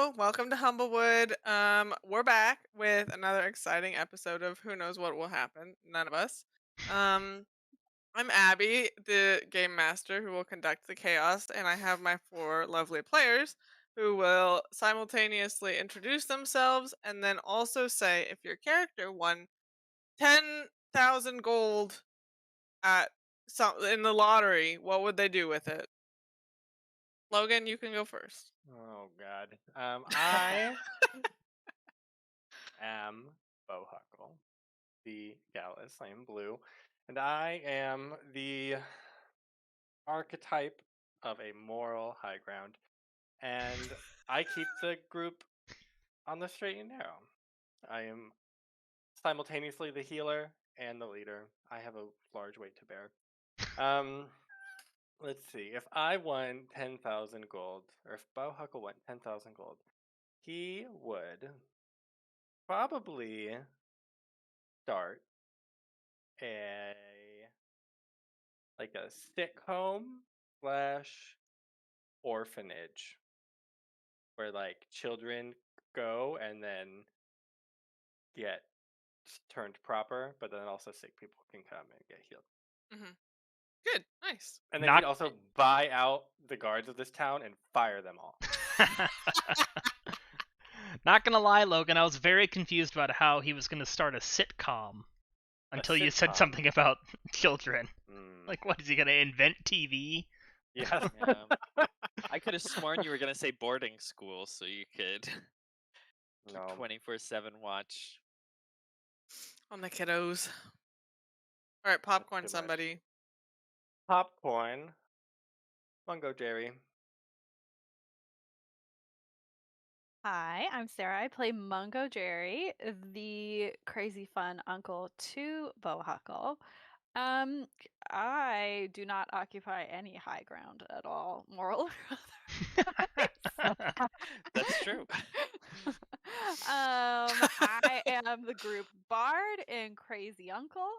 Hello, welcome to Humblewood. We're back with another exciting episode of Who Knows What Will Happen. None of us. Um, I'm Abby, the game master who will conduct the chaos, and I have my four lovely players who will simultaneously introduce themselves and then also say if your character won 10,000 gold at in the lottery, what would they do with it? Logan, you can go first. Oh God. I am Bohuckle, the Gallus. I am blue, and I am the archetype of a moral high ground, and I keep the group on the straight and narrow. I am simultaneously the healer and the leader. I have a large weight to bear. Um, let's see. If I won 10,000 gold, or if Bohuckle won 10,000 gold, he would probably start a a sick home slash orphanage where children go and then get turned proper, but then also sick people can come and get healed. Hmm. Good, nice. And then he'd also buy out the guards of this town and fire them all. Not gonna lie, Logan, I was very confused about how he was gonna start a sitcom until you said something about children. Like, what is he gonna invent TV? Yeah. I could have sworn you were gonna say boarding school, so you could No. 24/7 watch On the kiddos. All right, popcorn, too much. somebody. Popcorn. Mungojerry. Hi, I'm Sarah. I play Mungojerry, the crazy fun uncle to Bohuckle. I do not occupy any high ground at all, moral or otherwise. That's true. I am the group bard and crazy uncle.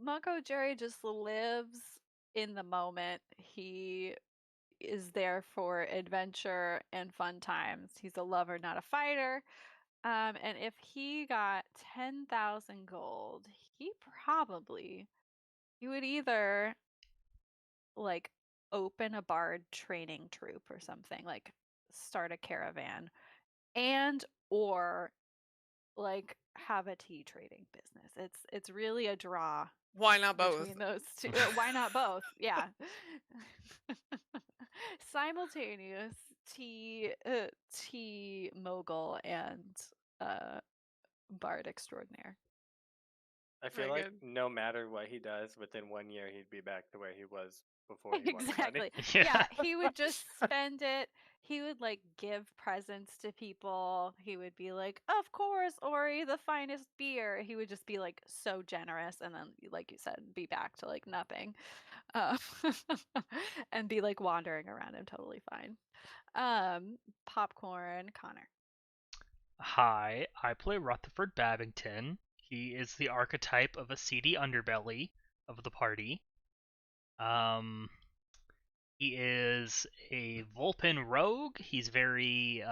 Mungojerry just lives in the moment. He is there for adventure and fun times. He's a lover, not a fighter. And if he got 10,000 gold, he would either like open a bard training troop or something, like start a caravan, and or like have a tea trading business. It's really a draw. Why not both? Between those two. Why not both? Yeah. Simultaneous tea mogul and bard extraordinaire. I feel Very like good. no matter what he does, within 1 year he'd be back to where he was before he won the money. Exactly. Yeah, he would just spend it. He would like give presents to people. He would be like, "Of course, Ori, the finest beer." He would just be like so generous, and then, like you said, be back to like nothing, uh, and be like wandering around and totally fine. Popcorn, Connor. Hi, I play Rutherford Babbington. He is the archetype of a seedy underbelly of the party. He is a Vulpin rogue. He's very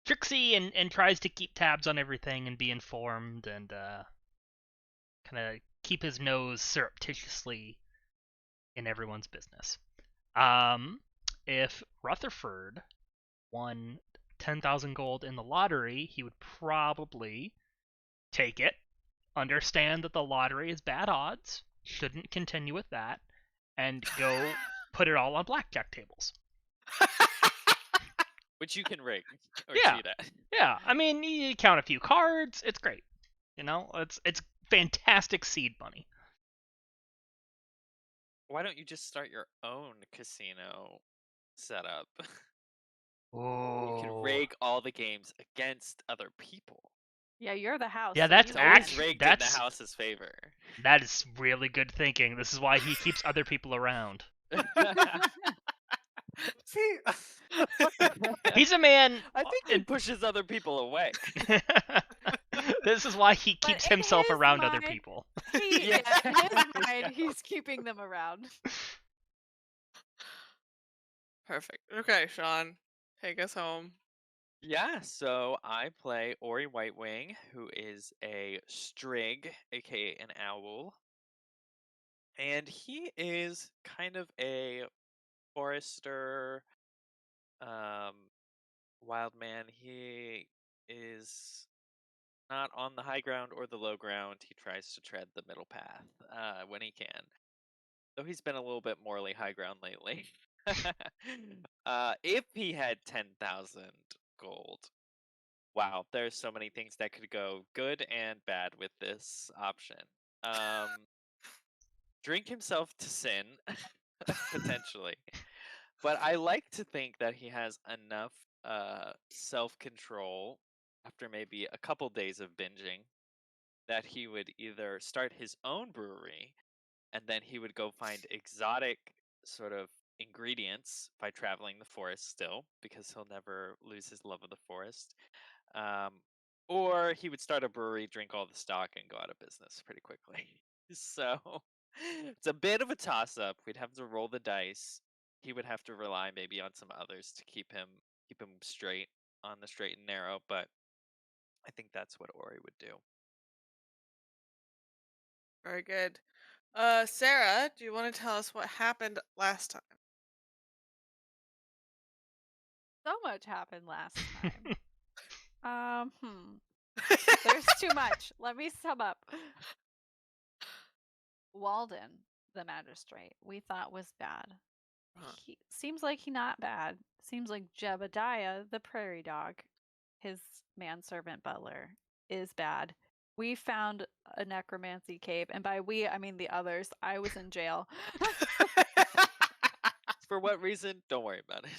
tricksy and tries to keep tabs on everything and be informed and kind of keep his nose surreptitiously in everyone's business. If Rutherford won 10,000 gold in the lottery, he would probably take it, understand that the lottery is bad odds, shouldn't continue with that, and go put it all on blackjack tables. Which you can rig or Yeah. cheat at. Yeah, I mean, you count a few cards, it's great. You know, it's fantastic seed money. Why don't you just start your own casino setup? Oh. You can rig all the games against other people. Yeah, you're the house. Yeah, so that's you It's always Actually, rigged that's- in the house's favor. That is really good thinking. This is why he keeps other people around. See, He's a man. I think he pushes other people away. This is why he keeps in himself his around other mind- people. Yeah, in his mind, he's keeping them around. Perfect. Okay, Sean, take us home. Yeah, so I play Ori Whitewing, who is a Strig, aka an owl. And he is kind of a forester, um, wild man. He is not on the high ground or the low ground. He tries to tread the middle path when he can. Though he's been a little bit morally high ground lately. If he had 10,000 gold, wow, there's so many things that could go good and bad with this option. Drink himself to sin, potentially. But I like to think that he has enough self-control after maybe a couple days of binging that he would either start his own brewery and then he would go find exotic sort of ingredients by traveling the forest still, because he'll never lose his love of the forest. Or he would start a brewery, drink all the stock, and go out of business pretty quickly. So it's a bit of a toss-up. We'd have to roll the dice. He would have to rely maybe on some others to keep him straight on the straight and narrow, but I think that's what Ori would do. Very good. Sarah, do you want to tell us what happened last time? So much happened last time. There's too much. Let me sum up. Walden, the magistrate, we thought was bad. He seems like he not bad. Seems like Jebediah, the prairie dog, his manservant butler, is bad. We found a necromancy cave, and by we I mean the others. I was in jail. For what reason? Don't worry about it.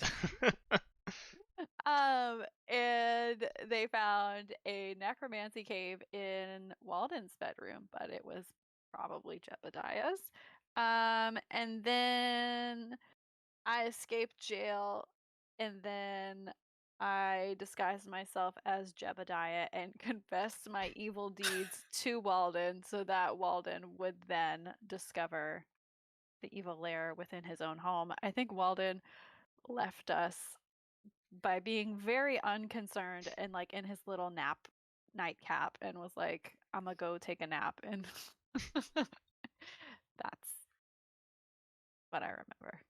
And they found a necromancy cave in Walden's bedroom, but it was probably Jebediah's. And then I escaped jail, and then I disguised myself as Jebediah and confessed my evil deeds to Walden so that Walden would then discover the evil lair within his own home. I think Walden left us by being very unconcerned and like in his little nightcap and was like, I'm gonna go take a nap. And that's what I remember.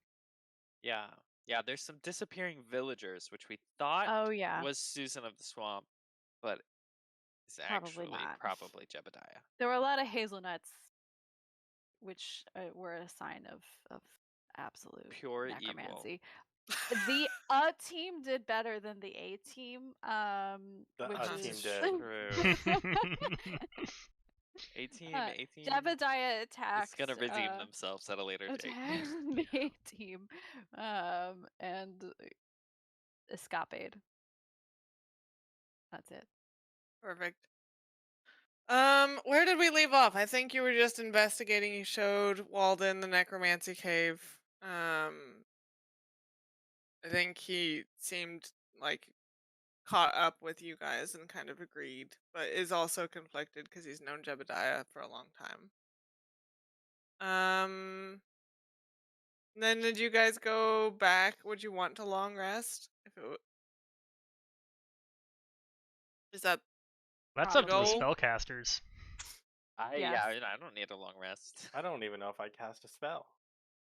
Yeah. Yeah, there's some disappearing villagers, which we thought Oh yeah, was Susan of the Swamp, but it's probably actually not. probably Jebediah. There were a lot of hazelnuts, which were a sign of absolute Pure evil. necromancy. The team did better than the A team. The Which team is did. True. A team. Jebediah attacked. It's gonna redeem themselves at a later date. Attacked the A team, and escapade. That's it. Perfect. Where did we leave off? I think you were just investigating. You showed Walden the necromancy cave. I think he seemed like caught up with you guys and kind of agreed, but is also conflicted because he's known Jebediah for a long time. Then did you guys go back? Would you want to long rest? If it is that That's up to the Goal? spellcasters. Yes. I don't need a long rest. I don't even know if I cast a spell.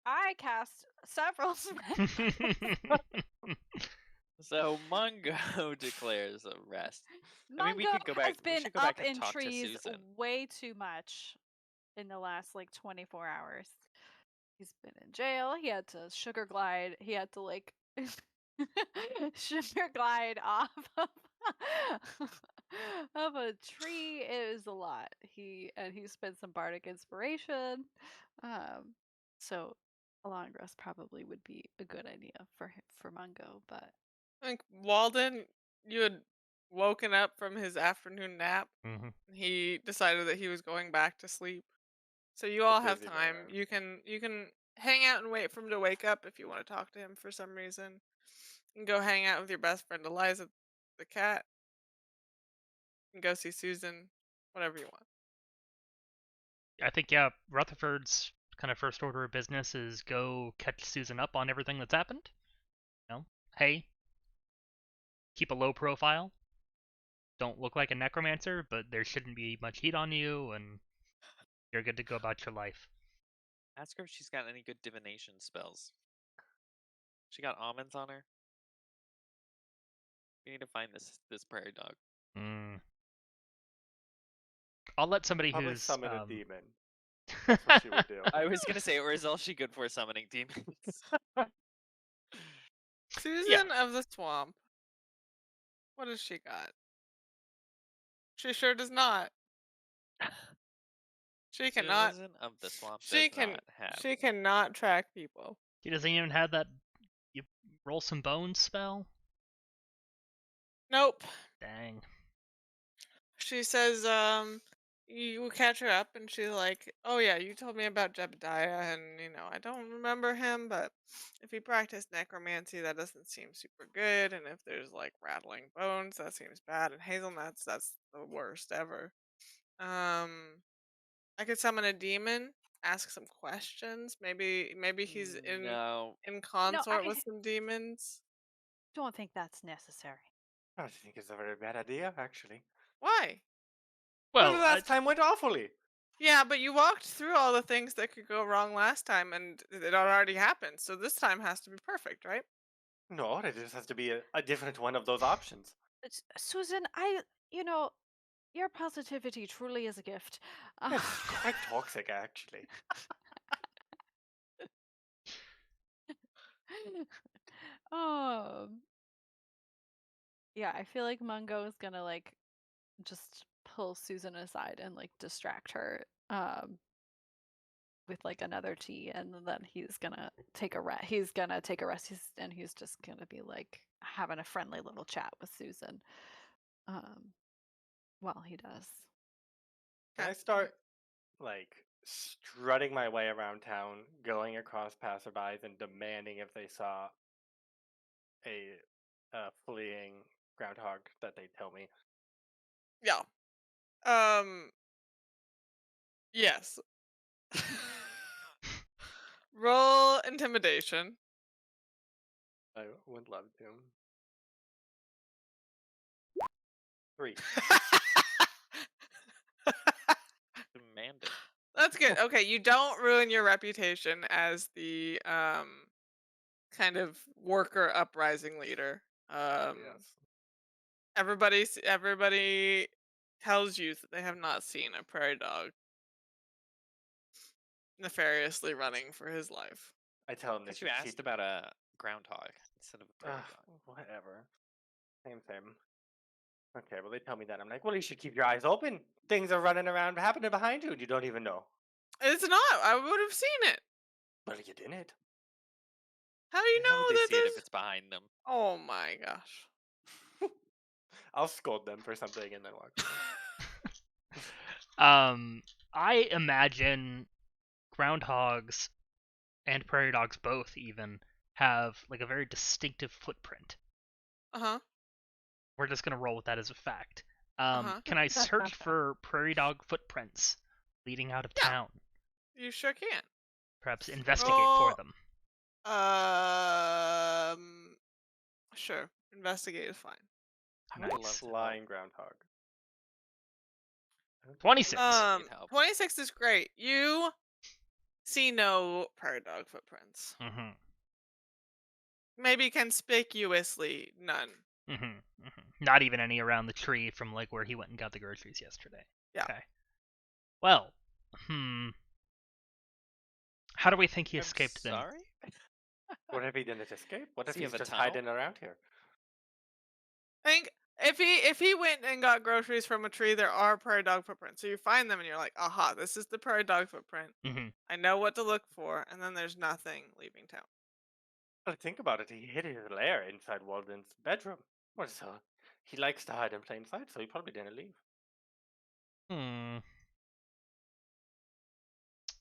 I cast several spells. So Mungo declares a rest. Mungo I mean, we could go back. has been we should go up back and in talk to trees Susan. way too much in the last like 24 hours. He's been in jail. He had to sugar glide. He had to like sugar glide off of a tree. It was a lot. He spent some bardic inspiration. So a long rest probably would be a good idea for Mungo, but I think Walden, you had woken up from his afternoon nap. Mm-hmm. He decided that he was going back to sleep. So you all have busy time. man. You can hang out and wait for him to wake up if you want to talk to him for some reason. You can go hang out with your best friend Eliza the cat. You can go see Susan, whatever you want. I think, yeah, Rutherford's kind of first order of business is go catch Susan up on everything that's happened. Hey, keep a low profile. Don't look like a necromancer, but there shouldn't be much heat on you, and you're good to go about your life. Ask her if she's got any good divination spells. She got almonds on her. We need to find this prairie dog. I'll let somebody Probably who's summon a demon. That's what she would do. I was gonna say, or is all she good for summoning demons? Susan of the Swamp. What has she got? She sure does not. She cannot. Susan of the Swamp She does not have. She cannot track people. She doesn't even have that you roll some bones spell? Nope. Dang. She says, you catch her up and she's like, oh yeah, you told me about Jebediah and, I don't remember him, but if he practiced necromancy, that doesn't seem super good. And if there's like rattling bones, that seems bad. And hazelnuts, that's the worst ever. I could summon a demon, ask some questions. Maybe he's No. in consort I with some demons. don't think that's necessary. I think it's a very bad idea, actually. Why? Well, Well, the last time went awfully. Yeah, but you walked through all the things that could go wrong last time, and it already happened. So this time has to be perfect, right? No, it just has to be a different one of those options. Susan, your positivity truly is a gift. It's quite toxic, actually. Yeah, I feel like Mungo is gonna like just pull Susan aside and like distract her with like another tea, and then he's gonna take a rest. He's and he's just gonna be like having a friendly little chat with Susan while he does. Can I start, like, strutting my way around town, going across passerbys, and demanding if they saw a fleeing groundhog that they tell me? Yeah. Yes. Roll intimidation. I would love to. 3. Demanding. That's good. Okay, you don't ruin your reputation as the kind of worker uprising leader. Yes. Everybody tells you that they have not seen a prairie dog nefariously running for his life. I tell him they Because you should asked keep... about a groundhog instead of a prairie dog. Whatever. Same. Okay, well, they tell me that. I'm like, well, you should keep your eyes open. Things are running around happening behind you, and you don't even know. It's not. I would have seen it. Well, you didn't. How do you How know would they that see it there's... if it's behind them? Oh my gosh. I'll scold them for something and then walk away. I imagine groundhogs and prairie dogs both even have like a very distinctive footprint. Uh-huh. We're just gonna roll with that as a fact. Uh-huh. Can I search for prairie dog footprints leading out of town? You sure can. Perhaps investigate for them. Sure. Investigate is fine. Nice. Flying groundhog. 26. 26 is great. You see no prairie dog footprints. Mm-hmm. Maybe conspicuously none. Not even any around the tree from like where he went and got the groceries yesterday. Yeah. Okay. Well, how do we think he escaped then? Sorry? What if he didn't escape? What if Does he he's have a just tunnel? hiding around here? I think if he went and got groceries from a tree, there are prairie dog footprints. So you find them and you're like, aha, this is the prairie dog footprint. Mm-hmm. I know what to look for, and then there's nothing leaving town. Well, think about it. He hid his lair inside Walden's bedroom. Well, so he likes to hide in plain sight, so he probably didn't leave.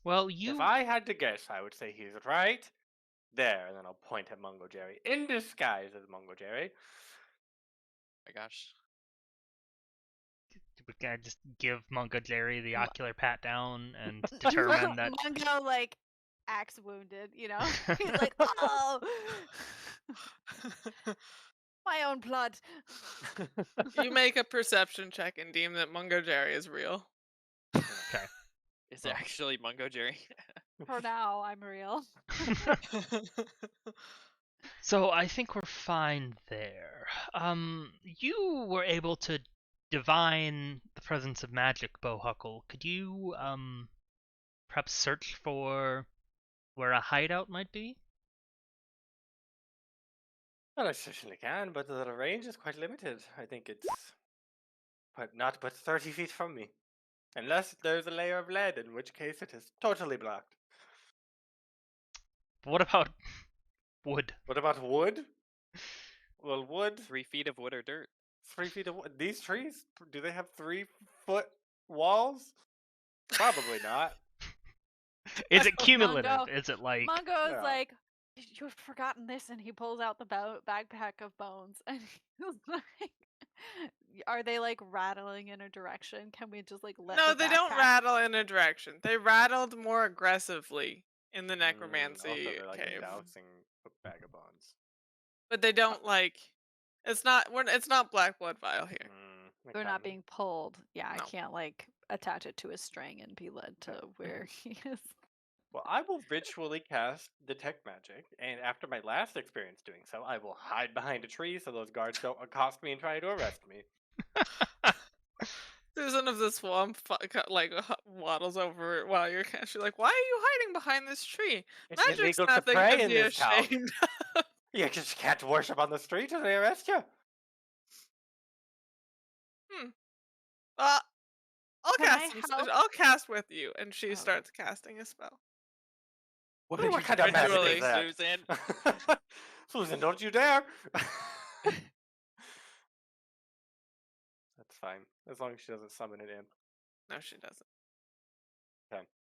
Well, If I had to guess, I would say he's right there, and then I'll point at Mungojerry in disguise as Mungojerry. Oh my gosh. we can just give Mungojerry the ocular pat down and determine that Mungo like acts wounded, He's like, oh. blood. You make a perception check and deem that Mungojerry is real. Okay. Is it Well. actually Mungojerry? For now, I'm real. So I think we're fine there. You were able to divine the presence of magic, Bohuckle. Could you, perhaps search for where a hideout might be? Well, I certainly can, but the range is quite limited. I think it's not but 30 feet from me. Unless there's a layer of lead, in which case it is totally blocked. What about wood? What about wood? Well, wood, 3 feet of wood or dirt. 3 feet of wood. These trees, do they have 3-foot walls? Probably not. Is it Mungo- cumulative? Is it like... Mungo is Yeah. like, you've forgotten this, and he pulls out the backpack of bones, and he's like, are they like rattling in a direction? Can we just like let No, the they don't backpack- rattle in a direction. They rattled more aggressively in the Also, necromancy they're like cave. dousing a bag of bones. But they don't like. It's not. It's not Black Blood Vial here. They're Okay. not being pulled. Yeah, I No. can't like attach it to a string and be led to where he is. Well, I will ritually cast Detect Magic, and after my last experience doing so, I will hide behind a tree so those guards don't accost me and try to arrest me. Susan of the Swamp waddles over while you're casting. Like, why are you hiding behind this tree? It's Magic's illegal to nothing pray to in be this town. ashamed. You just can't worship on the street or they arrest you. I'll Can I cast. help? I'll cast with you, and she Okay. starts casting a spell. What What did you kind of magic ritually, is that? Susan? Susan, don't you dare! That's fine, as long as she doesn't summon an imp. No, she doesn't.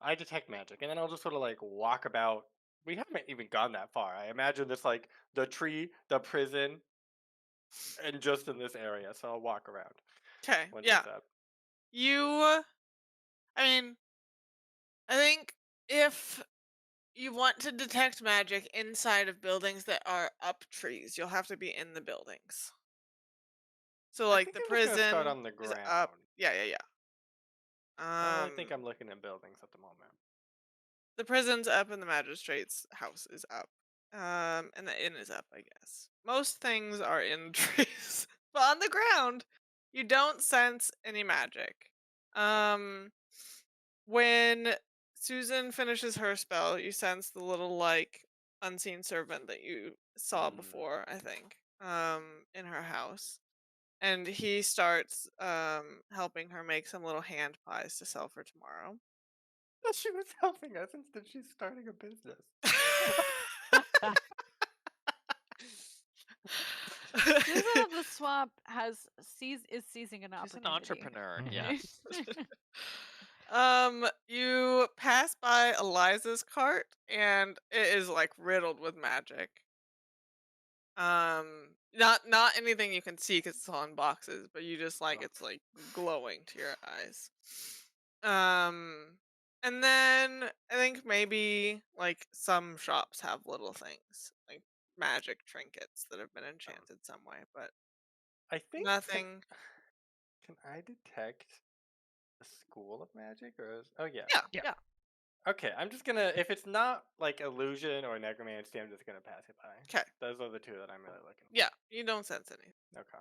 I detect magic, and then I'll just sort of like walk about. We haven't even gone that far. I imagine this like the tree, the prison, and just in this area. So I'll walk around. Okay. Once Yeah. it's up. You. I mean, I think if you want to detect magic inside of buildings that are up trees, you'll have to be in the buildings. So, I like think the I was gonna prison start on the is ground. up. Yeah, yeah, yeah. I don't think I'm looking at buildings at the moment. The prison's up and the magistrate's house is up. And the inn is up, I guess. Most things are in trees. But on the ground, you don't sense any magic. When Susan finishes her spell, you sense the little like unseen servant that you saw before, I think, in her house. And he starts helping her make some little hand pies to sell for tomorrow. She was helping us instead. She's starting a business. Susan of the Swamp is seizing an She's an opportunity. entrepreneur. Mhm. Yeah. You pass by Eliza's cart, and it is like riddled with magic. Not anything you can see because it's all in boxes, but you just like it's like glowing to your eyes. And then I think maybe like some shops have little things like magic trinkets that have been enchanted some way, but I think nothing. Can I detect a school of magic or? Oh yeah. Yeah, Yeah. yeah. Okay, I'm just gonna. If it's not like illusion or necromancy, I'm just gonna pass it by. 'Kay. Those are the two that I'm really looking for. Yeah, you don't sense anything. Okay.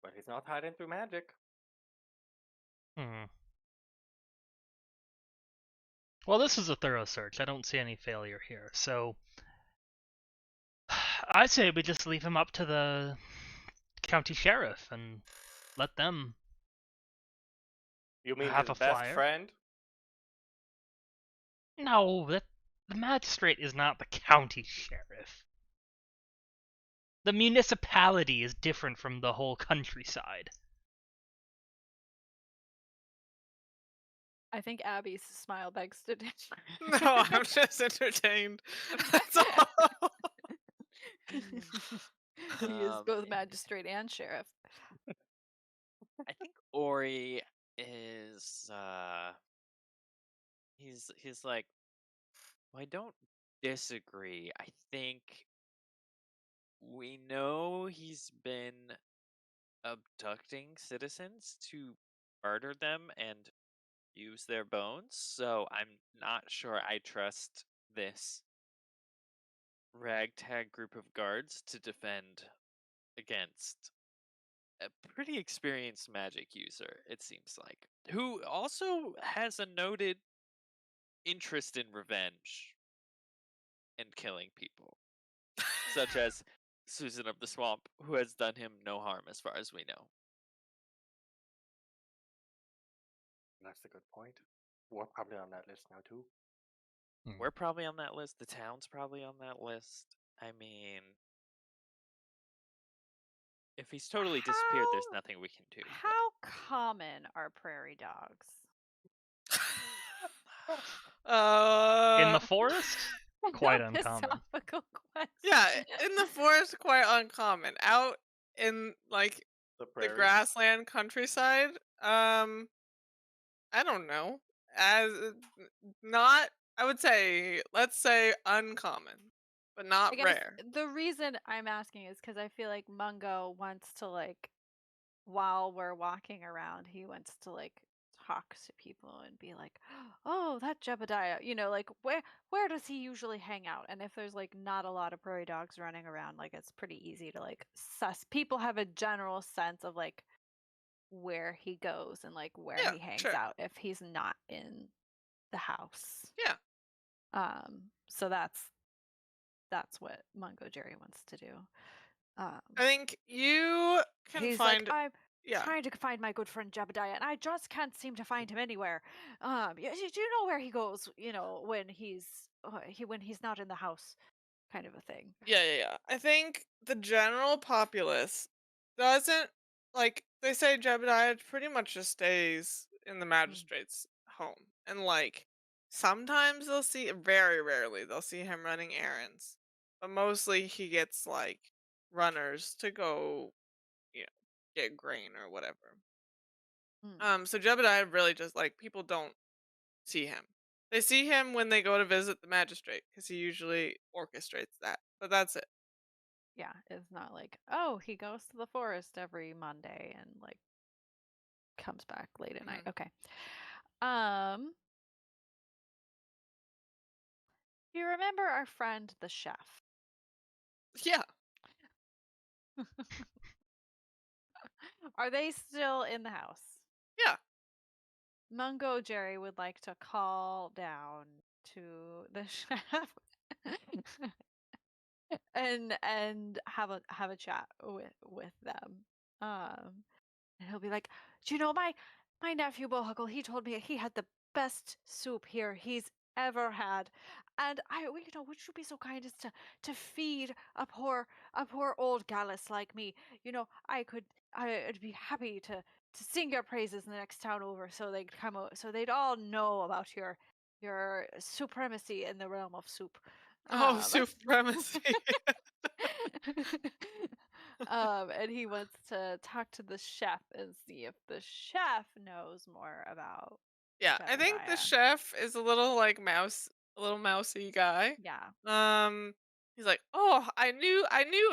But he's not hiding through magic. Hmm. Well, this is a thorough search. I don't see any failure here. So, I say we just leave him up to the county sheriff and let them You mean have his a best flyer? friend? No, the magistrate is not the county sheriff. The municipality is different from the whole countryside. I think Abby's smile begs to differ. No, I'm just entertained. That's all. He is both magistrate and sheriff. I think Ori is he's like, well, I don't disagree. I think we know he's been abducting citizens to murder them and use their bones, so I'm not sure I trust this ragtag group of guards to defend against a pretty experienced magic user, it seems like, who also has a noted interest in revenge and killing people, such as Susan of the Swamp, who has done him no harm as far as we know. That's a good point. We're probably on that list now too. We're probably on that list. The town's probably on that list. I mean, if he's totally disappeared, there's nothing we can do. How common are prairie dogs? In the forest, quite uncommon. Philosophical question. Yeah, in the forest, quite uncommon. Out in like The the prairies. grassland countryside, I don't know. As not, I would say, let's say uncommon, but not I guess rare. the reason I'm asking is because I feel like Mungo wants to like, while we're walking around, he wants to like talk to people and be like, "Oh, that Jebediah, like where does he usually hang out?" And if there's like not a lot of prairie dogs running around, like it's pretty easy to like suss. People have a general sense of like where he goes and like where Yeah, he hangs sure. out if he's not in the house. Yeah. So that's what Mungojerry wants to do. I think you can He's find. like, I'm Yeah. trying to find my good friend Jebediah, and I just can't seem to find him anywhere. Do you know where he goes? When he's not in the house, kind of a thing. Yeah. I think the general populace doesn't like. They say Jebediah pretty much just stays in the magistrate's home, and like sometimes they'll see, very rarely they'll see him running errands, but mostly he gets like runners to go, get grain or whatever. So Jebediah really just like people don't see him. They see him when they go to visit the magistrate because he usually orchestrates that. But that's it. Yeah, it's not like, oh, he goes to the forest every Monday and like comes back late at night. Mhm. Okay. You remember our friend the chef? Yeah. Are they still in the house? Yeah. Mungojerry would like to call down to the chef and have a chat with them. And he'll be like, "Do you know my nephew Bohuckle? He told me he had the best soup here he's ever had, and would you be so kind as to feed a poor old Gallus like me? I'd be happy to sing your praises in the next town over, so they'd come out, so they'd all know about your supremacy in the realm of soup." Oh, supremacy. And he wants to talk to the chef and see if the chef knows more about Yeah, I think the Jebediah. chef is a little like a little mousy guy. Yeah. He's like, "Oh, I knew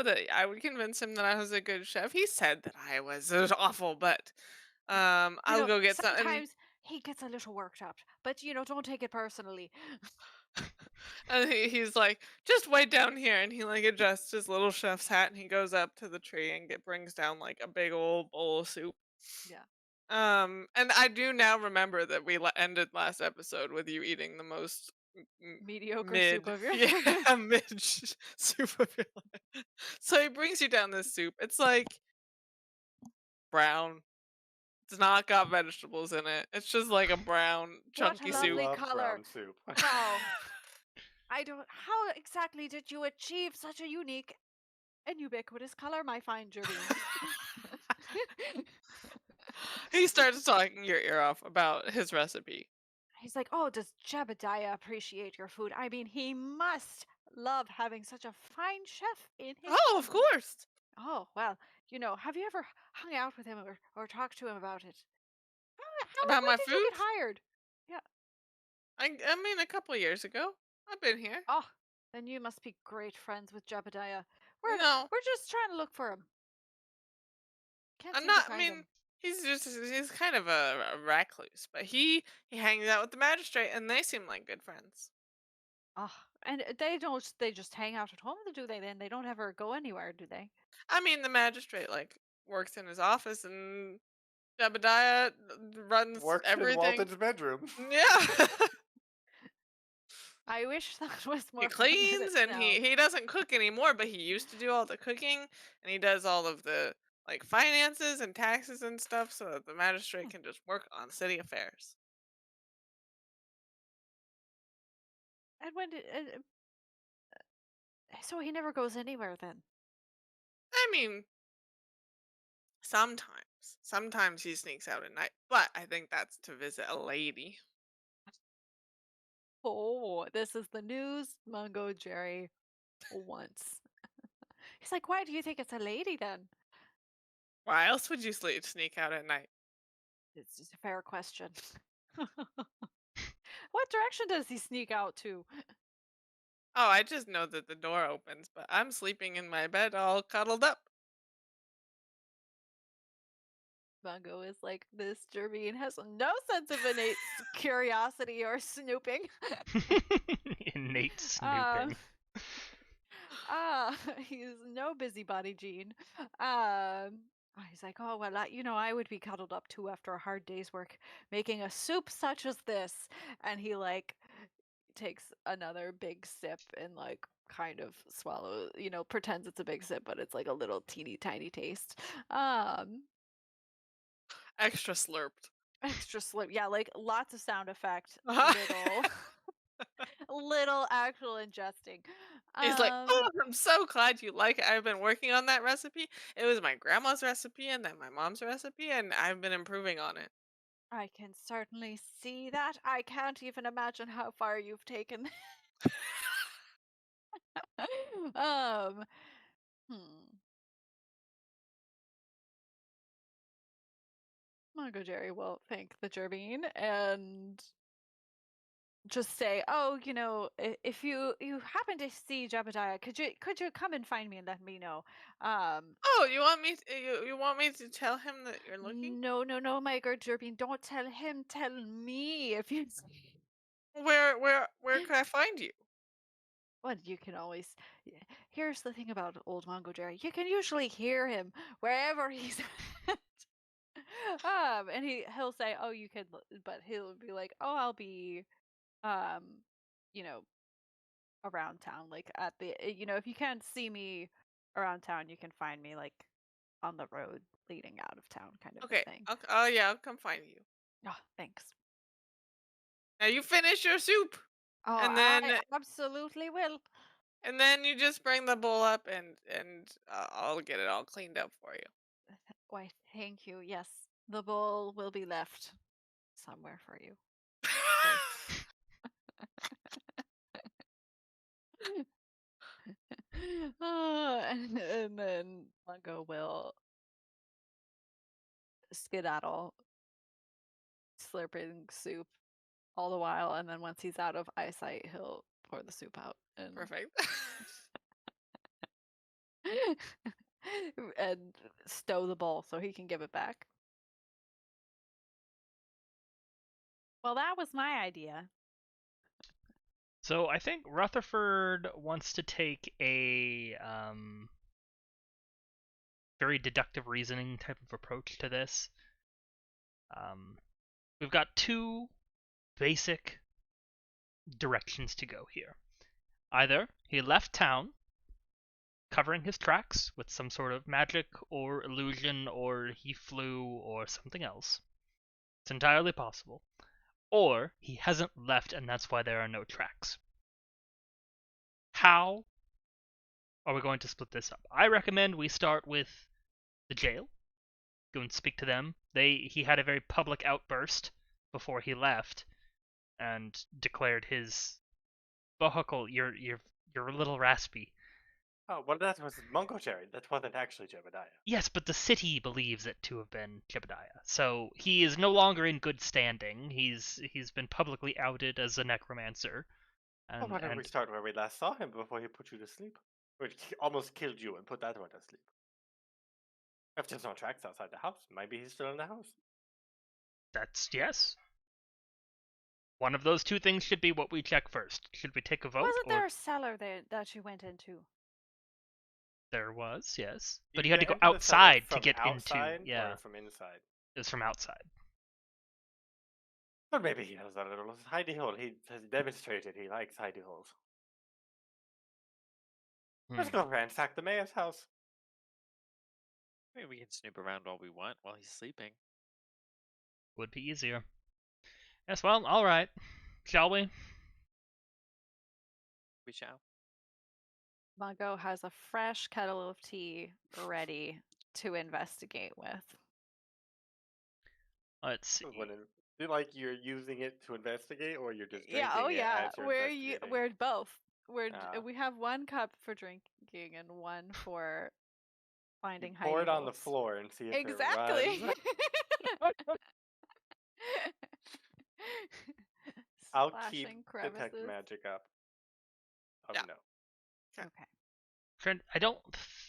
that I would convince him that I was a good chef. He said that I was awful, but I'll go get some." Sometimes he gets a little worked up, but don't take it personally. And he's like, "Just wait down here," and he like adjusts his little chef's hat, and he goes up to the tree and brings down like a big old bowl of soup. Yeah. And I do now remember that we ended last episode with you eating the most Mediocre soup of your yeah, mid soup of your life. So he brings you down this soup. It's like brown. It's not got vegetables in it. It's just like a brown chunky lovely soup. Love color. brown soup. Wow. How exactly did you achieve such a unique and ubiquitous color, my fine Jervine? He starts talking your ear off about his recipe. He's like, "Oh, does Jebediah appreciate your food? I mean, he must love having such a fine chef in his Oh, of home." course. Oh, well, have you ever hung out with him or talked to him about it? About When my did you food? get hired? Yeah. I mean, a couple years ago. I've been here. Oh, then you must be great friends with Jebediah. No, We're just trying to look for him. Can't I'm seem to not. I find mean, him. he's kind of a recluse, but he hangs out with the magistrate, and they seem like good friends. Oh, and they just hang out at home, do they? Then they don't ever go anywhere, do they? I mean, the magistrate like works in his office, and Jebediah runs Works in everything. Walden's bedroom. Yeah. I wish that was He more fun than cleans it and sounds. he doesn't cook anymore, but he used to do all the cooking and he does all of the like finances and taxes and stuff so that the magistrate can just work on city affairs. And when did, so he never goes anywhere then? I mean, sometimes. Sometimes he sneaks out at night, but I think that's to visit a lady. Oh, this is the news Mungojerry wants. He's like, why do you think it's a lady then? Why else would you sneak out at night? It's just a fair question. What direction does he sneak out to? Oh, I just know that the door opens, but I'm sleeping in my bed all cuddled up. Mungo is like, this Jervine has no sense of innate curiosity or snooping. Innate Um, snooping. he's no busybody gene. He's like, oh well, I would be cuddled up too after a hard day's work, making a soup such as this. And he like takes another big sip and like kind of swallow, pretends it's a big sip, but it's like a little teeny tiny taste. Um, Extra slurped. extra slip, yeah, like lots of sound effect, Uh-huh. little, little actual ingesting. He's like, Um. "Oh, I'm so glad you like it. I've been working on that recipe. It was my grandma's recipe and then my mom's recipe, and I've been improving on it." I can certainly see that. I can't even imagine how far you've taken. um, hmm. Mungojerry will thank the Jervine and just say, "Oh, if you happen to see Jebediah, could you come and find me and let me know?" Um, Oh, you want me to tell him that you're looking? no, no, no, my good Jervine, don't tell him. Tell me if you. Where could I find you? Well, you can always. Here's the thing about old Mungojerry. You can usually hear him wherever he's at. And he'll say, "Oh, you could," but he'll be like, "Oh, I'll be, um, you know, around town, like at if you can't see me around town, you can find me like on the road leading out of town, kind of Okay. a thing." Oh yeah, I'll come find you. Oh, thanks. Now you finish your soup, Oh, and I then absolutely will. you just bring the bowl up, and I'll get it all cleaned up for you. Why, thank you. Yes, the bowl will be left somewhere for you. Safe. And then Mungo will skedaddle, slurping soup all the while, and then once he's out of eyesight, he'll pour the soup out and Perfect. and stow the bowl so he can give it back. Well, that was my idea. So I think Rutherford wants to take a very deductive reasoning type of approach to this. We've got two basic directions to go here. Either he left town, covering his tracks with some sort of magic or illusion, or he flew, or something else. It's entirely possible. Or he hasn't left, and that's why there are no tracks. How are we going to split this up? I recommend we start with the jail. Go and speak to them. He had a very public outburst before he left and declared his Bohuckle, you're a little raspy. Oh, well, that was Mungojerry. That wasn't actually Jebediah. Yes, but the city believes it to have been Jebediah. So he is no longer in good standing. He's been publicly outed as a necromancer. Well, why don't we start where we last saw him before he put you to sleep? which almost killed you and put that one to sleep. If there's no tracks outside the house, maybe he's still in the house. That's yes. One of those two things should be what we check first. Should we take a vote? Wasn't or... there a cellar there that you went into? There was, yes. You But you had to get go into the cellar outside to from get outside into. Yeah, or from inside. it was from outside. Or maybe he has a little hidey hole. He has demonstrated he likes hidey holes. Let's Hmm. go ransack the mayor's house. Maybe we can snoop around all we want while he's sleeping. Would be easier. Yes, well, alright. Shall we? We shall. Mungo has a fresh kettle of tea ready to investigate with. Let's see. Like you're using it to investigate, or you're just drinking Yeah, oh it yeah. as you're investigating? We're both. Ah. We have one cup for drinking and one for finding hidey Pour it on the holes. floor and see if Exactly. it runs. I'll keep Splashing detect crevices. magic up. Oh Yeah. no. Okay. Friend, I don't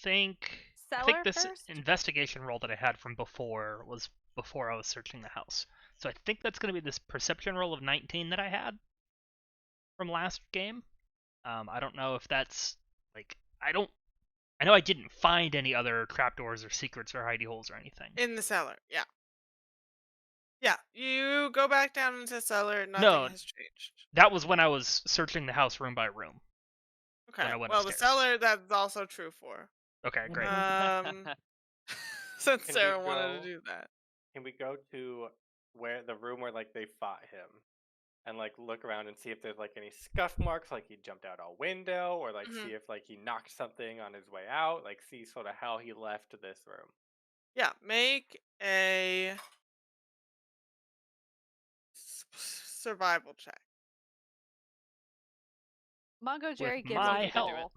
think. I Cellar think this first? investigation roll that I had from before was before I was searching the house. So I think that's going to be this perception roll of 19 that I had from last game. I don't know if that's like I know I didn't find any other trapdoors or secrets or hidey holes or anything. In the cellar, yeah. Yeah, you go back down into the cellar, nothing No. has changed. That was when I was searching the house room by room. Okay, I went well, the upstairs. cellar, that's also true for. Okay, great. Since Can we Sarah wanted to go- do that. Can we go to where the room where like they fought him, and like look around and see if there's like any scuff marks, like he jumped out a window, or like Mhm. see if like he knocked something on his way out, like see sort of how he left this room. Yeah, make a survival check. Mungojerry With gives my you the help. roll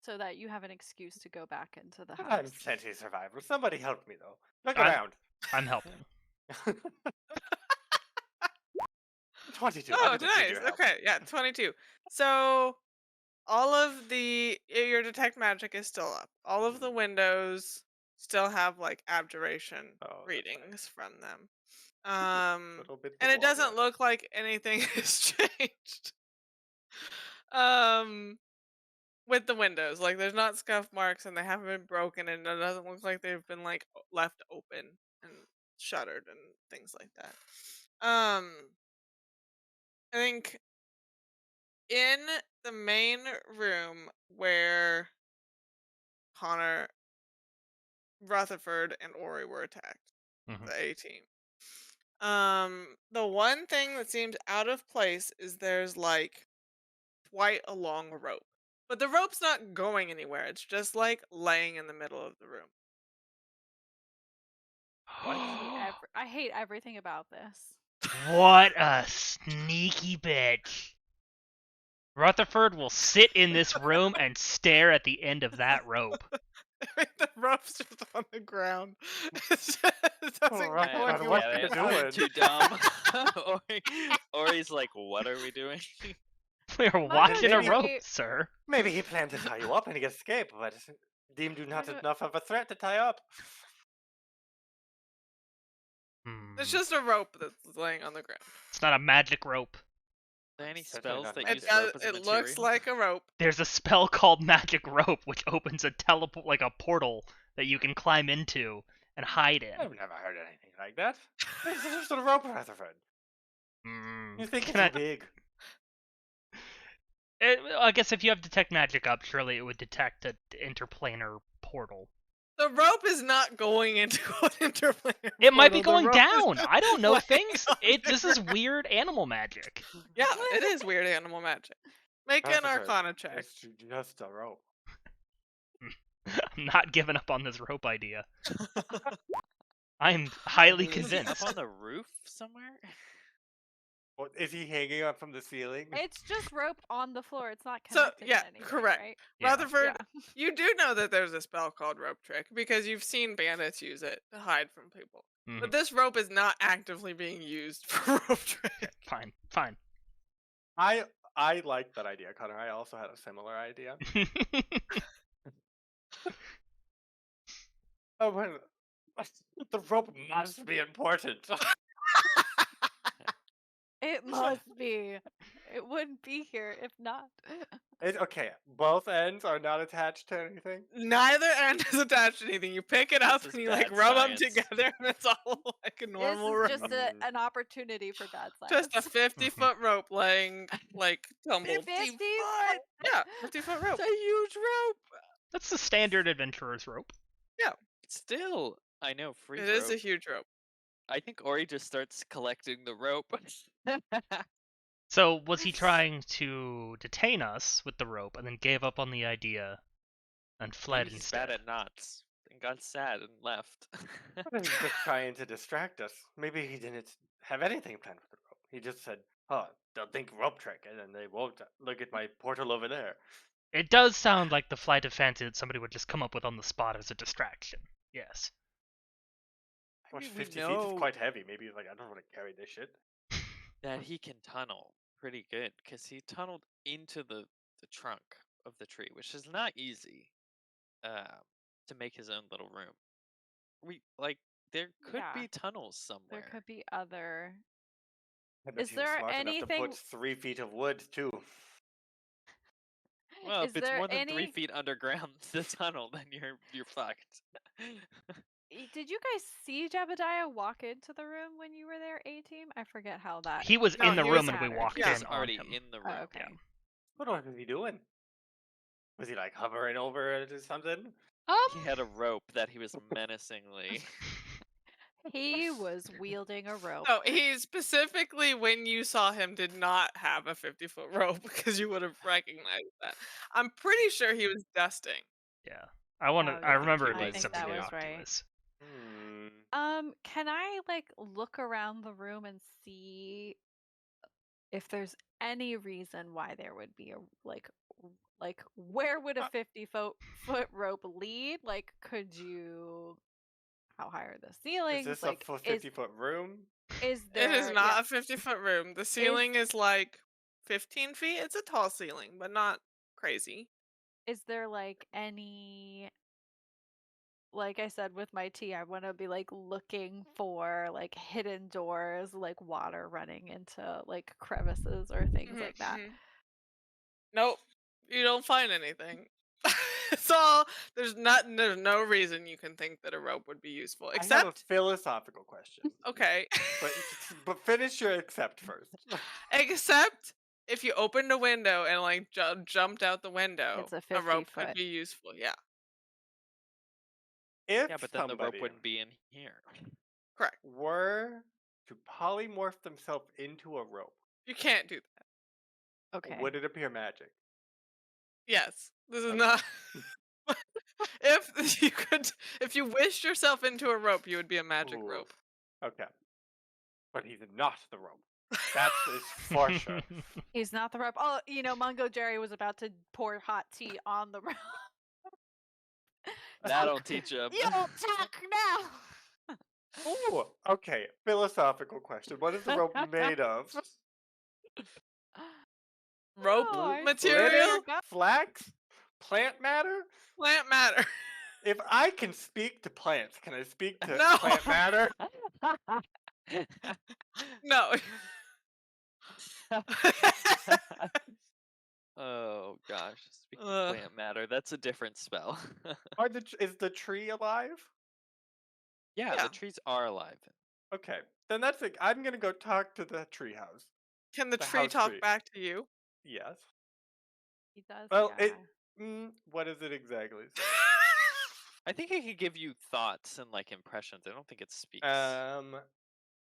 so that you have an excuse to go back into the I'm house. plenty survivor. Somebody help me though. Look I'm- around. I'm helping. 22. Oh, I'm gonna need nice. your help. Okay, yeah, 22. So all of your detect magic is still up. All of the windows still have like abjuration Oh, that's readings from them. Little bits And of it doesn't water. look like anything has changed. With the windows, like there's not scuff marks and they haven't been broken, and it doesn't look like they've been like left open and shuttered and things like that. I think in the main room where Connor, Rutherford, and Ori were attacked, Mhm. the A team. The one thing that seems out of place is there's like quite a long rope. But the rope's not going anywhere. It's just like laying in the middle of the room. I hate everything about this. What a sneaky bitch. Rutherford will sit in this room and stare at the end of that rope. The rope's just on the ground. It doesn't right, go but anywhere. what Yeah, are you I'm doing? too dumb. Ori's like, what are we doing? We are watching a Maybe- rope, sir. Maybe he planned to tie you up and escape, but deemed you not enough of a threat to tie up. It's just a rope that's laying on the ground. It's not a magic rope. Are there any Certainly spells not that magic. use rope as a It material? looks like a rope. There's a spell called Magic Rope, which opens a like a portal that you can climb into and hide in. I've never heard anything like that. This is just a rope, Rutherford. You think it's Can I- too big? I guess if you have Detect Magic up, surely it would detect an interplanar portal. The rope is not going into an interplanar. It might be portal. The going rope is down. just I don't know laying things. on the This is ground. weird animal magic. Yeah, it is weird animal magic. Make an Rutherford, Arcana check. It's just a rope. I'm not giving up on this rope idea. I'm highly Is he convinced. up on the roof somewhere? What, is he hanging up from the ceiling? It's just rope on the floor. It's not So, connected yeah, to anything, correct. right? Yeah. Rutherford, Yeah. you do know that there's a spell called Rope Trick because you've seen bandits use it to hide from people. Mhm. But this rope is not actively being used for Rope Trick. Fine, fine. I like that idea, Connor. I also had a similar idea. Oh, well, the rope must be important. It must be. It wouldn't be here if not. Okay, both ends are not attached to anything. Neither end is attached to anything. You pick it up This is and you like bad rub them science. together, and it's all like a This normal is rope. just an opportunity for bad Just a science. 50-foot rope laying like tumbled. 50 foot? Yeah, 50-foot rope. It's a huge rope. That's the standard adventurer's rope. Yeah, Still, I know freeze it is a rope. huge rope. I think Ori just starts collecting the rope. So was he trying to detain us with the rope and then gave up on the idea and fled Maybe he's instead? bad at knots and got sad and left. He's just trying to distract us. Maybe he didn't have anything planned with the rope. He just said, "Oh, they'll think rope trick, and then they won't look at my portal over there." It does sound like the flight of fancy that somebody would just come up with on the spot as a distraction. Yes. What, mean, we 50 feet is know- quite heavy. Maybe he's like, I don't want to carry this shit. that he can tunnel pretty good because he tunneled into the trunk of the tree, which is not easy to make his own little room. There could Yeah. be tunnels somewhere. There could be other. I bet Is he was there smart enough to anything- put 3 feet of wood too. Well, Is if it's there more than 3 any- feet underground the tunnel, then you're fucked. Did you guys see Jebediah walk into the room when you were there, A-Team? I forget how that. He was No, in the he room was and we scattered. walked He Yeah. was in already on him. in the Oh, room. okay. What was he doing? Was he like hovering over it or something? He had a rope that he was menacingly. He was wielding a rope. No, he specifically, when you saw him, did not have a 50-foot rope because you would have recognized that. I'm pretty sure he was dusting. Yeah. I want to. Oh, I yeah. remember I it being think something that was right. innocuous. Can I look around the room and see if there's any reason why there would be a where would a 50-foot rope lead? Like, could you? How high are the ceilings? Is this Like, a 50-foot room? is there? It is not yeah, a 50-foot room. The ceiling is like 15 feet. It's a tall ceiling, but not crazy. Is there any? Like I said with my tea, I want to be looking for hidden doors, water running into crevices or things like that. Nope, you don't find anything. So there's no reason you can think that a rope would be useful. I have a Except, philosophical question. okay, But finish your except first. except if you opened a window and jumped out the window, It's a a rope 50-foot. could be useful. Yeah, If Yeah, but then the rope somebody wouldn't be in here. correct. were to polymorph themselves into a rope, You can't do that. Okay. would it appear magic? Yes, this is Okay. not. If you wished yourself into a rope, you would be a magic Ooh. rope. Okay. But he's not the rope. That's is for sure. He's not the rope. Oh, Mungojerry was about to pour hot tea on the rope. That'll teach him. You don't talk now. Ooh, okay. Philosophical question. What is the rope made of? Rope Oh, I material, forgot. Flax? Plant matter? plant matter. If I can speak to plants, can I speak to No. plant matter? No. Oh gosh, speaking Ugh. of plant matter, that's a different spell. Is the tree alive? Yeah, Yeah. the trees are alive. Okay, then that's it. I'm gonna go talk to the tree house. Can the The tree house talk tree. back to you? Yes. He does. Well, yeah. what is it exactly? I think it could give you thoughts and impressions. I don't think it speaks.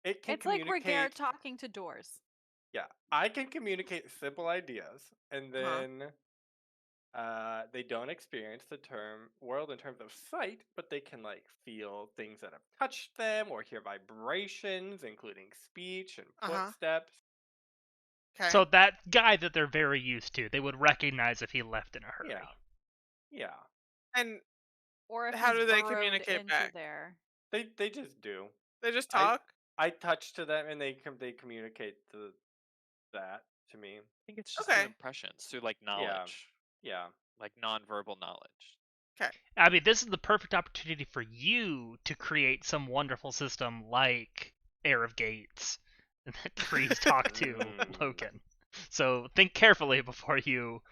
It can It's like communicate. Regare talking to doors. Yeah, I can communicate simple ideas, and then they don't experience the world in terms of sight, but they can feel things that have touched them or hear vibrations, including speech and footsteps. Okay. So that guy that they're very used to, they would recognize if he left in a hurry. Yeah. And Or if how he's do they burrowed communicate into back? there. They just do. They just talk. I touch to them, and they communicate that to me. I think it's just Okay. through impressions, through knowledge, Yeah. like nonverbal knowledge. Okay. Abby, this is the perfect opportunity for you to create some wonderful system like Air of Gates that trees talk to Logan. So think carefully before you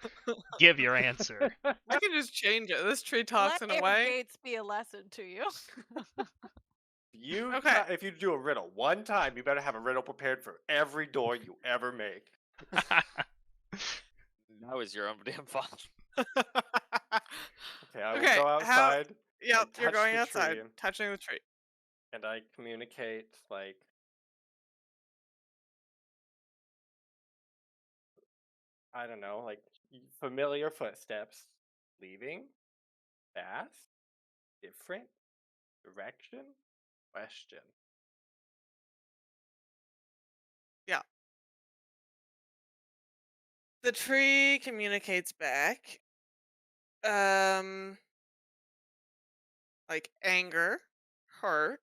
give your answer. I can just change it. This tree talks Let in a Air way. Gates be a lesson to you. Okay. If you do a riddle one time, you better have a riddle prepared for every door you ever make. That was your own damn fault. Okay, I will Okay, go outside. Yep, you're touch going the outside, tree, touching the tree. and I communicate like, I don't know, like familiar footsteps, leaving, fast, different, direction, question. Yeah. The tree communicates back. Like anger, hurt,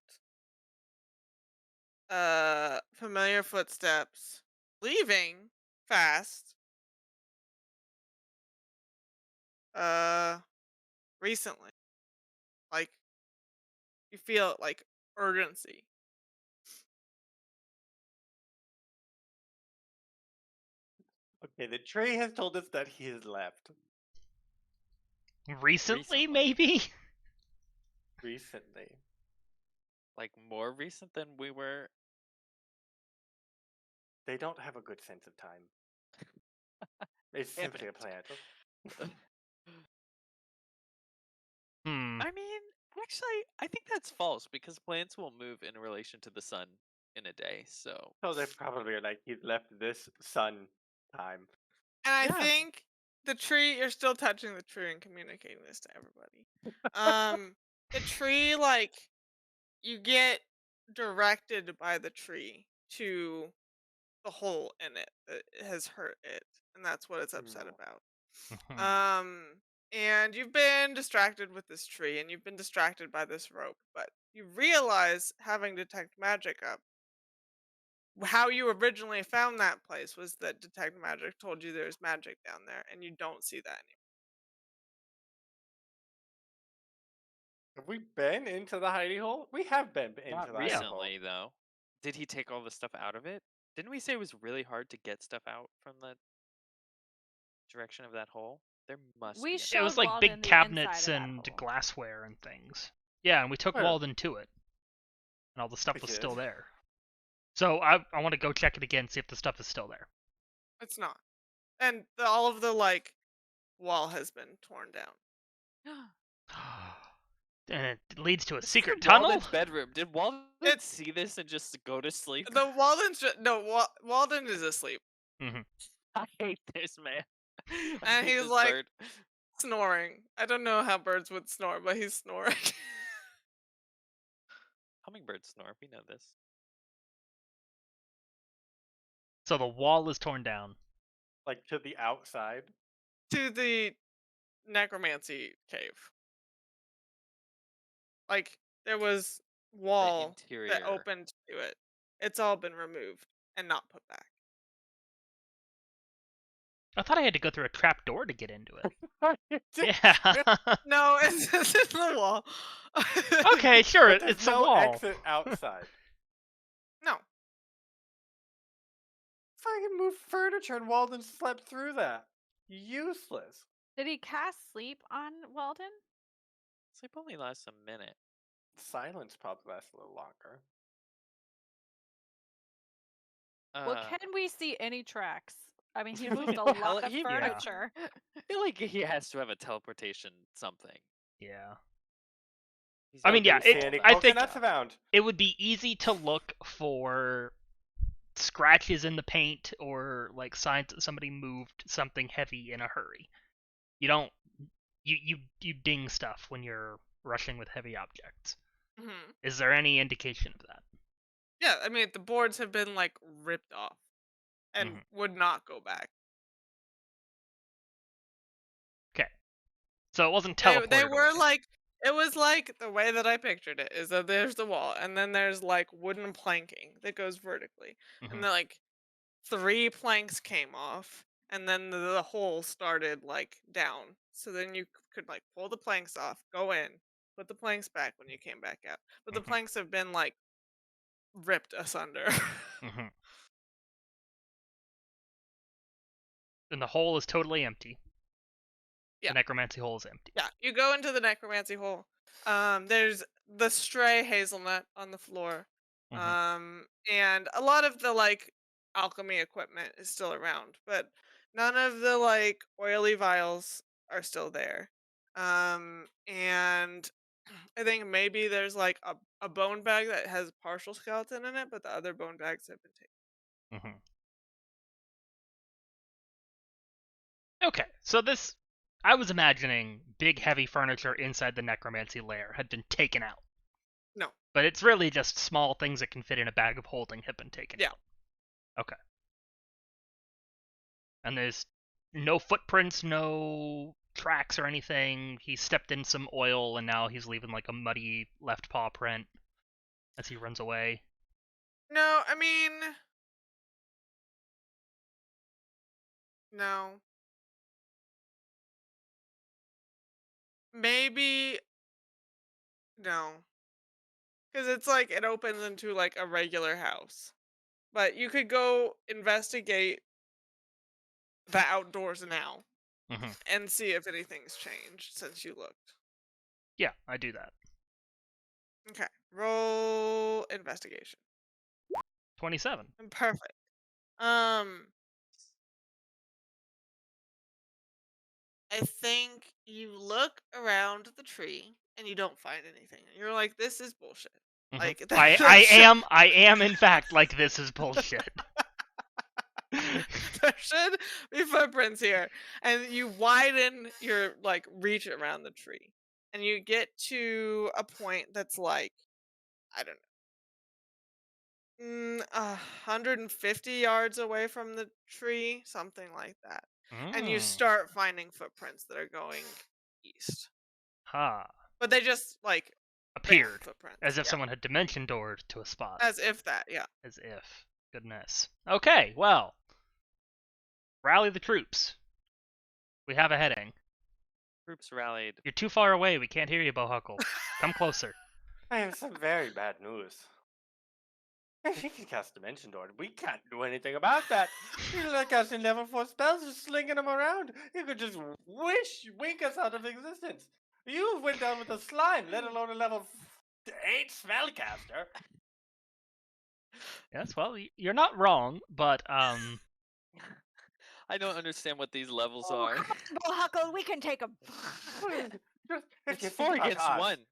familiar footsteps, leaving, fast, recently. Like you feel like urgency. Okay, the tree has told us that he has left Recently, maybe? recently. Like more recent than we were. They don't have a good sense of time. It's Damn simply a it. plant. I mean, actually, I think that's false because plants will move in relation to the sun in a day. So So they probably are like, he's left this sun time. And I Yeah. think the tree, you're still touching the tree and communicating this to everybody. The tree, like, you get directed by the tree to the hole in it that has hurt it, and that's what it's upset No. about. Mhm. And you've been distracted with this tree, and you've been distracted by this rope, but you realize having detect magic up, how you originally found that place was that detect magic told you there's magic down there, and you don't see that anymore. Have we been into the hidey hole? We have been into not the hidey hole. recently, though. Did he take all the stuff out of it? Didn't we say it was really hard to get stuff out from the direction of that hole? There must We be It showed was another. like Walden big the cabinets inside of that and hole. glassware and things. Yeah, and we took Where? Walden to it. And all the stuff We was did. still there. So I want to go check it again, see if the stuff is still there. It's not. And all of the, like, wall has been torn down. And it leads to a This secret is tunnel? Walden's bedroom. Did Walden It's- see this and just go to sleep? The Walden is asleep, I hate this man. I and hate he's this like bird. snoring. I don't know how birds would snore, but he's snoring. Hummingbirds snore. We know this. So the wall is torn down. Like to the outside. To the necromancy cave. Like there was wall that interior. opened to it. It's all been removed and not put back. I thought I had to go through a trap door to get into it. Yeah. Yeah. No, it's in the wall. Okay, sure, But there's it's no a wall. exit outside. No. Fucking move furniture and Walden slept through that. Useless. Did he cast sleep on Walden? Sleep only lasts a minute. Silence probably lasts a little longer. Well, can we see any tracks? I mean, he Well, moved a hell, lot of he- furniture. I feel like he has to have a teleportation something. Yeah. He's I mean, not yeah, really See any I think coconuts around? it would be easy to look for scratches in the paint or like signs that somebody moved something heavy in a hurry. You don't you ding stuff when you're rushing with heavy objects. Hmm. Is there any indication of that? Yeah, I mean the boards have been like ripped off and would not go back. Okay. So it wasn't They teleported were away. like, it was like the way that I pictured it is that there's the wall and then there's like wooden planking that goes vertically. Mhm. And then like 3 planks came off and then the hole started like down So then you could like pull the planks off, go in, put the planks back when you came back out. But the Mhm. planks have been like ripped asunder. Mhm. And the hole is totally empty. Yeah. The necromancy hole is empty. Yeah, you go into the necromancy hole. There's the stray hazelnut on the floor. And a lot of the like alchemy equipment is still around, but none of the like oily vials are still there. And I think maybe there's like a bone bag that has partial skeleton in it, but the other bone bags have been taken. Mhm. Okay, so this, I was imagining big heavy furniture inside the necromancy lair had been taken out. No. But it's really just small things that can fit in a bag of holding have been taken Yeah. out. Okay. And there's no footprints, no tracks or anything. He stepped in some oil and now he's leaving like a muddy left paw print as he runs away. No, I mean, no. Maybe no. Because it's like it opens into like a regular house. But you could go investigate the outdoors now Mhm. and see if anything's changed since you looked. Yeah, I do that. Okay. Roll investigation. 27. Perfect. I think you look around the tree and you don't find anything. You're like, this is bullshit. Mhm. Like I am in fact like this is bullshit. there should be footprints here. And you widen your like reach around the tree. And you get to a point that's like, I don't know, 150 yards away from the tree, something like that. And you Mm. start finding footprints that are going east. Ha. But they just like bam, Appeared. footprints. As if Yeah. someone had dimension doored to a spot. As if that, yeah. As if. Goodness. Okay, well. Rally the troops. We have a heading. Troops rallied. You're too far away. We can't hear you, Bohuckle. Come closer. I have some very bad news. He can cast Dimension Door. We can't do anything about that. He's like casting level 4 spells, just slinging them around. He could just wink us out of existence. You went down with a slime, let alone a level 8 spellcaster. Yes, well, you're not wrong, but I don't understand what these levels Oh, are. come on, Bohuckle, we can take him. Just, if you It's think 4 about against us, 1.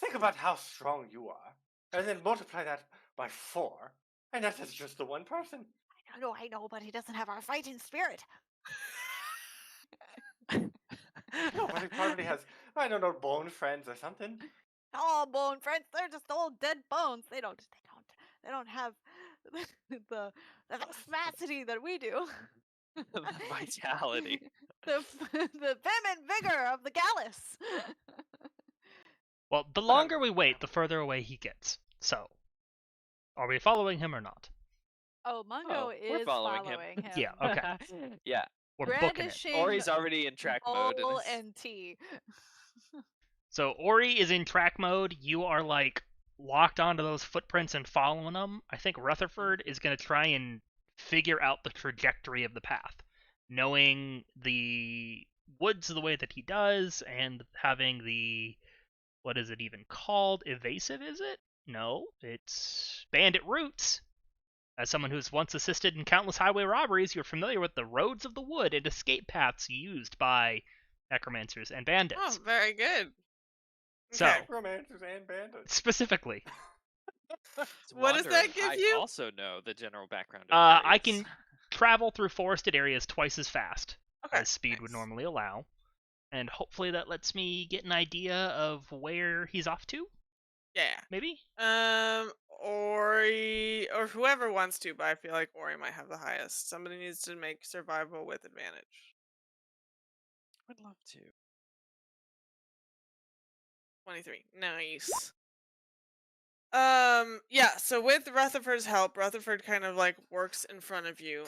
Think about how strong you are, and then multiply that by 4, and that is just the one person. I know, but he doesn't have our fighting spirit. No, but he probably has, I don't know, bone friends or something. Oh, bone friends, they're just old dead bones. They don't have the tenacity that we do. The vitality. the vim and vigor of the Gallus. well, the longer we wait, the further away he gets. So, are we following him or not? Oh, Mungo we're is following following him. Yeah, okay. Yeah. We're booking it. Brandishing Ori's already in track mode. bowl And and tea. So Ori is in track mode. You are like locked onto those footprints and following them. I think Rutherford is going to try and figure out the trajectory of the path, knowing the woods the way that he does, and having the, what is it even called? Evasive, is it? No, it's bandit routes. As someone who's once assisted in countless highway robberies, you're familiar with the roads of the wood and escape paths used by necromancers and bandits. Oh, very good. So, Okay. Necromancers and bandits. specifically, What does that give I you? also know the general background of the I areas. can travel through forested areas twice as fast Okay. as speed would nice. normally allow, and hopefully that lets me get an idea of where he's off to. Yeah. Maybe. Ori or whoever wants to, but I feel like Ori might have the highest. Somebody needs to make survival with advantage. Would love to. 23. Nice. Yeah, so with Rutherford's help, Rutherford kind of like works in front of you.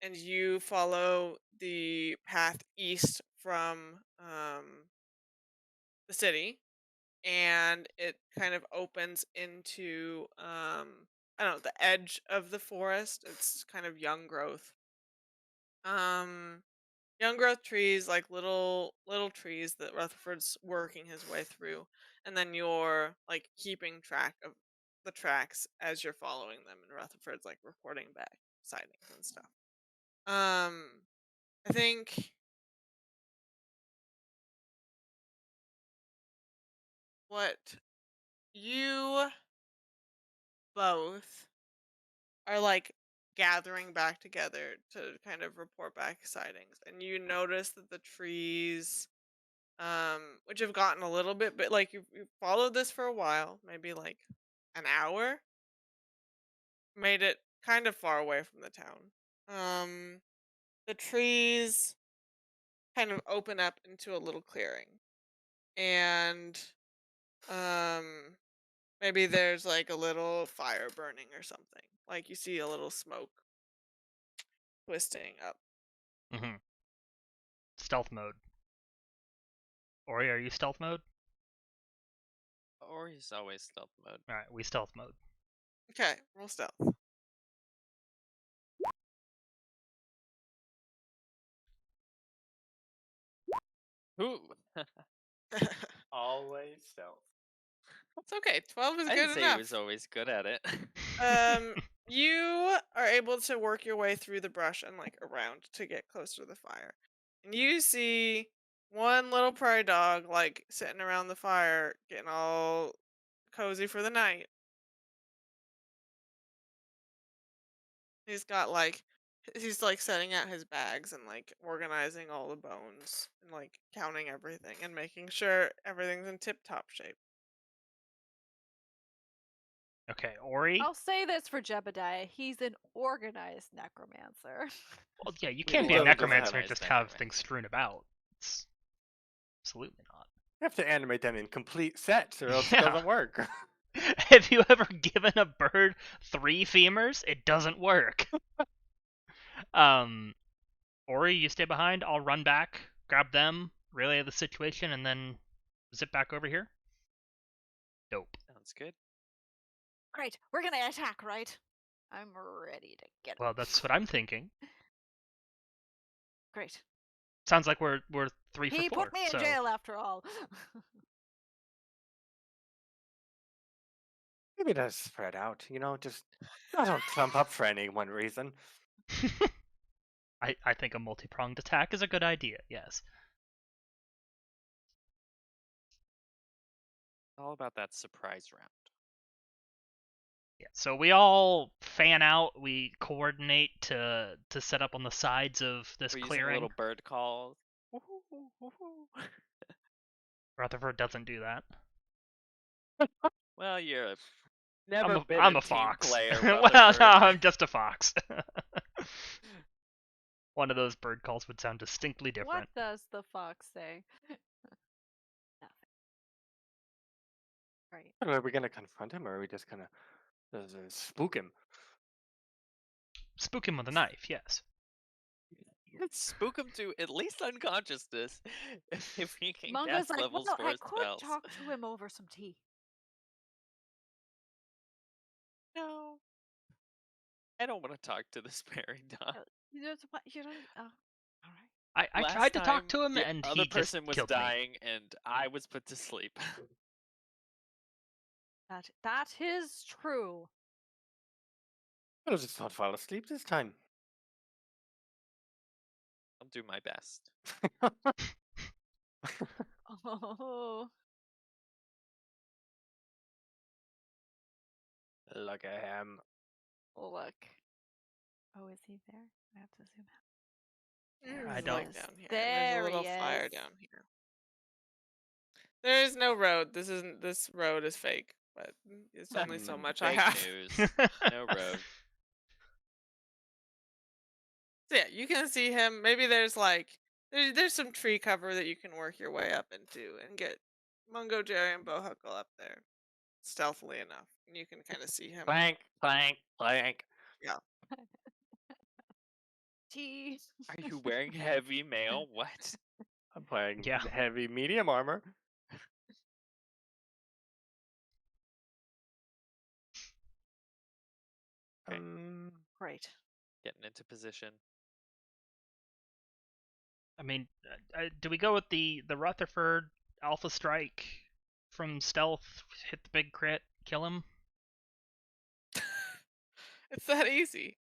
And you follow the path east from the city, and it kind of opens into I don't know, the edge of the forest. It's kind of young growth. Um Young growth trees, like little trees that Rutherford's working his way through, and then you're like keeping track of the tracks as you're following them, and Rutherford's like reporting back sightings and stuff. I think what you both are like gathering back together to kind of report back sightings, and you notice that the trees, which have gotten a little bit, but like you've followed this for a while, maybe like an hour, made it kind of far away from the town. Um, the trees kind of open up into a little clearing, and um, maybe there's like a little fire burning or something. Like you see a little smoke twisting up. Mm-hmm. Stealth mode. Ori, are you stealth mode? Or he's always stealth mode. All right, we stealth mode. Okay, roll stealth. Ooh. Always stealth. It's okay. 12 is I good didn't say enough. he was always good at it. You are able to work your way through the brush and like around to get closer to the fire. And you see one little prairie dog like sitting around the fire, getting all cozy for the night. He's got like he's like setting out his bags and like organizing all the bones and like counting everything and making sure everything's in tip top shape. Okay, Ori. I'll say this for Jebediah. He's an organized necromancer. Well, yeah, you We can't be a love this necromancer and organized just have necromancer. things strewn about. It's absolutely not. You have to animate them in complete sets, or else Yeah. it doesn't work. Have you ever given a bird 3 femurs? It doesn't work. Ori, you stay behind. I'll run back, grab them, relay the situation, and then zip back over here. Dope. Sounds good. Great, we're gonna attack, right? I'm ready to get Well, that's what I'm thinking. Great. Sounds like we're 3 for 4. He put me in so... jail after all. Maybe let's spread out, just I don't clump up for any one reason. I think a multi-pronged attack is a good idea, yes. All about that surprise round. Yeah, so we all fan out, we coordinate to set up on the sides of this We're using clearing. little bird calls. Woohoo, woohoo. Rutherford doesn't do that. Well, you're never I'm been a team fox. player. Well, Rutherford. no, I'm just a fox. One of those bird calls would sound distinctly What different. does the fox say? Nothing. Right. Are we gonna confront him, or are we just gonna spook him? Spook him with a knife, yes. Spook him to at least unconsciousness if he can Mungo's cast like, levels well, 4 I could spells. talk to him over some tea. No. I don't want to talk to the sparing dog. You don't. All right. I Last tried to talk time, to him, the and other he just person was killed me. dying, and I was put to sleep. That is true. I'll just not fall asleep this time. I'll do my best. Oh. Look at him. Look. Oh, is he there? I have to zoom out. I He's, don't- like down here. and There there's a little he fire is. down here. There is no road. This road is fake, but it's only so much I Fake have. news. No road. So yeah, you can see him. Maybe there's like there's some tree cover that you can work your way up into and get Mungojerry and Bohuckle up there stealthily enough, and you can kind of see him. Clank, clank, clank. Tea. Are you wearing heavy mail? What? I'm playing Yeah. heavy medium armor. Okay. Great. Getting into position. I mean, do we go with the Rutherford Alpha Strike from stealth? Hit the big crit, kill him, It's that easy.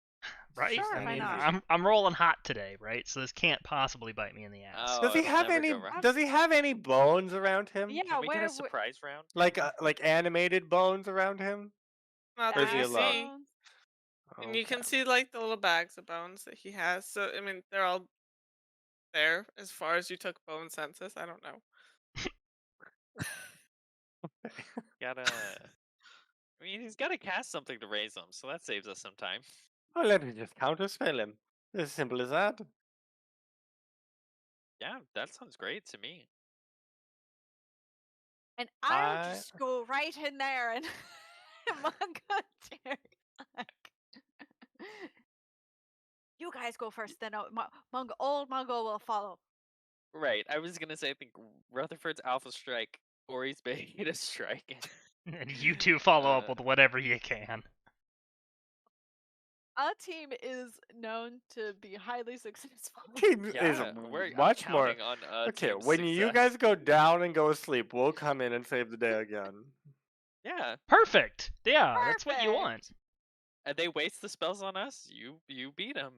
right? Sure, I why mean, not? I'm rolling hot today, right? So this can't possibly bite me in the ass. Oh, Does he it'll have never any? go wrong. Does he have any bones around him? Yeah, Can we get where a surprise round? Like animated bones around him? Not Or that is he you back alone? see. bones? And you can Okay. see like the little bags of bones that he has. So I mean, they're all there as far as you took bone census. I don't know. Gotta. I mean, he's gotta cast something to raise them, so that saves us some time. Oh, let me just counterspell him. As simple as that. Yeah, that sounds great to me. And I'll just go right in there and Mungojerry. You guys go first, then old Mungo will follow. Right. I was gonna say I think Rutherford's Alpha Strike, Ori's Beta Strike. And you two follow up with whatever you can. Our team is known to be highly successful. Team is I'm much more. counting on Okay, team when you success. guys go down and go asleep, we'll come in and save the day again. Yeah. Perfect. Yeah, that's what you want. Perfect. And they waste the spells on us. You beat them.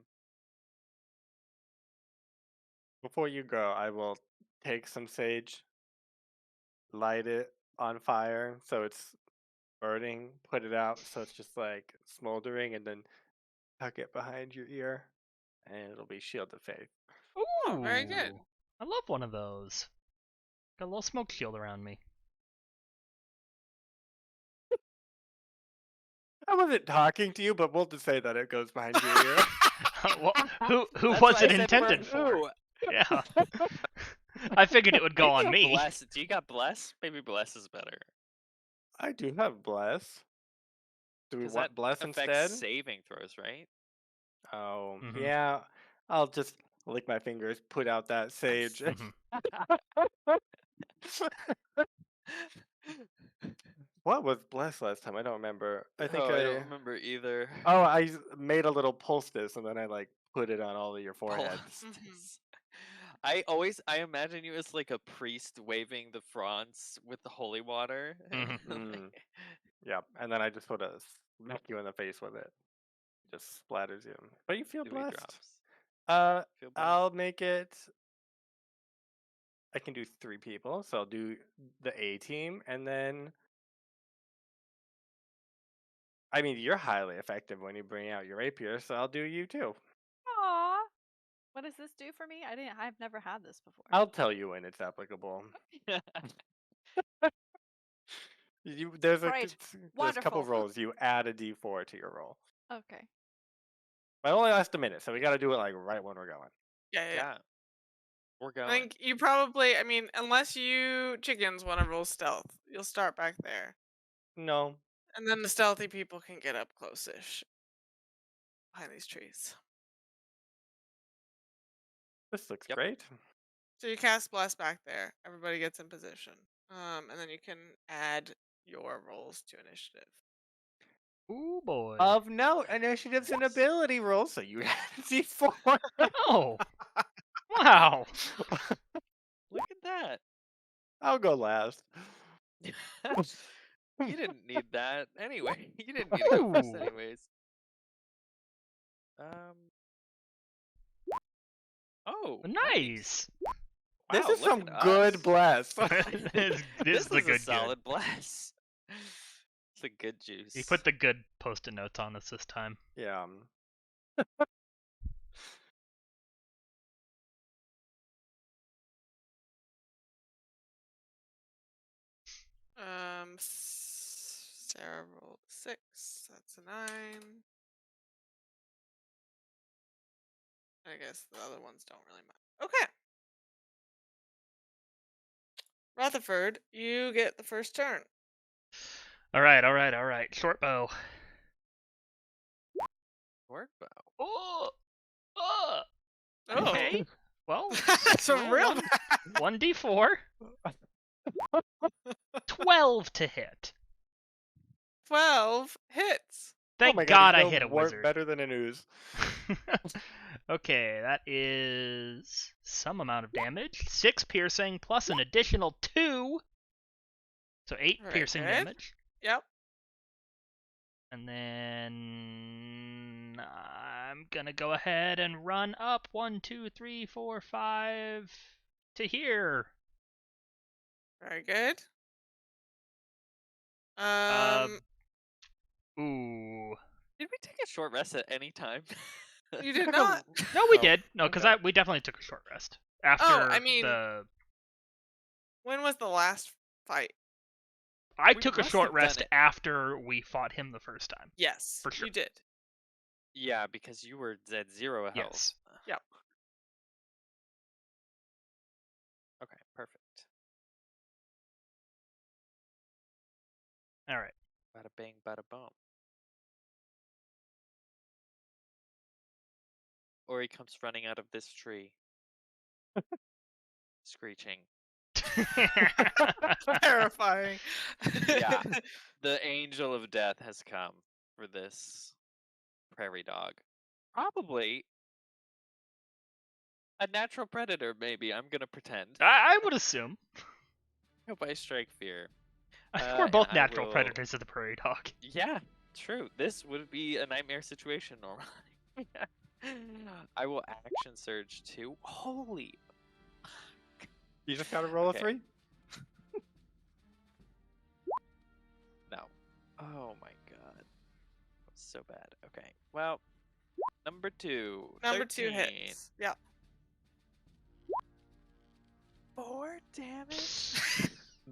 Before you go, I will take some sage, light it on fire so it's burning, put it out so it's just like smoldering, and then tuck it behind your ear, and it'll be shield of faith. Ooh, Oh, very good. I love one of those. Got a little smoke shield around me. I wasn't talking to you, but we'll just say that it goes behind your ear. Well, who That's was why it I said intended for? ooh. Yeah. I figured it would go on Maybe a me. Bless. Do you got bless? Maybe bless is better. I do have bless. Do we Because want that bless affects instead? saving throws, right? Oh, Mhm. yeah. I'll just lick my fingers, put out that sage. Mhm. What was bless last time? I don't remember. I think Oh, I don't remember either. Oh, I made a little poultice and then I like put it on all of your foreheads. I imagine you as like a priest waving the fronds with the holy water. Mm. Yeah, and then I just sort of smack you in the face with it. Just splatters you. But you feel Dewy blessed. drops. Feel blessed. I'll make it. I can do 3 people, so I'll do the A team, and then. I mean, you're highly effective when you bring out your rapier, so I'll do you too. Aw. What does this do for me? I've never had this before. I'll tell you when it's applicable. There's Great. a couple Wonderful. rolls. You add a D4 to your roll. Okay. But it only lasts a minute, so we got to do it like right when we're going. Yeah. We're I going. think you probably, I mean, unless you chickens want to roll stealth, you'll start back there. No. And then the stealthy people can get up close-ish behind these trees. This looks Yep. great. So you cast Bless back there. Everybody gets in position. And then you can add your rolls to initiative. Ooh boy. Of note, initiative's an ability roll, so you add D4. Oh. Wow. Look at that. I'll go last. You didn't need that anyway. You didn't need to go first Ooh. anyways. Oh, Nice. This Wow, is look some at good us. bless. this This is the is a good solid bless. It's a good juice. You put the good post-it notes on us this time. Yeah. Sarah rolled 6. That's a 9. I guess the other ones don't really matter. Okay. Rutherford, you get the first turn. All right. Short bow. Short bow. Oh. Oh. Okay. Well, That's a roll real one- bad. 1d4. 12 to hit. 12 hits. Thank oh my God I he's hit a no more wizard. better than an ooze. Okay, that is some amount of damage. 6 piercing plus an additional 2. So 8 Very piercing good. damage. Yep. And then I'm gonna go ahead and run up 1, 2, 3, 4, 5 to here. Very good. Ooh. Did we take a short rest at any time? You did not. No, we Oh, did. No, because okay. we definitely took a short rest after I mean- the. When was the last fight? I We took a must short have done rest it. after we fought him the first time. Yes, For sure. you did. Yeah, because you were at 0 health. Yes. Yep. Okay, perfect. All right. Bada bing, bada boom. Ori comes running out of this tree, screeching. Terrifying. Yeah. The angel of death has come for this prairie dog. Probably a natural predator, maybe. I'm gonna pretend. I would assume. Hope I strike fear. I think we're and both I natural will- predators of the prairie dog. Yeah, true. This would be a nightmare situation normally. I will action surge too. Holy. You just gotta roll Okay. a 3? No. Oh my god. That's so bad. Okay. Well, number 2. Number 2 13. hits. Yep. 4 damage.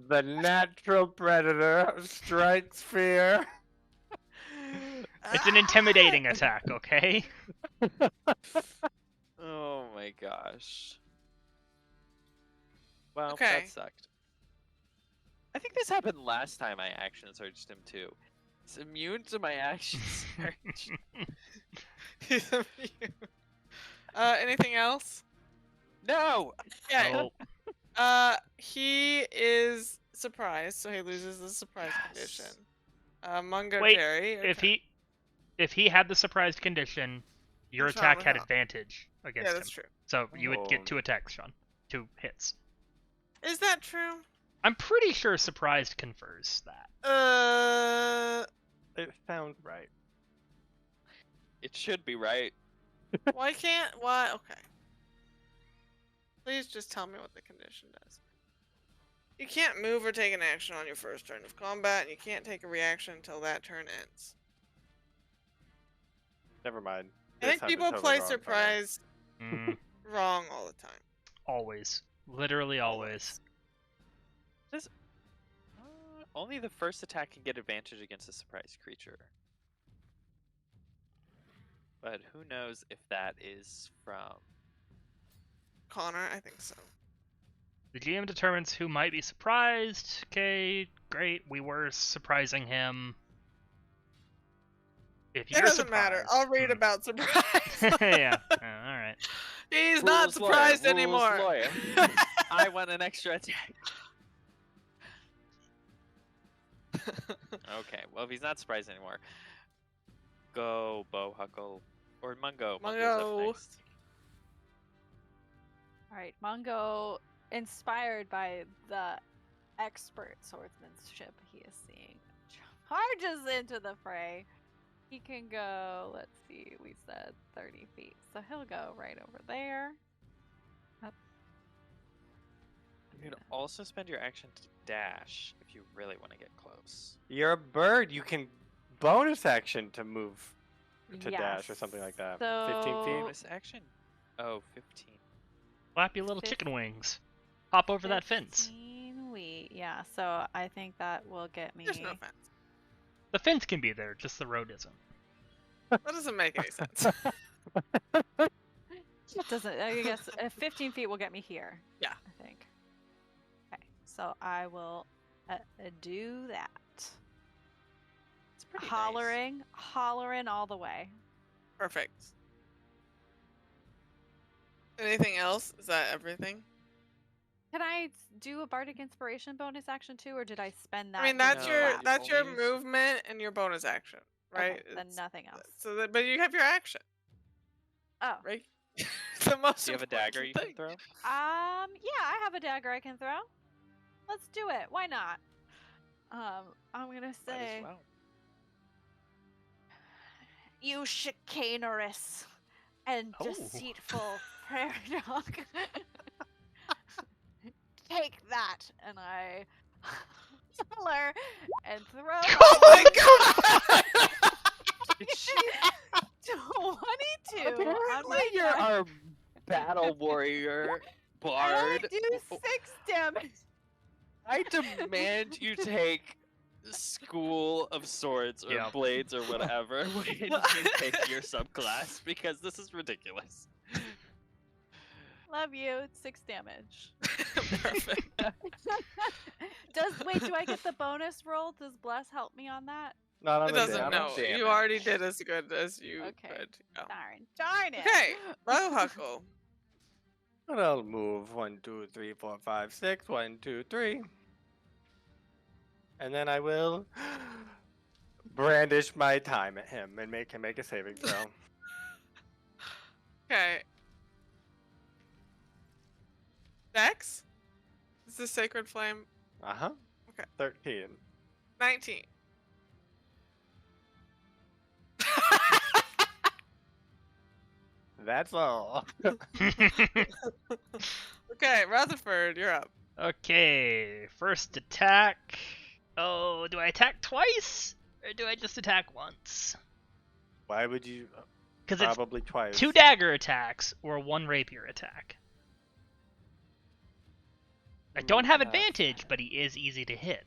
The natural predator strikes fear. It's an intimidating attack, okay? Oh my gosh. Well, Okay. that sucked. I think this happened last time I action surged him too. It's immune to my action surge. He's immune. Anything else? No! Yeah. Oh, He is surprised, so he loses the surprise Yes. condition. Mungojerry. Wait, if he had the surprised condition, your Sean attack would had have. advantage against Yeah, him. that's true. So you would Oh. get 2 attacks, Sean. 2 hits. Is that true? I'm pretty sure surprised confers that. It sounds right. It should be right. Why can't? Why? Okay. Please just tell me what the condition does. You can't move or take an action on your first turn of combat, and you can't take a reaction until that turn ends. Never mind. I This think had it people totally play wrong, sorry. surprise Mm, wrong all the time. always. Literally always. Only the first attack can get advantage against a surprised creature. But who knows if that is from... Connor, I think so. The GM determines who might be surprised. Okay, great. We were surprising him. If It you're doesn't matter. surprised- I'll read about surprise. Yeah. Alright. He's not Rules lawyer, surprised rules anymore. lawyer. I want an extra attack. Okay, well if he's not surprised anymore, go Bohuckle or Mungo. Mungo's up Mungo. next. Alright, Mungo, inspired by the expert swordsmanship he is seeing, charges into the fray. He can go, let's see, we said 30 feet. So he'll go right over there. You could also spend your action to dash if you really want to get close. You're a bird. You can bonus action to move to dash or Yes. something like that. So- 15 feet. Bonus action? Oh, 15. Flap your little chicken wings. Hop over that fence. 15 yeah, so I think that will get me. There's no fence. The fence can be there, just the road isn't. That doesn't make any sense. It doesn't, I guess 15 feet will get me here. Yeah. I think. Okay, so I will do that. It's pretty nice. Hollering all the way. Perfect. Anything else? Is that everything? Can I do a bardic inspiration bonus action too, or did I spend that? I mean, to that's do your that? that's your only use- movement and your bonus action, right? Okay, then nothing else. So that, but you have your action, Oh. right? The most Do you have a important dagger you can thing. throw? Yeah, I have a dagger I can throw. Let's do it. Why not? I'm gonna Might say, as well. you chicanerous and Oh. deceitful prairie dog. Take that, and I tell her and throw. Oh my god! 22 on Apparently my you're die. our battle warrior And I bard. do 6 damage. I demand you take School of Swords or Yep. Blades or whatever when you take your subclass because this is ridiculous. Love you. It's 6 damage. Perfect. Wait, do I get the bonus roll? Does Bless help me on that? Not on It the doesn't damage. know. damage. You already did as good as you Okay. could. Yeah. Darn it. Okay, Bohuckle. And I'll move 1, 2, 3, 4, 5, 6. 1, 2, 3. And then I will brandish my time at him and make him make a saving throw. Okay. Dex? Is this Sacred Flame? Uh-huh. Okay. 13. 19. That's all. Okay, Rutherford, you're up. Okay, first attack. Oh, do I attack twice? Or do I just attack once? Why would you? Because it's Probably twice. 2 dagger attacks or 1 rapier attack. I don't have advantage, but he is easy to hit.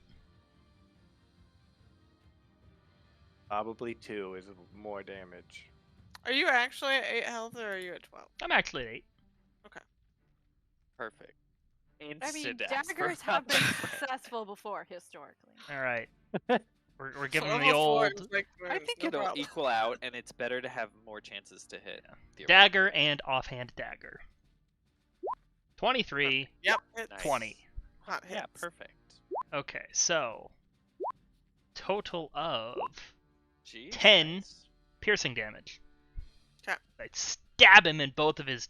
Probably 2 is more damage. Are you actually at 8 health or are you at 12? I'm actually at 8. Perfect. I mean, Instant death for daggers have been Rutherford. successful before, historically. Alright. We're giving So him the level 4 old is like I wounds, think no it'll problem. equal out, and it's better to have more chances to hit. theoretically. dagger and offhand dagger. 23, Yep, it's Nice. 20. hot Yeah, hits. perfect. Okay, so total of Jeez, 10. nice. piercing damage. 'Kay. I stab him in both of his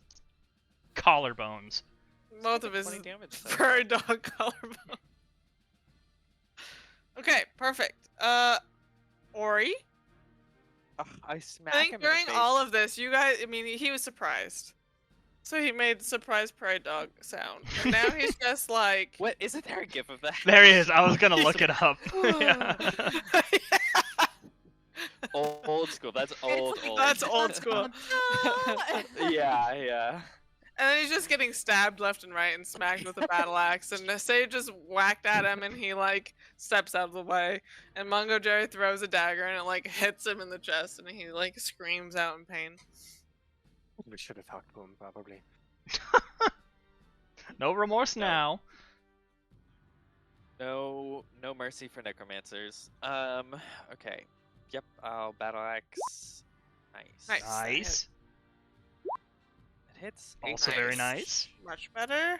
collarbones. Both of his 20 damage. so furry dog collarbone. Okay, perfect. Ori? far. I smack I him think in the during face. all of this, you guys, I mean, he was surprised. So he made surprise prairie dog sound. And now he's just like. What? Isn't there a gif of that? There he is. I was gonna look it up. Yeah. Old school. That's old. like- old. That's old school. Yeah, yeah. And then he's just getting stabbed left and right and smacked with a battle axe. And Sage just whacked at him and he like steps out of the way. And Mungojerry throws a dagger and it like hits him in the chest and he like screams out in pain. We should have talked to him, probably. No remorse No. now. No mercy for necromancers. Okay. Yep, I'll battle axe. Nice. Nice. Nice. It hits. Also Nice. very nice. Much better.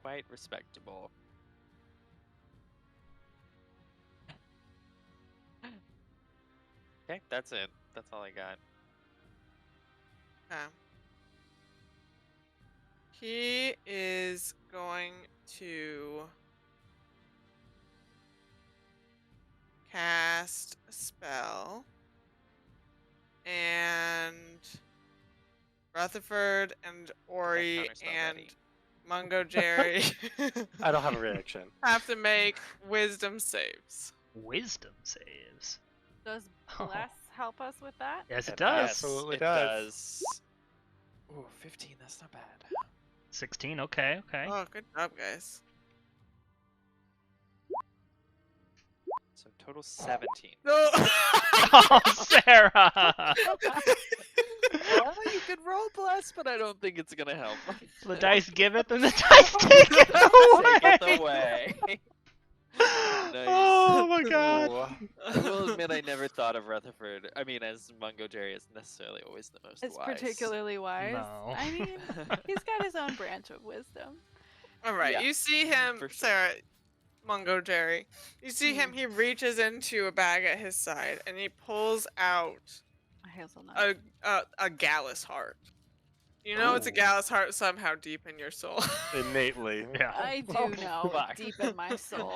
Quite respectable. Okay, that's it. That's all I got. Okay. He is going to cast a spell. And Rutherford and Ori counter's not and ready. Mungojerry I don't have a reaction. have to make wisdom saves. Wisdom saves. Does Oh. Bless help us with that? Yes, it It does. absolutely it does. Ooh, 15. That's not bad. 16. Okay. Okay. Oh, good job, guys. So total 17. No. Oh, Sarah! Well, you could roll bless, but I don't think it's gonna help. The dice give it, and the dice take it Take away. it away. Nice. Oh my god. Ooh. I will admit I never thought of Rutherford. I mean, as Mungojerry is necessarily always the most It's wise. particularly wise. No. I mean, he's got his own branch of wisdom. All right, Yeah, you see him, for sure. Sarah, Mungojerry. You see him. He reaches into a bag at his side and he pulls out A hazelnut. a Gallus heart. You know it's a Ooh. Gallus heart somehow deep in your soul. Innately. Yeah. I do Oh, know, fuck. deep in my soul.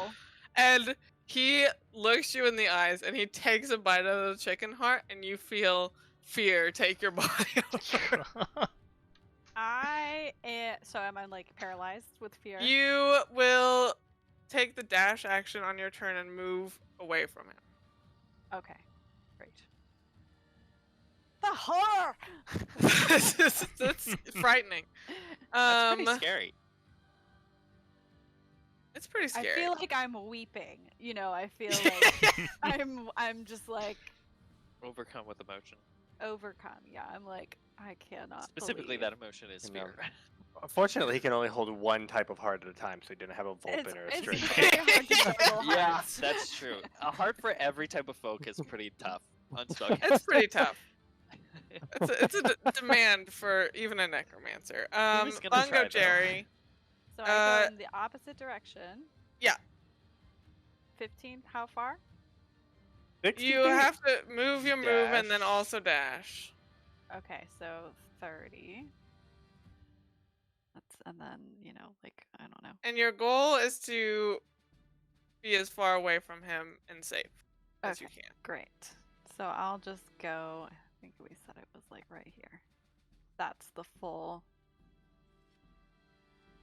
And he looks you in the eyes and he takes a bite out of the chicken heart and you feel fear take your body over. So am I like paralyzed with fear? You will take the dash action on your turn and move away from him. Okay, great. The horror! That's frightening. That's pretty scary. It's pretty I scary. feel like I'm weeping. You know, I feel like I'm just like Overcome with emotion. overcome. Yeah, I'm like I cannot. Specifically, believe. that emotion is No. fear. Unfortunately, he can only hold one type of heart at a time, so he didn't have a Vulpin It's, or a it's Strig. very hard to juggle Yeah, hearts. that's true. A heart for every type of folk is pretty tough on spellcasting. It's pretty tough. It's a demand for even a necromancer. was gonna try, though. Jerry. So I go in the opposite direction. Yeah. 15. How far? 60 You feet? have to move your move and then Dash. also dash. Okay, so 30. And then like I don't know. And your goal is to be as far away from him and safe as you Okay. can. Great. So I'll just go. I think we said it was like right here. That's the full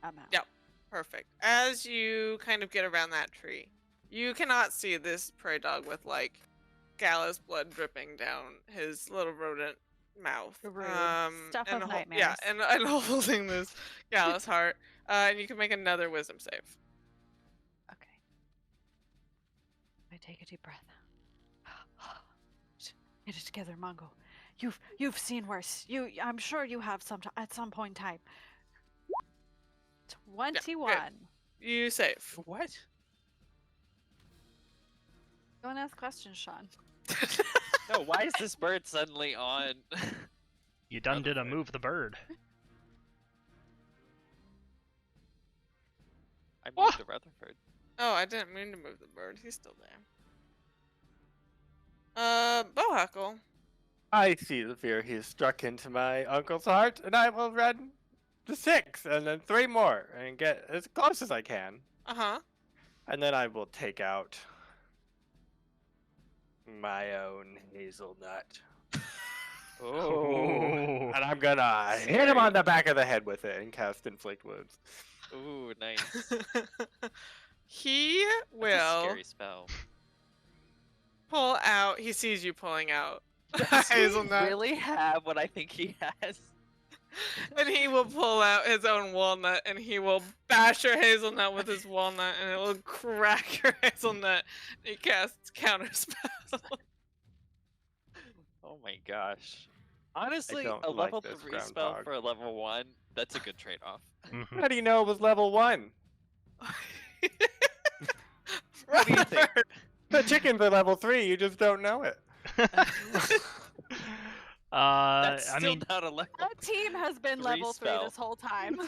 amount. Yep. Perfect. As you kind of get around that tree, you cannot see this prey dog with like Gallus blood dripping down his little rodent mouth. Rude. Stuff and of Yeah, nightmares. and holding this Gallus heart. And you can make another wisdom save. Okay. I take a deep breath. Get it together, Mongo. You've seen worse. I'm sure you have at some point in time. 21. You save. What? Go and ask questions, Sean. No, why is this bird suddenly on? You done did a move the bird. I moved to Rutherford. Oh, I didn't mean to move the bird. He's still there. Bohuckle. I see the fear he has struck into my uncle's heart, and I will run to 6, and then 3 more, and get as close as I can. Uh-huh. And then I will take out my own hazelnut. Oh. And I'm gonna hit him on the back of the head with it and cast Inflict Wounds. Ooh, nice. He That's a will scary spell. pull out. He sees you pulling out Does he hazelnut. really have what I think he has? And he will pull out his own walnut and he will bash your hazelnut with his walnut and it will crack your hazelnut. He casts counterspell. Oh my gosh. Honestly, don't a like level this 3 spell groundhog. for a level 1, that's a good trade-off. Mhm. How do you know it was level 1? What do you think? The chickens are level 3, you just don't know it. That's I still mean, not a level. That team has been 3 level 3 spell. this whole time.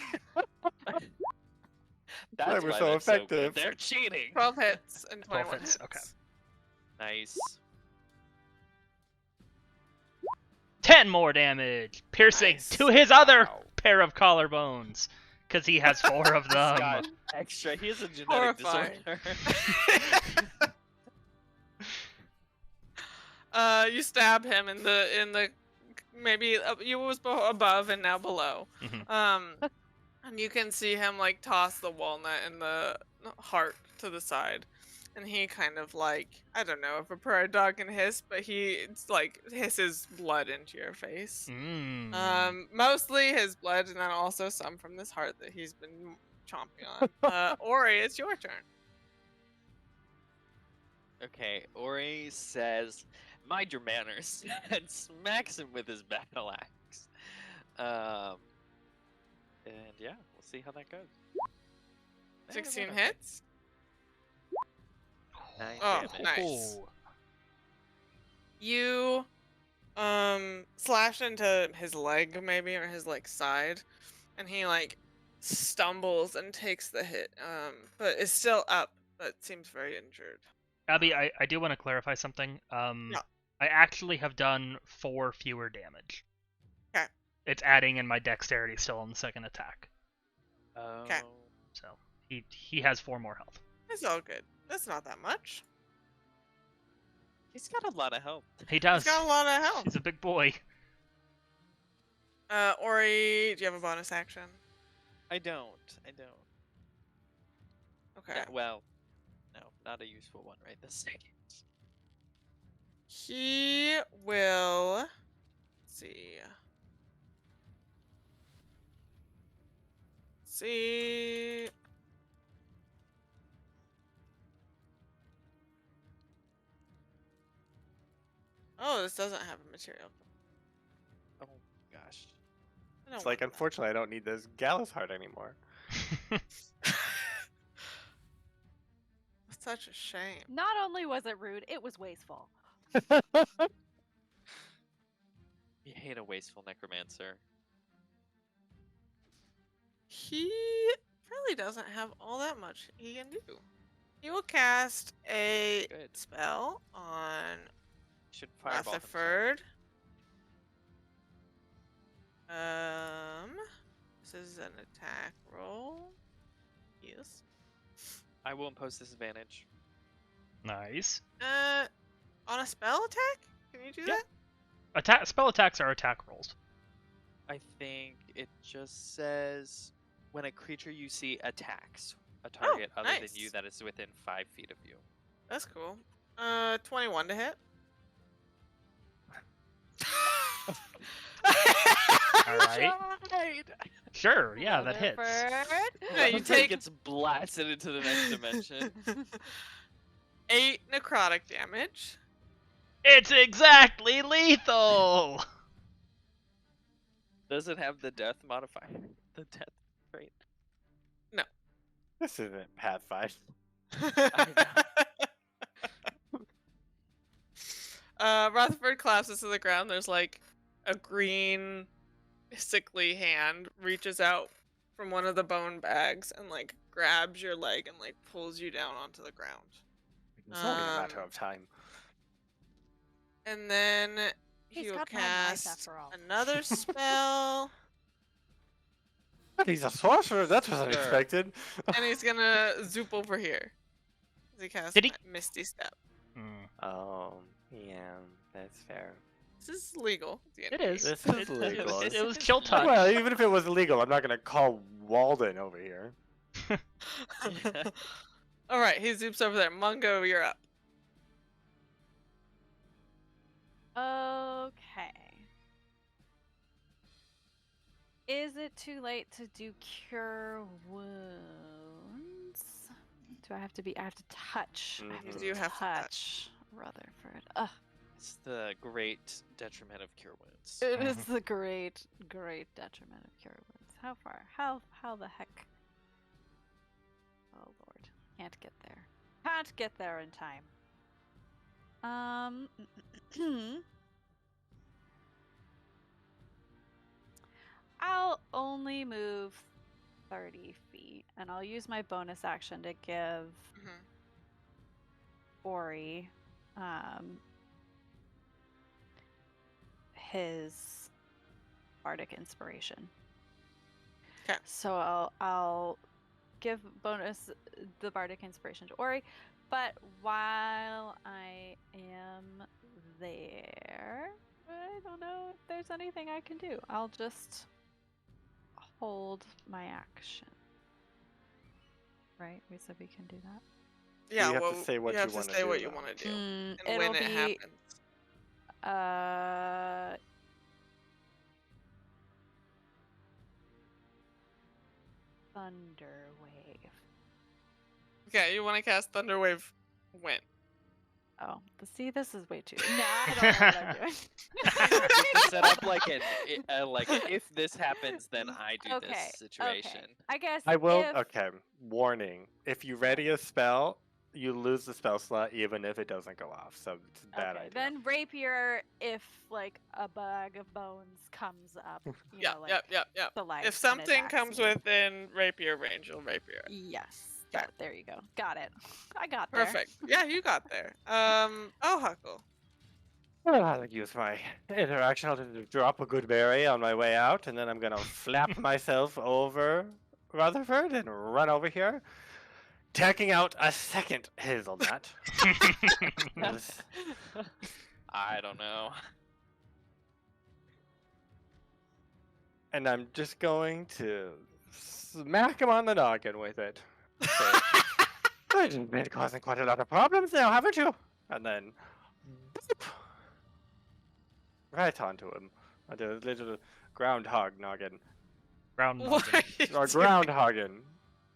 That's were why so they're effective. good. They're cheating. 12 hits and 12 21 hits, hits. okay. Nice. 10 more damage, piercing Nice. to his other Wow. pair of collarbones, because he has 4 of He's them. got extra. He has a genetic Horrifying. disorder. You stab him in the maybe you was above and now below. Mhm. And you can see him like toss the walnut and the heart to the side, and he kind of like I don't know if a prairie dog can hiss, but it's like hisses blood into your face. Mostly his blood, and then also some from this heart that he's been chomping on. Ori, it's your turn. Okay, Ori says, "Mind your manners," and smacks him with his battle axe. And yeah, we'll see how that goes. Eh, 16 whatever. hits. 9 Oh, damage. nice. You slash into his leg maybe, or his like side, and he like stumbles and takes the hit. But is still up, but seems very injured. Abby, I do want to clarify something. Yeah. I actually have done 4 fewer damage. Okay. It's adding in my dexterity still on the second attack. Oh. So he has 4 more health. It's all good. That's not that much. He's got a lot of health. He does. He's got a lot of health. He's a big boy. Ori, do you have a bonus action? I don't. Okay. Yeah, well, no, not a useful one right this second. He will. Let's see. See. Oh, this doesn't have a material. Oh gosh. I don't It's like, want that. unfortunately, I don't need this Gallus heart anymore. Such a shame. Not only was it rude, it was wasteful. You hate a wasteful necromancer. He really doesn't have all that much he can do. He will cast a Good. spell on Should fireball himself. Rutherford. This is an attack roll. Yes. I will impose disadvantage. Nice. On a spell attack? Can you do Yeah. that? Spell attacks are attack rolls. I think it just says when a creature you see attacks a target other nice. than you that is within 5 feet of you. That's cool. 21 to hit. All right. Sure. Yeah, that hits. Rutherford. Yeah, you take gets blasted into the next dimension. 8 necrotic damage. It's exactly lethal. Does it have the death modifier? The death trait? This isn't Pathfinder. Rutherford collapses to the ground. There's like a green, sickly hand reaches out from one of the bone bags and like grabs your leg and like pulls you down onto the ground. It's only a matter of time. And then He's he will got my knife cast after all. another spell, But he's a sorcerer. That was unexpected. and he's gonna zoop over here. He casts Did he- Misty Step. Oh, yeah, that's fair. This is legal. at It D&D. is. This It, is legal. it was chill touch. Well, even if it was illegal, I'm not gonna call Walden over here. All right, he zoops over there. Mungo, you're up. Okay. Is it too late to do cure wounds? Do I have to be? I have to touch. I have Mhm. to You do have to touch Rutherford. Ugh. It's the great detriment of cure wounds. It is the great, great detriment of cure wounds. How far? How the heck? Oh lord, can't get there. Can't get there in time. I'll only move 30 feet, and I'll use my bonus action to give Mhm. Ori his bardic inspiration. Okay. So I'll give the bardic inspiration to Ori, but while I am there, I don't know if there's anything I can do. I'll just hold my action. Right? We said we can do that. Yeah, you have well, to say what you you have to wanna say do, what you though. want to do and It'll when it be happens. Thunder Wave. Okay, you want to cast Thunderwave when? Oh, see, this is way too. No, I don't know what I'm doing. You can set up like if this happens, then I do Okay, this situation. I guess I will. if- Okay, warning. If you ready a spell, you lose the spell slot even if it doesn't go off. So it's a bad Okay, idea. then rapier if like a bag of bones comes up, you Yeah, know, like yep. to life If and something attacks comes you. within rapier range, you'll rapier it. Yes. Okay. There you go. Got it. I got there. Perfect. Yeah, you got there. Huckle. Well, I'll use my interaction to drop a good berry on my way out, and then I'm gonna flap myself over Rutherford and run over here, taking out a second hazelnut. Yes. I don't know. And I'm just going to smack him on the noggin with it. So, you've been causing quite a lot of problems now, haven't you? And then, boop, right onto him. Onto a little groundhog noggin. Ground What noggin. are you Or doing? groundhoggin.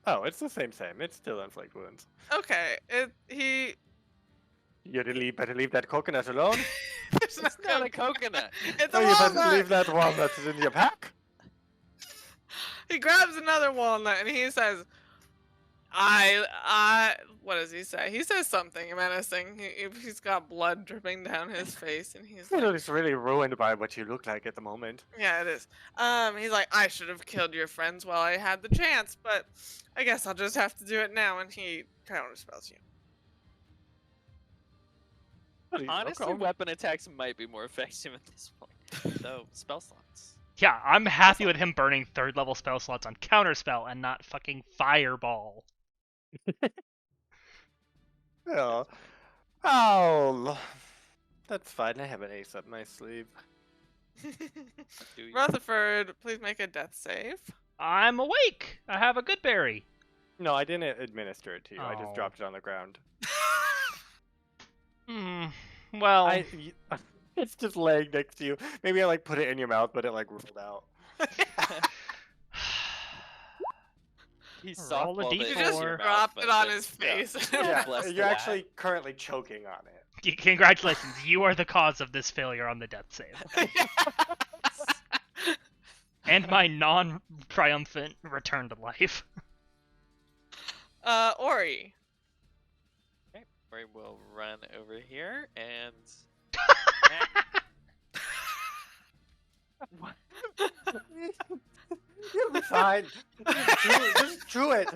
Oh, it's the same. It's still inflict wounds. Okay, he. You better leave that coconut alone. There's no It's not a coconut. It's Oh, a you better walnut. leave that walnut in your pack. He grabs another walnut and he says, what does he say? He says something menacing. He's got blood dripping down his face and he's like, It's really ruined by what you look like at the moment. yeah, it is. He's like, I should have killed your friends while I had the chance, but I guess I'll just have to do it now. And he counterspells you. Honestly, weapon attacks might be more effective at this point. Though, spell slots. Yeah, I'm happy with him burning 3rd level spell slots on counterspell and not fucking fireball. Yeah. Oh, that's fine. I have an ace up my sleeve. Do you? Rutherford, please make a death save. I'm awake. I have a good berry. No, I didn't administer it to you. I just Oh. dropped it on the ground. Well, It's just laying next to you. Maybe I like put it in your mouth, but it like rolled out. He Roll a softballed You it D4. just in your mouth, dropped but it on then- his face. Yeah, Bless you're that. actually currently choking on it. congratulations. You are the cause of this failure on the death save. And my non-triumphant return to life. Ori. Okay, we will run over here and. You'll be fine. Just chew it.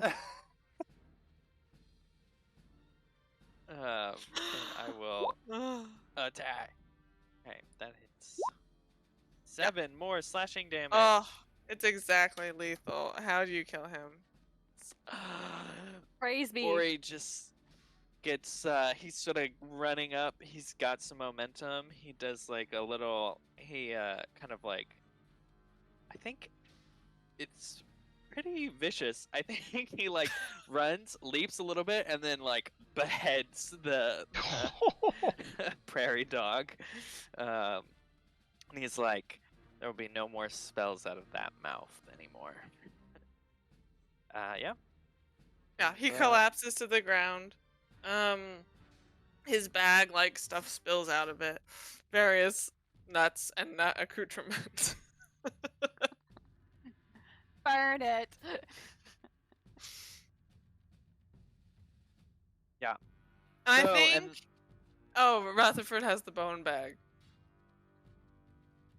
And I will attack. Okay, that hits. 7 more slashing damage. Oh, it's exactly lethal. How do you kill him? Praise be. Ori just gets, he's sort of running up. He's got some momentum. He does like a little, kind of like, I think it's pretty vicious. I think he like runs, leaps a little bit, and then like beheads the prairie dog. And he's like, there will be no more spells out of that mouth anymore. Yeah. Yeah, he collapses to the ground. His bag, like, stuff spills out of it. Various nuts and nut accoutrements. Burn it. Yeah. I So, think. and- Oh, Rutherford has the bone bag.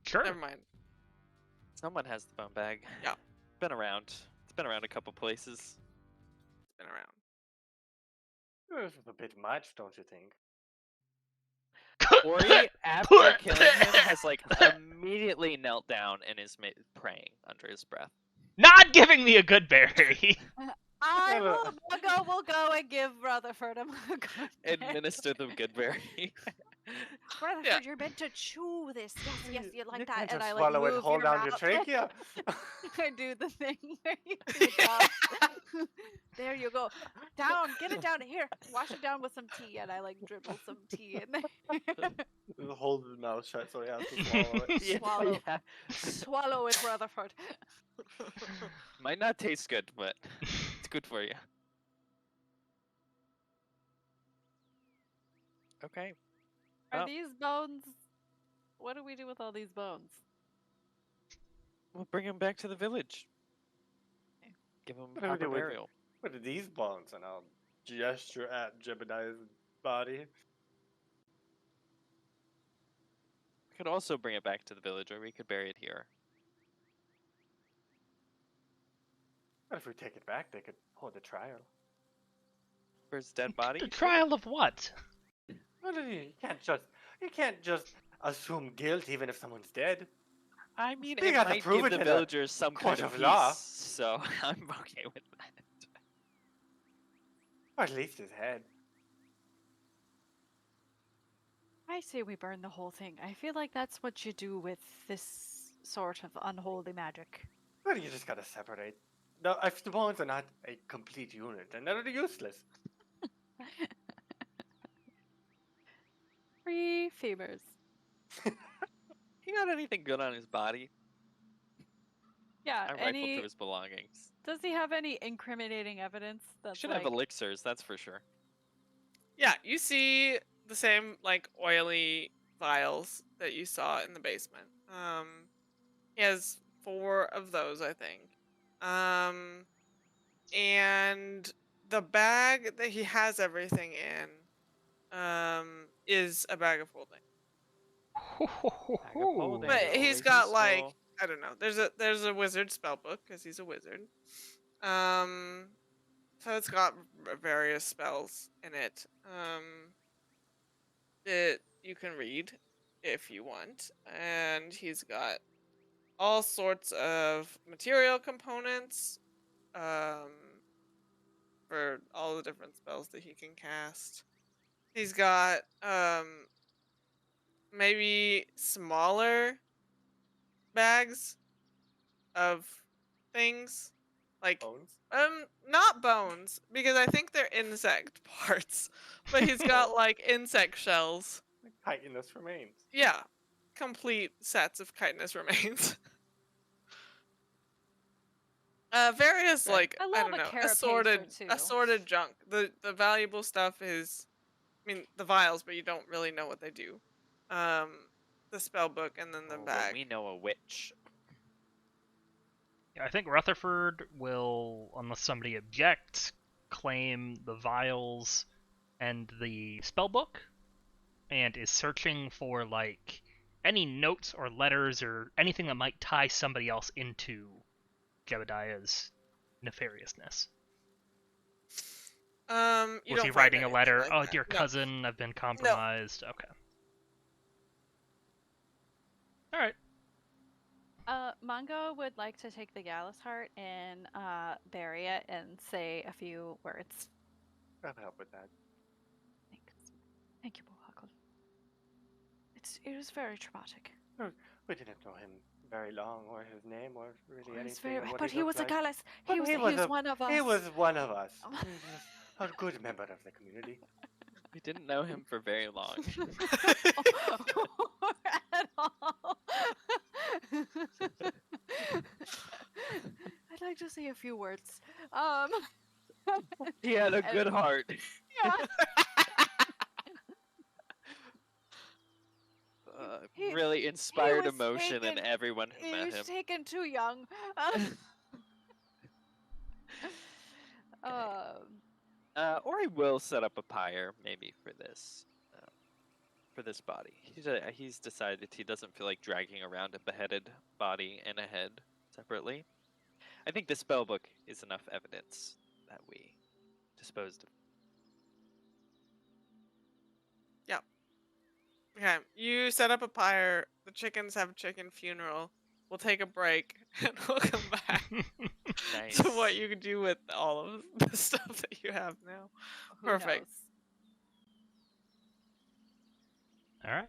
Sure. Never mind. Someone has the bone bag. Yeah. It's been around. It's been around a couple places. It's been around. This is a bit much, don't you think? Ori, after killing him, has like immediately knelt down and is praying under his breath. Not giving me a good berry. We'll go and give Rutherford a good Administer the good berry. Rutherford, Yeah. you're meant to chew this. Yes, you like You that. can't And just I like swallow it, move hold your down your mouth. trachea. I do the thing where you do the cough. There you go. Down, get it down. Here, wash it down with some tea, and I like dribble some tea in there. Hold his mouth shut so he has to swallow it. Yeah, Swallow. yeah. Swallow it, Rutherford. Might not taste good, but it's good for you. Okay. Are Well- these bones? What do we do with all these bones? We'll bring him back to the village. Give him What do we proper do with- burial. What are these bones? And I'll gesture at Jebediah's body. We could also bring it back to the village, or we could bury it here. But if we take it back, they could hold a trial. For his dead body? The trial of what? Well, you can't just assume guilt even if someone's dead. I mean, We it gotta might prove give it the in a villagers some court kind of of law. peace, so I'm okay with that. Or at least his head. I say we burn the whole thing. I feel like that's what you do with this sort of unholy magic. Well, you just gotta separate. No, if the bones are not a complete unit, then they're useless. 3 femurs. He got anything good on his body? Yeah, I rifled through his belongings. does he have any incriminating evidence that's Should like... have elixirs, that's for sure. Yeah, you see the same like oily vials that you saw in the basement. He has 4 of those, I think. And the bag that he has everything in, is a bag of holding. Bag of holding. But Always he's got like, useful. I don't know. There's a wizard spell book because he's a wizard. So it's got various spells in it. That you can read if you want, and he's got all sorts of material components, for all the different spells that he can cast. He's got maybe smaller bags of things like Bones? not bones, because I think they're insect parts, but he's got like insect shells. Chitinous remains. Yeah, complete sets of chitinous remains. Various Right. like I I love don't a know, carapace or two. assorted junk. The valuable stuff is, I mean, the vials, but you don't really know what they do. The spell book and then the Oh, but bag. we know a witch. Yeah, I think Rutherford will, unless somebody objects, claim the vials and the spellbook, and is searching for like any notes or letters or anything that might tie somebody else into Jebediah's nefariousness. You Was don't he find writing a anything letter? like Oh, that. dear No. cousin, I've been compromised. Okay. All right. Mongo would like to take the Gallus heart and bury it and say a few words. I'll help with that. Thanks. Thank you, Bohuckle. It was very traumatic. We didn't know him very long, or his name, or really It was anything. very, or what but he he was looked a like. Gallus. But He was one of us. He was one of us. He was a good member of the community. We didn't know him for very long. Or at all. I'd like to say a few words. He had a good heart. Yeah. He- Really inspired was emotion in taken- everyone who He met was him. taken too young. Ori will set up a pyre, maybe for this body. He's decided he doesn't feel like dragging around a beheaded body and a head separately. I think the spellbook is enough evidence that we disposed of. Okay, you set up a pyre. The chickens have a chicken funeral. We'll take a break and we'll come back Nice. to what you can do with all of the stuff that you have now. Who Perfect. knows? All right.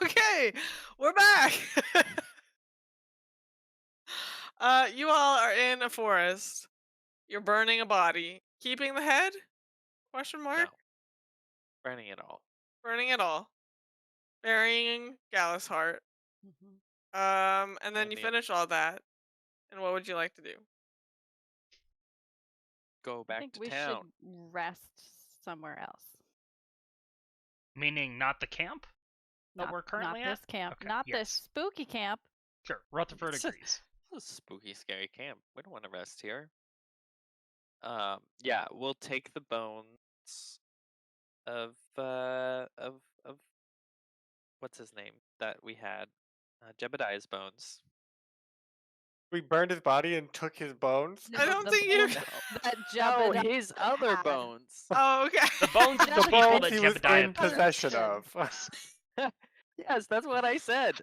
Okay, we're back. You all are in a forest. You're burning a body. Keeping the head? Question No, mark. burning it all. Burning it all. Burying Gallus heart. Mhm. And then you the- finish all that. And what would you like to do? Go I back think to we town. should rest somewhere else. Meaning not the camp that we're currently not at? this camp. Okay, Not this yes. spooky camp. Sure, Rutherford It's a- agrees. It's a spooky, scary camp. We don't want to rest here. Yeah, we'll take the bones of what's his name that we had, Jebediah's bones. We burned his body and took his bones. I don't The think you. bones that No, Jebediah his other had. bones. Oh, okay. The bones of the The people bones that he was Jebediah in possession of. Yes, that's what I said.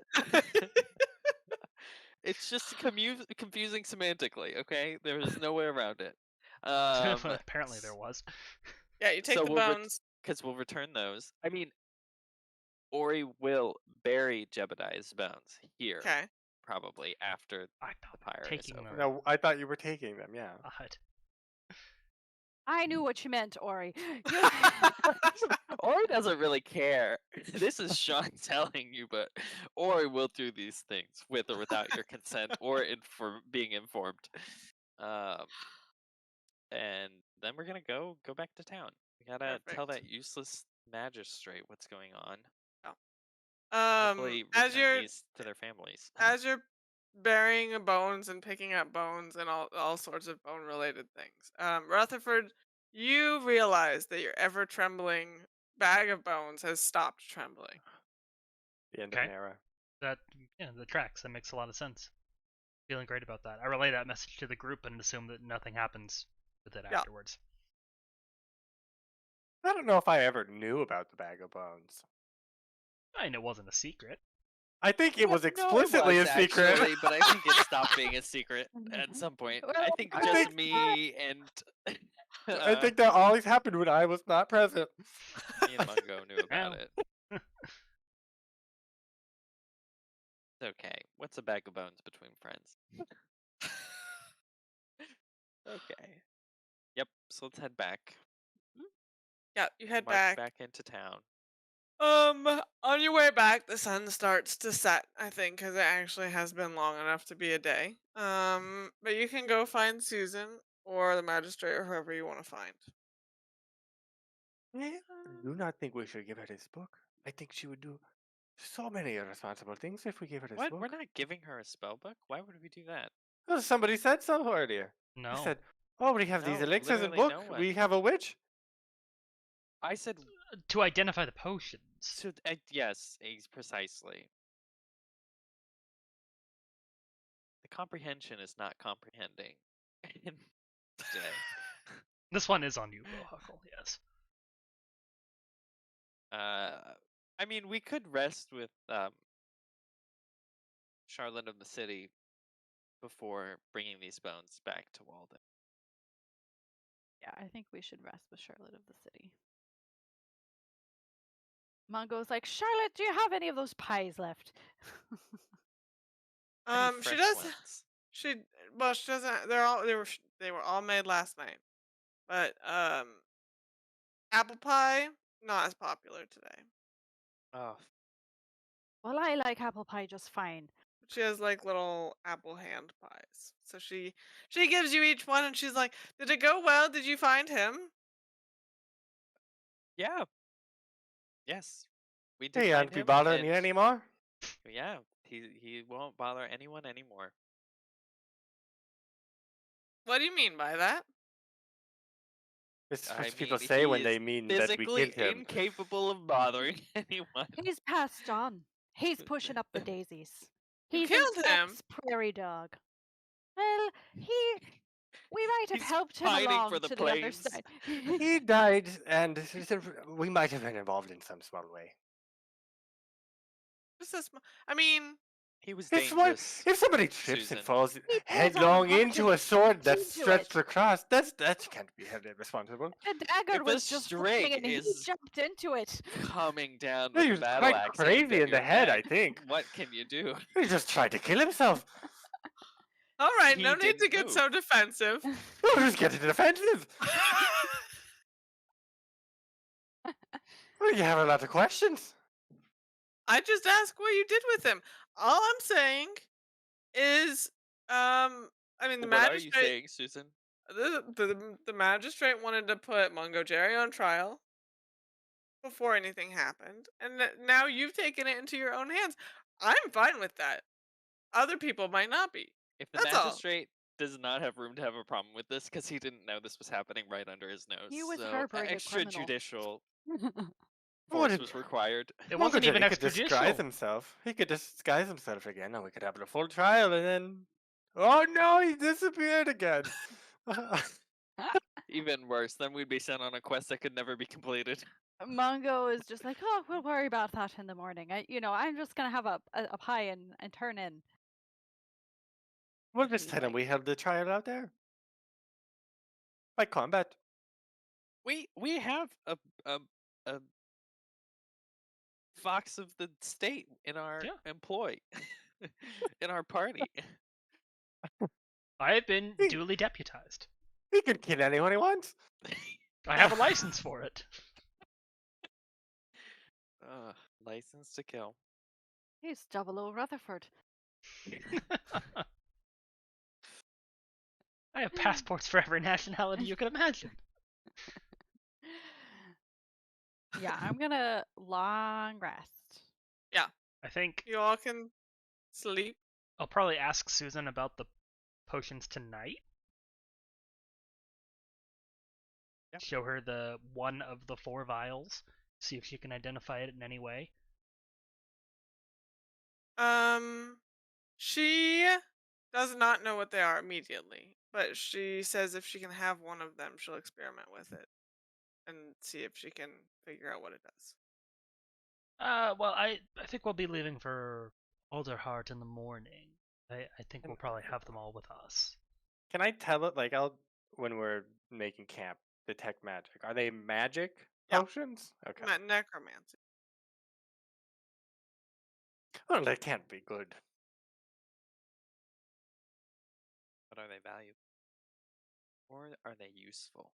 It's just confusing semantically. Okay, there is no way around it. Apparently there was. Yeah, you take So the we'll bones. because we'll return those. I mean, Ori will bury Jebediah's bones here, Okay. probably after I the thought pyre is taking over. them. No, I thought you were taking them. Yeah. God. I knew what you meant, Ori. Ori doesn't really care. This is Sean telling you, but Ori will do these things with or without your consent or being informed. And then we're gonna go back to town. We gotta tell Perfect. that useless magistrate what's going on. Oh. Hopefully, As return you're these to their families. as you're burying bones and picking up bones and all sorts of bone related things, Rutherford, you realize that your ever trembling bag of bones has stopped trembling. The end of Okay. an era. That the tracks. That makes a lot of sense. Feeling great about that. I relay that message to the group and assume that nothing happens with it Yeah. afterwards. I don't know if I ever knew about the bag of bones. I mean, it wasn't a secret. I think it was No, it explicitly was a secret. actually, but I think it stopped being a secret at some point. Well, I think I just think- me and I think that always happened when I was not present. me and Mungo knew about Well. it. It's okay. What's a bag of bones between friends? Okay. Yep. So let's head back. Yeah, you head March back. into town. On your way back, the sun starts to set, I think, because it actually has been long enough to be a day. But you can go find Susan or the magistrate or whoever you want to find. I do not think we should give her this book. I think she would do so many irresponsible things if we gave her this What? book. We're not giving her a spell book. Why would we do that? Oh, somebody said so earlier. No. They said, "Oh, we have these No, elixirs and literally book. no We one. have a witch." I said To identify the potions. so. Yes, precisely. The comprehension is not comprehending. Today. This one is on you, Bohuckle, yes. I mean, we could rest with Charlotte of the City before bringing these bones back to Walden. Yeah, I think we should rest with Charlotte of the City. Mungo's like, Charlotte, do you have any of those pies left? Any She fresh does. ones? She doesn't. They were all made last night, but apple pie not as popular today. Oh, Well, I like apple pie just fine. She has like little apple hand pies. So she gives you each one, and she's like, "Did it go well? Did you find him?" yeah. Yes, we did Hey, find aren't we him. bothering you and- anymore? Yeah, he won't bother anyone anymore. What do you mean by that? This is I what people mean, say he when is they mean that we physically killed him. incapable of bothering anyone. He's passed on. He's pushing up the daisies. You He's killed an him? ex-prairie dog. Well, we might have He's helped him pining along for the to the other plains. side. He died, and we might have been involved in some small way. Just I mean, He was If one, dangerous, if somebody trips Susan. and falls He pulled headlong Alderheart into and a sword that's into stretched it. across, that can't be held responsible. The dagger If a was just flying Strig and he is jumped into it. coming down He with a was battle quite axe aimed crazy at in the your head, I neck, think. what can you do? He just tried to kill himself. All right, He no need to didn't get move. so defensive. Who's getting defensive? Well, you have a lot of questions. I just asked what you did with him. All I'm saying is, I mean, the What are you magistrate, saying, Susan? the magistrate wanted to put Mungojerry on trial before anything happened, and now you've taken it into your own hands. I'm fine with that. Other people might not be. If the That's all. magistrate does not have room to have a problem with this because he didn't know this was happening right under his nose, He was so harboring a criminal. extrajudicial What force did- was required. It wasn't even Mungojerry could disguise extrajudicial. himself. He could disguise himself again, and we could have a full trial, and then... Oh no, he disappeared again. Even worse, then we'd be sent on a quest that could never be completed. Mungo is just like, oh, we'll worry about that in the morning. I'm just gonna have a pie and turn in. Well, just He's tell him like- we held the trial out there. By combat. We have a fox of the state in our Yeah. employ, in our party. I have been He- duly deputized. He can kill anyone he wants. I have a license for it. License to kill. He's 00 Rutherford. I have passports for every nationality you can imagine. Yeah, I'm gonna long rest. I think You all can sleep. I'll probably ask Susan about the potions tonight. Yeah. Show her the one of the 4 vials. See if she can identify it in any way. She does not know what they are immediately, but she says if she can have one of them, she'll experiment with it and see if she can figure out what it does. Well, I think we'll be leaving for Alderheart in the morning. I think we'll probably have them all with us. Can I tell it, like, when we're making camp, detect magic? Are they magic Yeah. potions? Okay. Necromancy. Well, they can't be good. But are they valuable? Or are they useful?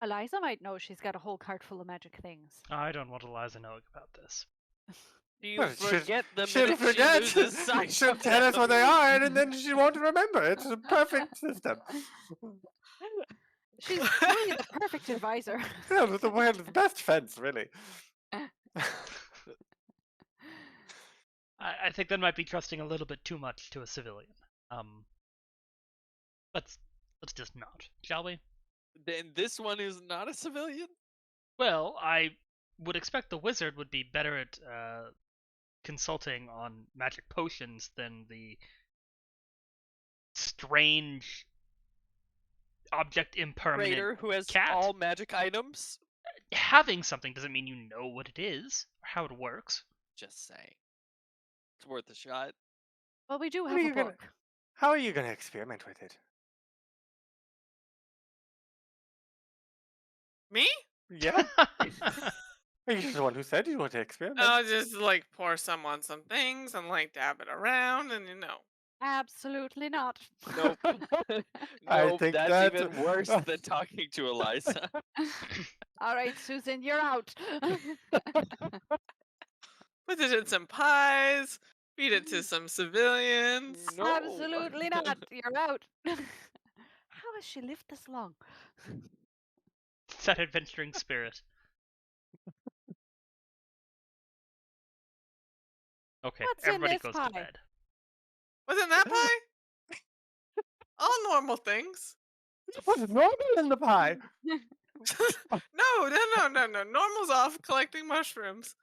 Eliza might know she's got a whole cart full of magic things. I don't want Eliza knowing about this. Do you Well, she'll- forget the She'll minute forget. she loses sight She'll of tell us what they them? are, and then she won't remember. It's a perfect system. She's really the perfect advisor. Yeah, but the world's best fence, really. I think that might be trusting a little bit too much to a civilian. Let's just not, shall we? Then this one is not a civilian? Well, I would expect the wizard would be better at consulting on magic potions than the strange object impermanent. Raider who has cat. all magic items? Having something doesn't mean you know what it is or how it works. Just saying. It's worth a shot. Well, we do What have are a you gonna- book. How are you going to experiment with it? Me? Yeah? Are you the one who said you want to experiment? I'll just like pour some on some things and like dab it around, and Absolutely not. Nope. I Nope, think that's that's- even worse than talking to Eliza. All right, Susan, you're out. put it in some pies, feed it to some civilians. No. Absolutely not. You're out. How has she lived this long? It's that adventuring spirit. Okay, What's in everybody this goes pie? to bed. Was it that pie? All normal things. What's normal in the pie? No. Normal's off collecting mushrooms.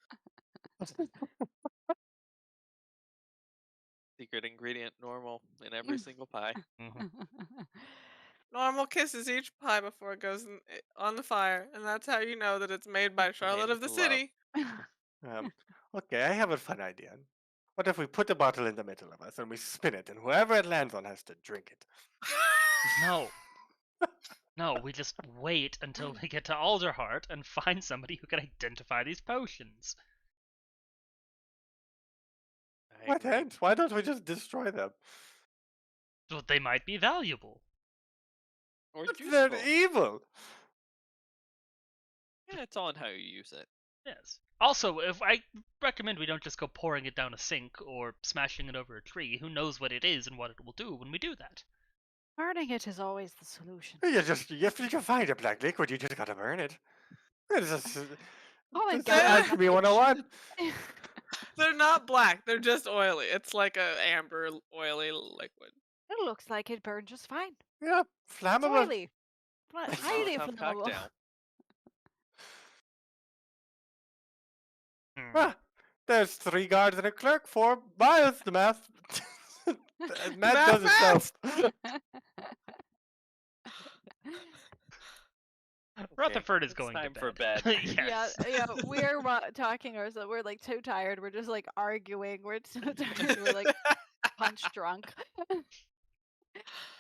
Secret ingredient normal in every single pie. Mhm. Normal kisses each pie before it goes on the fire, and that's how you know that it's made by Charlotte of the with love. City. Okay, I have a fun idea. What if we put the bottle in the middle of us and we spin it, and whoever it lands on has to drink it? No. No, we just wait until we get to Alderheart and find somebody who can identify these potions. I What agree. hence? Why don't we just destroy them? So they might be valuable. Or But useful. they're evil. Yeah, it's all in how you use it. Yes. Also, if I recommend we don't just go pouring it down a sink or smashing it over a tree. Who knows what it is and what it will do when we do that? Burning it is always the solution. If you can find a black liquid, you just gotta burn it. It's just, Oh my this is god. Alchemy 101. They're not black. They're just oily. It's like a amber oily liquid. It looks like it burned just fine. Yeah, It's flammable. oily. But Like highly Molotov flammable. cocktail. Ah, there's 3 guards and a clerk, 4 miles. The math. Math does itself. Rutherford is It's going time to for bed. bed. Yes. Yeah, we're talking ourselves. We're like too tired. We're just like arguing. We're so tired. We're like punch drunk.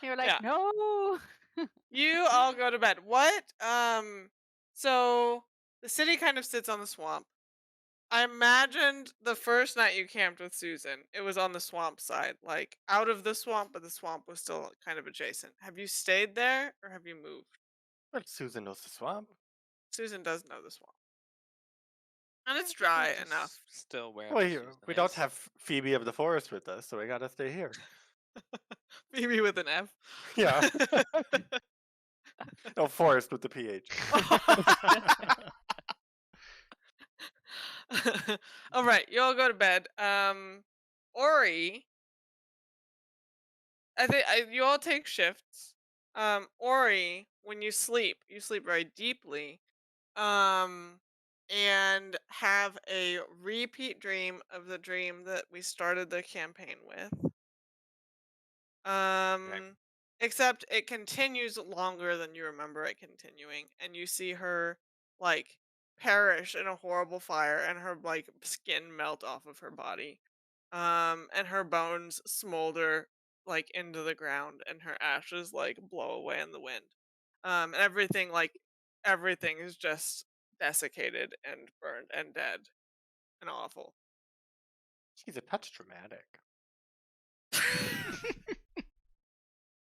You're like, Yeah. no. You all go to bed. What? So the city kind of sits on the swamp. I imagined the first night you camped with Susan, it was on the swamp side, like out of the swamp, but the swamp was still kind of adjacent. Have you stayed there or have you moved? Well, Susan knows the swamp. Susan does know the swamp. And it's dry Just enough. Still wherever Well, Susan we don't is. have Phoebe of the forest with us, so we gotta stay here. Phoebe with an F. Yeah. No, forest with the PH. All right, you all go to bed. Ori, you all take shifts. Ori, when you sleep very deeply. And have a repeat dream of the dream that we started the campaign with. Except it continues longer than you remember it continuing, and you see her like perish in a horrible fire, and her like skin melt off of her body, and her bones smolder like into the ground, and her ashes like blow away in the wind, and everything is just desiccated and burned and dead and awful. She's a touch dramatic.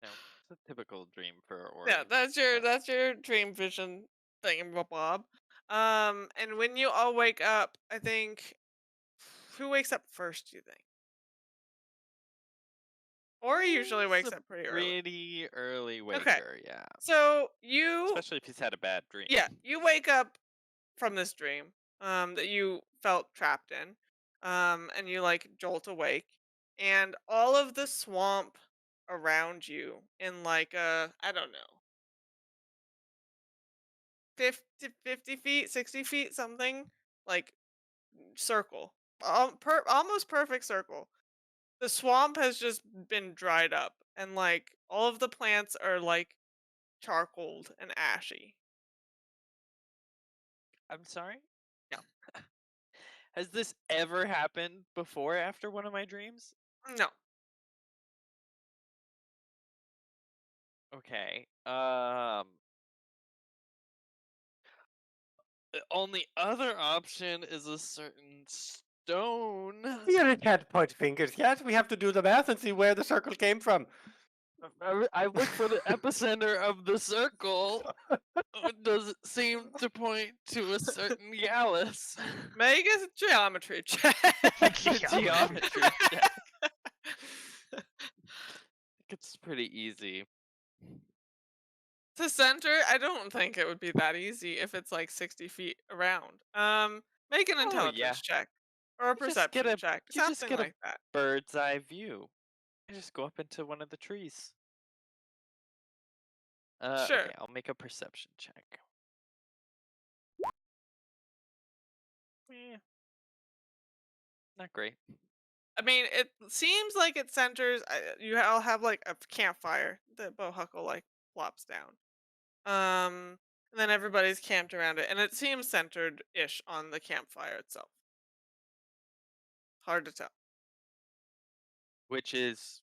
No, it's a typical dream for Ori. Yeah, that's your dream vision thingamabob. And when you all wake up, I think who wakes up first? Do you think? Ori usually wakes up pretty early. Pretty early Okay. waker, yeah. So you, Especially if he's had a bad dream. yeah, you wake up from this dream, that you felt trapped in, and you like jolt awake, and all of the swamp around you in like I don't know, 50 feet, 60 feet, something like circle, almost perfect circle. The swamp has just been dried up, and like all of the plants are like charcoaled and ashy. I'm sorry? Yeah. Has this ever happened before or after one of my dreams? No. Okay. The only other option is a certain stone. You can't point fingers yet. We have to do the math and see where the circle came from. I look for the epicenter of the circle. Does it seem to point to a certain Gallus? Make a geometry check. Geometry check. It's pretty easy. To center, I don't think it would be that easy if it's like 60 feet around. Make an intelligence yeah. check or a You just get perception a- check, you just something get a- like that. Bird's eye view. I just go up into one of the trees. Sure. Okay, I'll make a perception check. Not great. I mean, it seems like it centers. You all have like a campfire that Bohuckle like plops down. And then everybody's camped around it, and it seems centered-ish on the campfire itself. Hard to tell. which is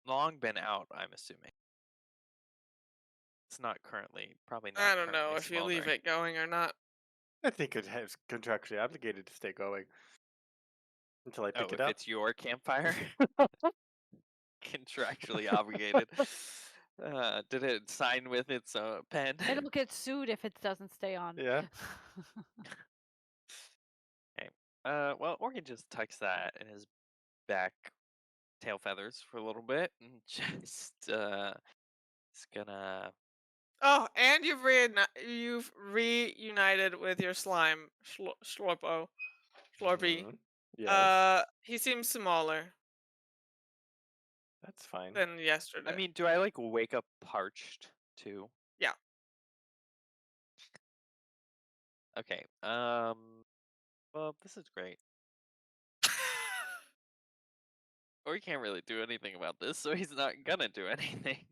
long been out, I'm assuming. It's not currently, probably not I don't know currently if you leave smoldering. it going or not. I think it has contractually obligated to stay going until I pick Oh, it if up. it's your campfire, contractually obligated. Did it sign with its pen? It'll get sued if it doesn't stay on. Yeah. Okay. Well, Ori just tucks that in his back tail feathers for a little bit and just it's gonna. Oh, and you've reunited with your slime, Slorpo, Slorpy. Mhm. Yes. He seems smaller That's fine. than I yesterday. mean, do I like wake up parched too? Yeah. Okay. Well, this is great. Or he can't really do anything about this, so he's not gonna do anything.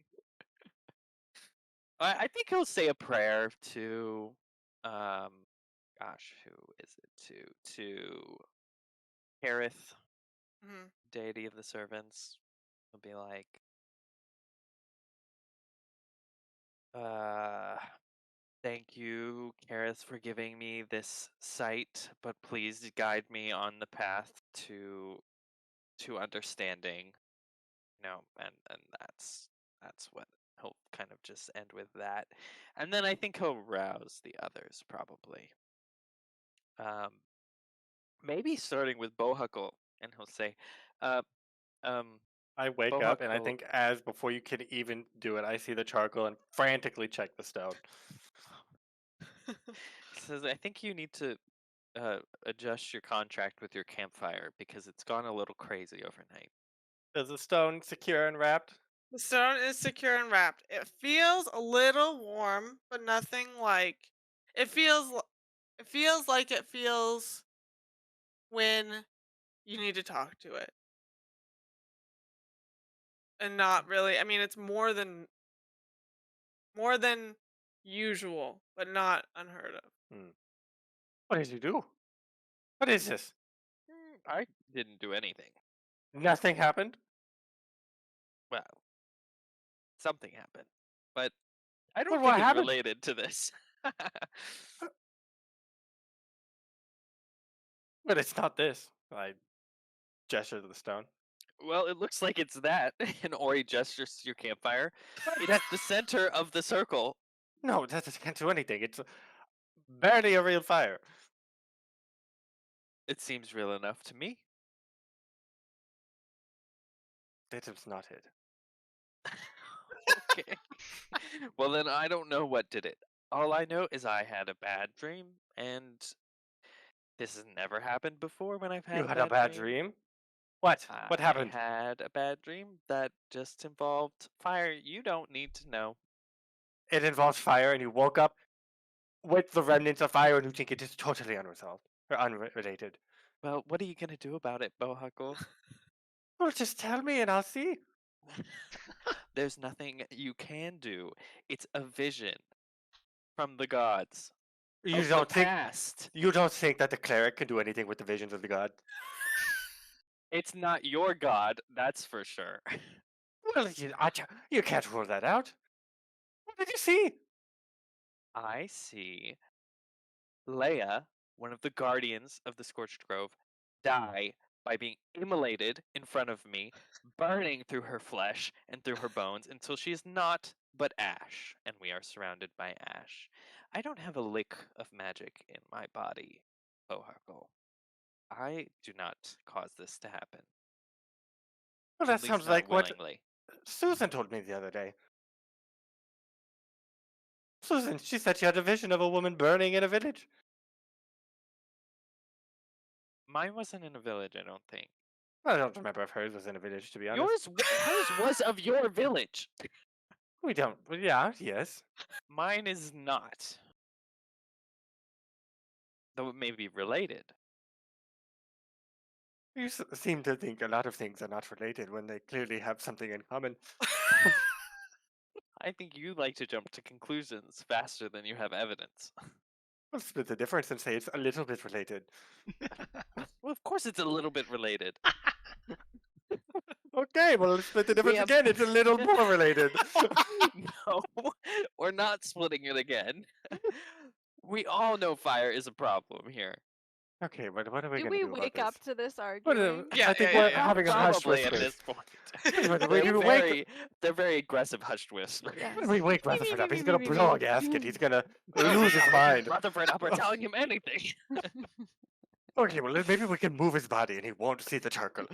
I think he'll say a prayer to, gosh, who is it to Harith, Mhm. deity of the servants. He'll be like, thank you, Kareth, for giving me this sight, but please guide me on the path to understanding. And that's what he'll kind of just end with that. And then I think he'll rouse the others probably. Maybe starting with Bohuckle, and he'll say, uh, I wake up and I Bohuckle think as before you can even do it, I see the charcoal and frantically check the stone. says, I think you need to adjust your contract with your campfire because it's gone a little crazy overnight. Is the stone secure and wrapped? The stone is secure and wrapped. It feels a little warm, but nothing like. It feels. It feels like it feels when you need to talk to it, and not really. I mean, it's more than usual, but not unheard of. What did you do? What is this? I didn't do anything. Nothing happened? Well, something happened, but I don't But think what it's happened? related to this. But it's not this. I gesture to the stone. Well, it looks like it's that. And Ori gestures to your campfire. It's That, the center of the circle. no, that can't do anything. It's barely a real fire. It seems real enough to me. That is not it. Okay. Well, then I don't know what did it. All I know is I had a bad dream, and this has never happened before when I've had You a had a bad bad dream. dream? What? What I happened? had a bad dream that just involved fire. You don't need to know. It involves fire, and you woke up with the remnants of fire, and you think it is totally unresolved or unrelated. Well, what are you gonna do about it, Bohuckle? Well, just tell me, and I'll see. There's nothing you can do. It's a vision from the gods You of the don't think past. you don't think that the cleric can do anything with the visions of the god? It's not your god, that's for sure. Well, you can't rule that out. What did you see? I see Leia, one of the guardians of the Scorched Grove, die by being immolated in front of me, burning through her flesh and through her bones until she is naught but ash, and we are surrounded by ash. I don't have a lick of magic in my body, Bohuckle. I do not cause this to happen. Well, At that least sounds not like what willingly. Susan told me the other day. Susan, she said she had a vision of a woman burning in a village. Mine wasn't in a village, I don't think. I don't remember if hers was in a village, to be honest. Hers was of your village. We don't. Well, yeah, yes. Mine is not. Though it may be related. You seem to think a lot of things are not related when they clearly have something in common. I think you like to jump to conclusions faster than you have evidence. We'll split the difference and say it's a little bit related. Well, of course it's a little bit related. Okay, well, let's split the difference have- again. It's a little more related. No, we're not splitting it again. We all know fire is a problem here. Okay, but what are we Do going to we do about wake this? up to this What arguing? Yeah, I think yeah, we're yeah. having a hushed Probably at whisper. this point. But They're we very, they're very aggressive hushed whispers. Yes. When we wake Me, me, Rutherford me, up, he's me, gonna me, blow me. a gasket. He's gonna No, lose his we're not mind. waking Rutherford up or telling him anything. Okay, well, maybe we can move his body and he won't see the charcoal.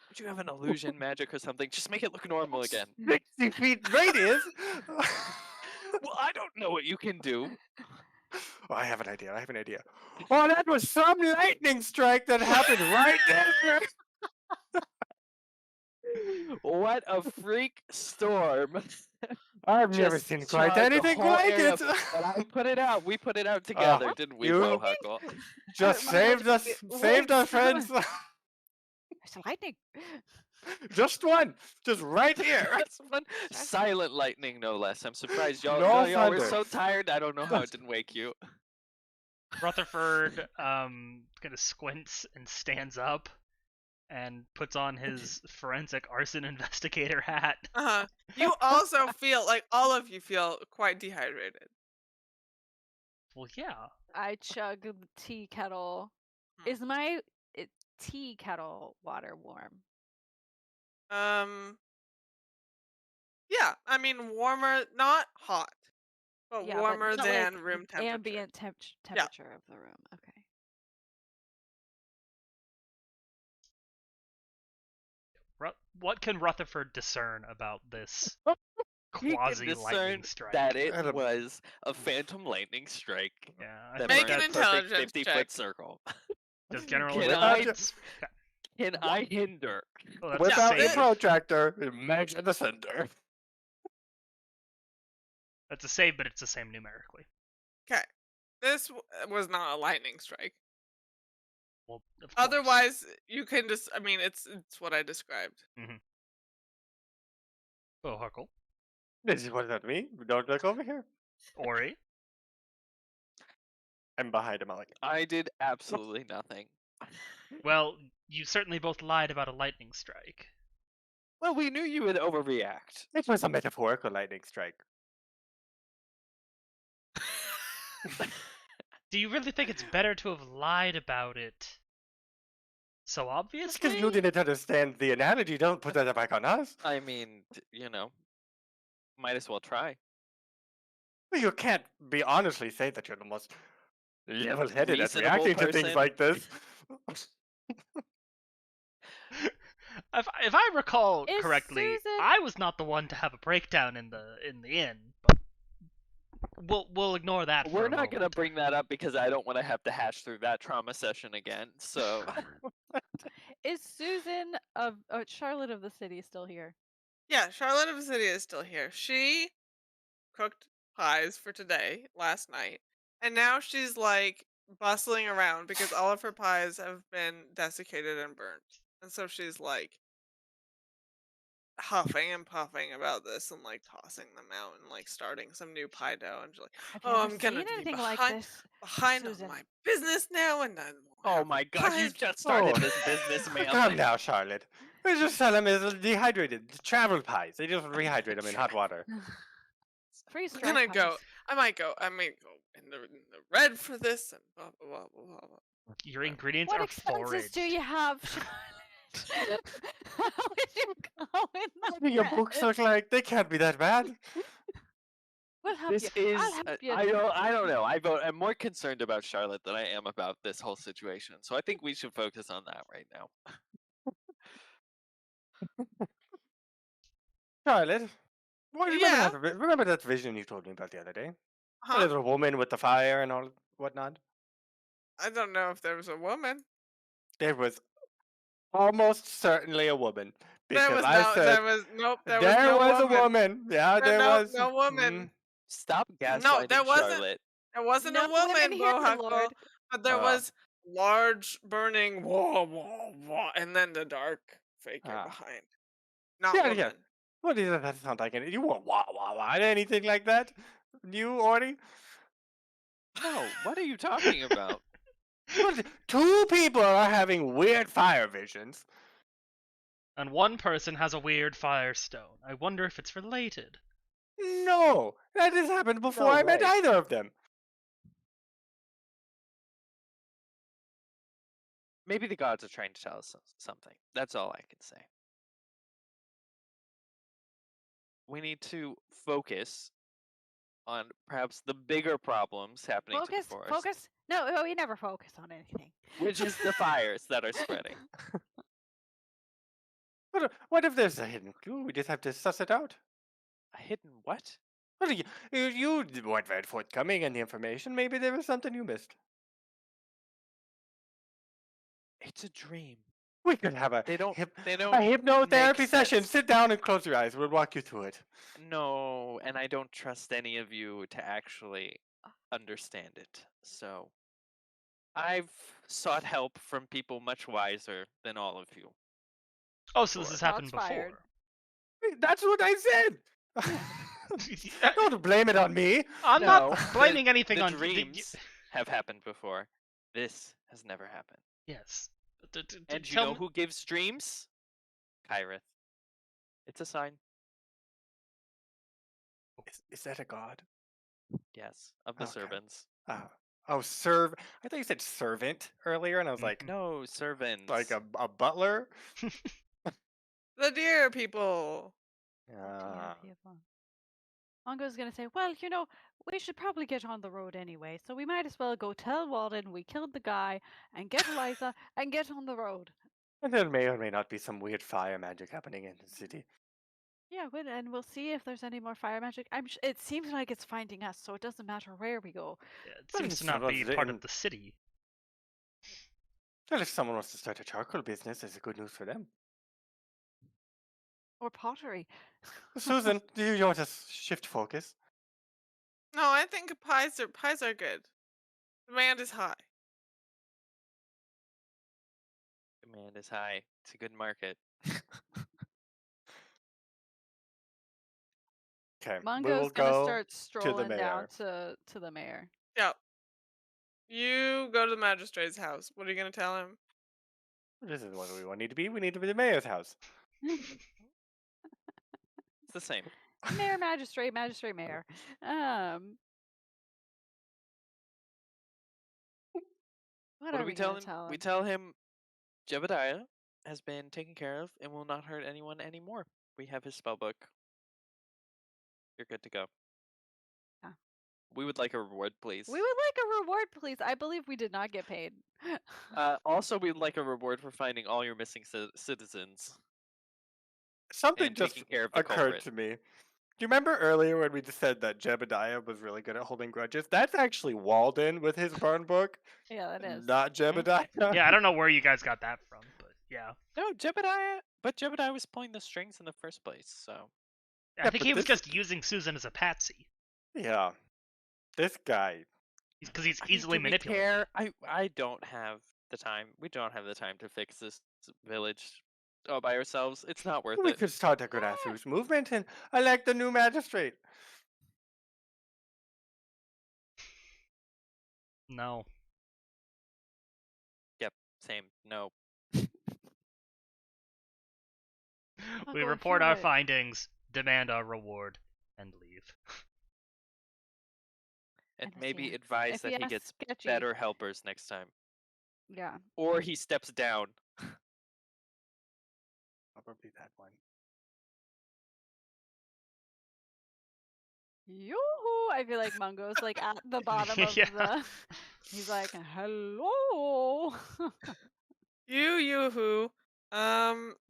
Would you have an illusion magic or something? Just make it look normal again. 60 feet radius? Well, I don't know what you can do. Oh, I have an idea. I have an idea. Oh, that was some lightning strike that happened right there. What a freak storm. I've never Just seen quite charred the anything whole like area, it. But I put it out. We put it out together, didn't we, you- Bohuckle? Just My saved logic us, saved our works. friends. There's lightning. Just one, just right here. That's one silent lightning, no less. I'm surprised y'all, No y'all were thunder. so tired. I don't know how it didn't wake you. Rutherford kind of squints and stands up and puts on his forensic arson investigator hat. You also feel like all of you feel quite dehydrated. Well, yeah. I chug the tea kettle. Is my tea kettle water warm? Yeah, I mean warmer, not hot, but Yeah, but warmer not, than like, room temperature. Ambient temperature of the room. Okay. What can Rutherford discern about this He can quasi discern lightning strike? that it Adam. was a phantom lightning strike Yeah, I that think Make burned an a perfect intelligence 50-foot check. circle. does general Can intelligence. Can I hinder? Oh, that's Whip a out your save. protractor and match in the center. That's a save, but it's the same numerically. Okay, this was not a lightning strike. Well, of course. Otherwise, you can just. I mean, it's what I described. Bohuckle, This is what does that mean? Don't look over here. Ori, I'm behind him. I'm like, I did absolutely nothing. well, you certainly both lied about a lightning strike. Well, we knew you would overreact. it was a metaphorical lightning strike. Do you really think it's better to have lied about it so Just obviously? because you didn't understand the analogy, don't put that back on us. I mean, might as well try. Well, you can't be honestly say that you're the most level-headed at Reasonable reacting to things person. like this. If I recall Is correctly, Susan- I was not the one to have a breakdown in the inn, but we'll ignore that. We're for a not going to moment. bring that up because I don't want to have to hash through that trauma session again. So, Is Susan of Charlotte of the City still here? Yeah, Charlotte of the City is still here. She cooked pies for today, last night, and now she's like bustling around because all of her pies have been desiccated and burnt, and so she's like huffing and puffing about this and like tossing them out and like starting some new pie dough, and she's like, Have you "Oh, ever I'm gonna seen be anything behind, like this? behind on Susan? my business now, and then oh my god, you pies. just started Oh. this business, man. Calm down, Charlotte. We just sell them as dehydrated travel pies. They just rehydrate them in hot water. Freeze I'm dried gonna pies. go. I might go in the red for this and blah blah blah blah blah. Your ingredients What are expenses forage. do you have, Charlotte? How would you go in the What do your books red? look like? They can't be that bad. We'll help This you. is I'll help you. I don't know. I'm more concerned about Charlotte than I am about this whole situation. So I think we should focus on that right now. Charlotte, Yeah. remember that vision you told me about the other day? The Huh? little woman with the fire and all whatnot? I don't know if there was a woman. There was almost certainly a woman. There Because was I no. said, There was nope. There was there no was woman. a woman. Yeah, there no, was. no woman. Stop No, gaslighting there wasn't. Charlotte. There wasn't No a woman, women here, my Bohuckle, lord. but there Ah. was large burning wah wah wah, and then the dark figure Ah. behind. Not Yeah, woman. yeah. What does that sound like? You want wah wah wah? Anything like that? You, Ori? No, what are you talking about? But 2 people are having weird fire visions. And one person has a weird firestone. I wonder if it's related. No, that has happened before I met way. either of them. Maybe the gods are trying to tell us something. That's all I can say. We need to focus on perhaps the bigger problems happening to the Focus, forest, focus. No, we never focus on anything. which is the fires that are spreading. What if there's a hidden clue? We just have to suss it out. A hidden what? Well, you weren't very forthcoming in the information. Maybe there was something you missed. It's a dream. We could have a They don't. They a don't. hypnotherapy make session. sense. Sit down and close your eyes. We'll walk you through it. No, and I don't trust any of you to actually understand it. So I've sought help from people much wiser than all of you. Oh, so this has Shots happened fired. before. That's what I said. Don't blame it on me. I'm No, not blaming anything the on dreams have happened before. This has never happened. Yes. And you know who gives dreams? Kyrith. It's a sign, Is that a god? yes, of the Okay. servants. Oh, serve. I thought you said servant earlier, and I was like, No, servants. like a butler. The deer people. Ah. Mongo's gonna say, well, we should probably get on the road anyway, so we might as well go tell Walden we killed the guy and get Eliza and get on the road. And there may or may not be some weird fire magic happening in the city. Yeah, and we'll see if there's any more fire magic. It seems like it's finding us, so it doesn't matter where we go. Yeah, it Well, seems it's to not not be within- part of the city. Well, if someone wants to start a charcoal business, it's good news for them. Or pottery. Susan, do you want to shift focus? No, I think pies are good. Demand is high. Demand is high. It's a good market. Okay, we Mongo's will gonna go start to the strolling down mayor. to the mayor. Yep. You go to the magistrate's house. What are you gonna tell him? This is what we need to be. We need to be the mayor's house. It's the same. Mayor, magistrate, mayor. What What are do we gonna tell him? tell him? We tell him Jebediah has been taken care of and will not hurt anyone anymore. We have his spell book. You're good to go. Yeah. We would like a reward, please. We would like a reward, please. I believe we did not get paid. Also, we'd like a reward for finding all your missing citizens Something and just taking care of the occurred culprit. to me. Do you remember earlier when we just said that Jebediah was really good at holding grudges? That's actually Walden with his burn book, Yeah, that is. not Jebediah. Yeah, I don't know where you guys got that from, but yeah. No, Jebediah. But Jebediah was pulling the strings in the first place, so. I Yeah, think but he was this- just using Susan as a patsy. Yeah. This guy. Because he's I mean, easily do we manipulated. care? I don't have the time. We don't have the time to fix this village all by ourselves. It's not worth We it. could start a grassroots movement and elect the new magistrate. No. Yep, same. No. We go report our here. findings, demand our reward, and leave. And And maybe if advise that he asks gets sketchy, better helpers next time. Yeah. Or he steps down. Probably that one. Yoo-hoo! I feel like Mungo's like at the bottom of Yeah. the. He's like, hello. Yoo-hoo.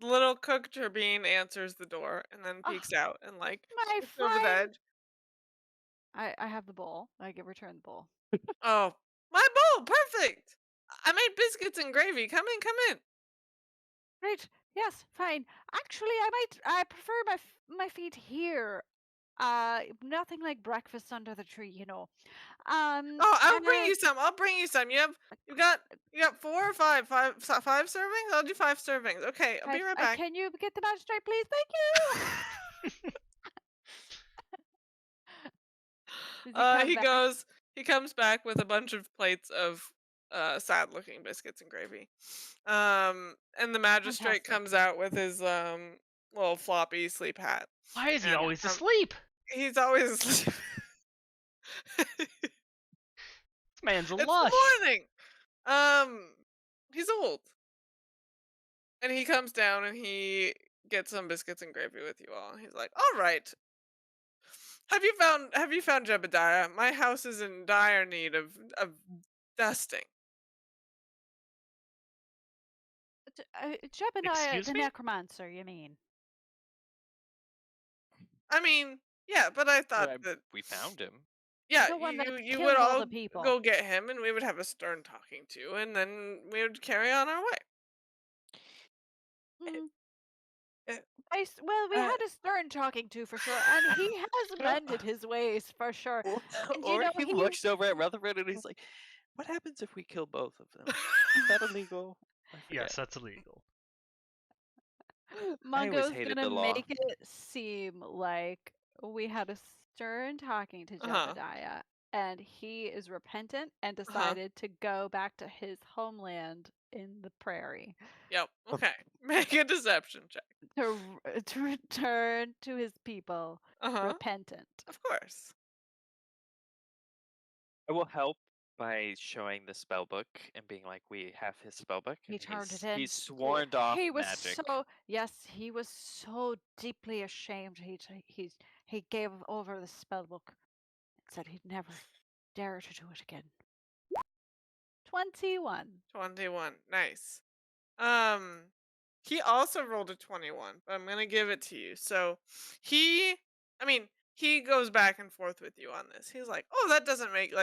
Little cook Turbine answers the door and then Ah, peeks out and like my looks over the friend. edge. I have the bowl. I get return the bowl. Oh, my bowl, perfect. I made biscuits and gravy. Come in. Great. Yes, fine. Actually, I prefer my feet here. Nothing like breakfast under the tree, Oh, I'll and bring you some. You got 4 or 5? Five servings? I'll do 5 servings. Okay, I'll be right back. Can you get the magistrate, please? Thank you. Does he come back? He comes back with a bunch of plates of sad-looking biscuits and gravy. And the magistrate Fantastic. comes out with his little floppy sleep hat, Why is he and always asleep? he's always asleep. This man's a It's lush. morning. He's old, and he comes down and he gets some biscuits and gravy with you all. And he's like, "All right, have you found Jebediah? My house is in dire need of dusting." Jebediah Excuse the me? necromancer, you mean? I mean, yeah, but I thought that We found him. yeah, The one that you would killed all all the people. go get him, and we would have a stern talking to, and then we would carry on our way. Mm, eh, well, we uh, had a stern talking to for sure, and he has mended his ways for sure. And you Or know, he looks over at Rutherford and he's like, "What happens if we kill both of them? Is that illegal?" I forget. Yes, that's illegal. I always Mungo's hated gonna the law. make it seem like we had a stern talking to Uh-huh. Jebediah, and he is repentant and Uh-huh. decided to go back to his homeland in the prairie Yep. Okay. Make a deception check. to return to his people Uh-huh. repentant. Of course. I will help by showing the spell book and being like, "We have his spell book." He And turned it in. he's sworn off He was magic. he was so deeply ashamed. He gave over the spell book and said he'd never dare to do it again. 21. 21. Nice. Um, he also rolled a 21, but I'm gonna give it to you. So he, I mean, he goes back and forth with you on this. He's like, "Oh, that doesn't make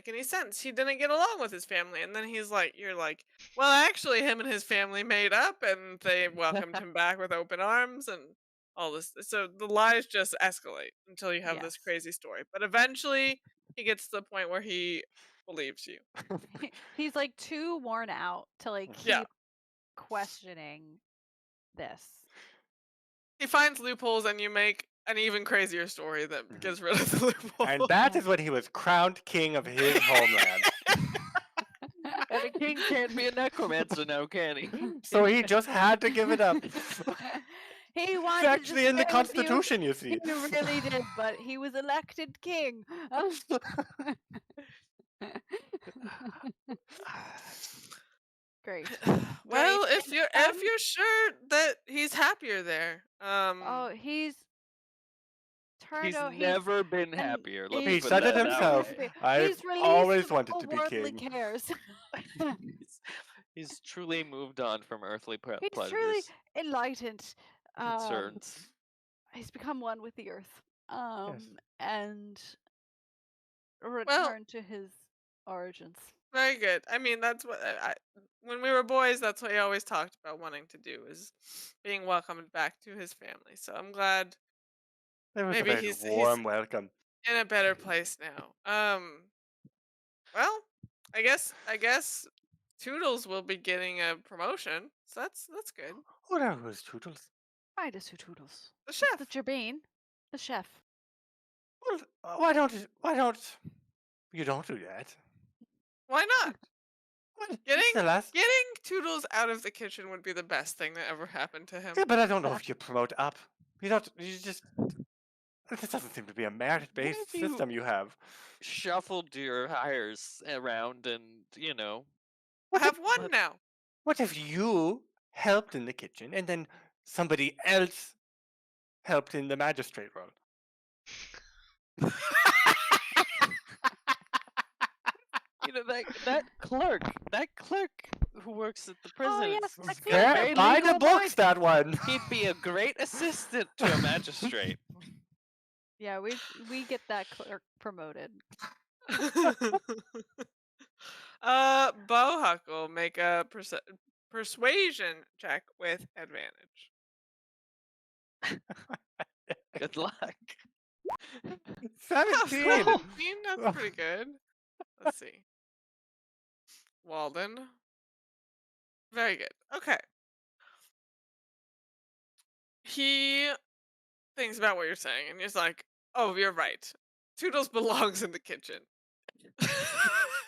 any sense. He didn't get along with his family." And then he's like, "You're like, well, actually, him and his family made up, and they welcomed him back with open arms and all this." So the lies just escalate until you have this Yes. crazy story. But eventually, he gets to the point where he believes you. He's like too worn out to like keep Yeah. questioning this. He finds loopholes, and you make an even crazier story that gets rid of the loophole. And that is when he was crowned king of his homeland. And a king can't be a necromancer now, can he? So he just had to give it up. He It's wanted actually to in the stay with you. Constitution, you see. He really did, but he was elected king. Great. Well, Great. if you're sure that he's happier there, Oh, he's turned He's out never been happier. Let's He put said it that himself. way. I've released always from wanted all to be worldly king. cares. He's truly moved on from earthly He's pleasures, truly enlightened. concerns. He's become one with the earth. Yes. And well, returned to his origins. very good. I mean, that's what when we were boys, that's what he always talked about wanting to do is being welcomed back to his family. So I'm glad It was maybe a very he's warm welcome. in a better place now. Well, I guess Toodles will be getting a promotion, so that's good. Who the hell was Toodles? Midas who toodles. The It's chef. the Jabeen, the chef. Well, why don't you don't do that? Why not? Well, Getting it's the last. getting Toodles out of the kitchen would be the best thing that ever happened to him. Yeah, but I don't know if you promote up. You don't. You just. This doesn't seem to be a merit-based What if you- system you have. Shuffled your hires around and, I What have if, one now. what if you helped in the kitchen and then somebody else helped in the magistrate role? that clerk who works at the prison. Oh yes, is that very clerk. There, buy the legal books, minded. that one. He'd be a great assistant to a magistrate. Yeah, we get that clerk promoted. Bohuckle, make a persuasion check with advantage. Good luck. 17. 17, that's pretty good. Let's see. Walden. Very good. Okay. He thinks about what you're saying, and he's like, "Oh, you're right. Toodles belongs in the kitchen."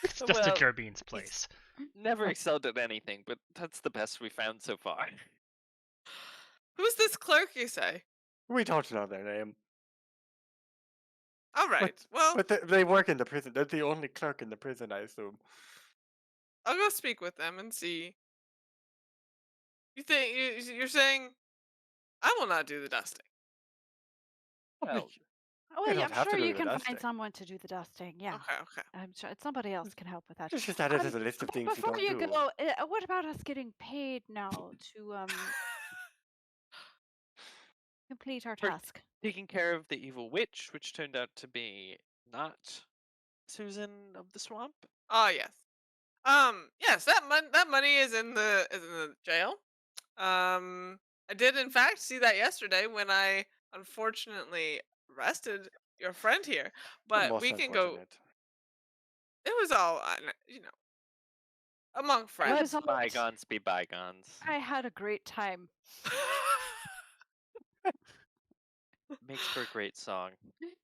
It's just a Well, Jarbean's place. Never excelled at anything, but that's the best we found so far. Who's this clerk you say? We don't know their name. All right. Well, But they work in the prison. They're the only clerk in the prison, I assume. I'll go speak with them and see. You think you're saying I will not do the dusting? Well, Oh, You well, don't I'm have to sure do you the can dusting. find someone to do the dusting. Yeah, Okay. I'm sure somebody else can help with that. Just add it as a list of things you Before don't you do. go, what about us getting paid now to complete our For- task? taking care of the evil witch, which turned out to be not Susan of the Swamp. Oh yes. Yes, that money is in the jail. I did in fact see that yesterday when I unfortunately arrested your friend here. But Most we can go. unfortunate. It was all among It friends. was Let all- bygones be bygones. I had a great time. Makes for a great song.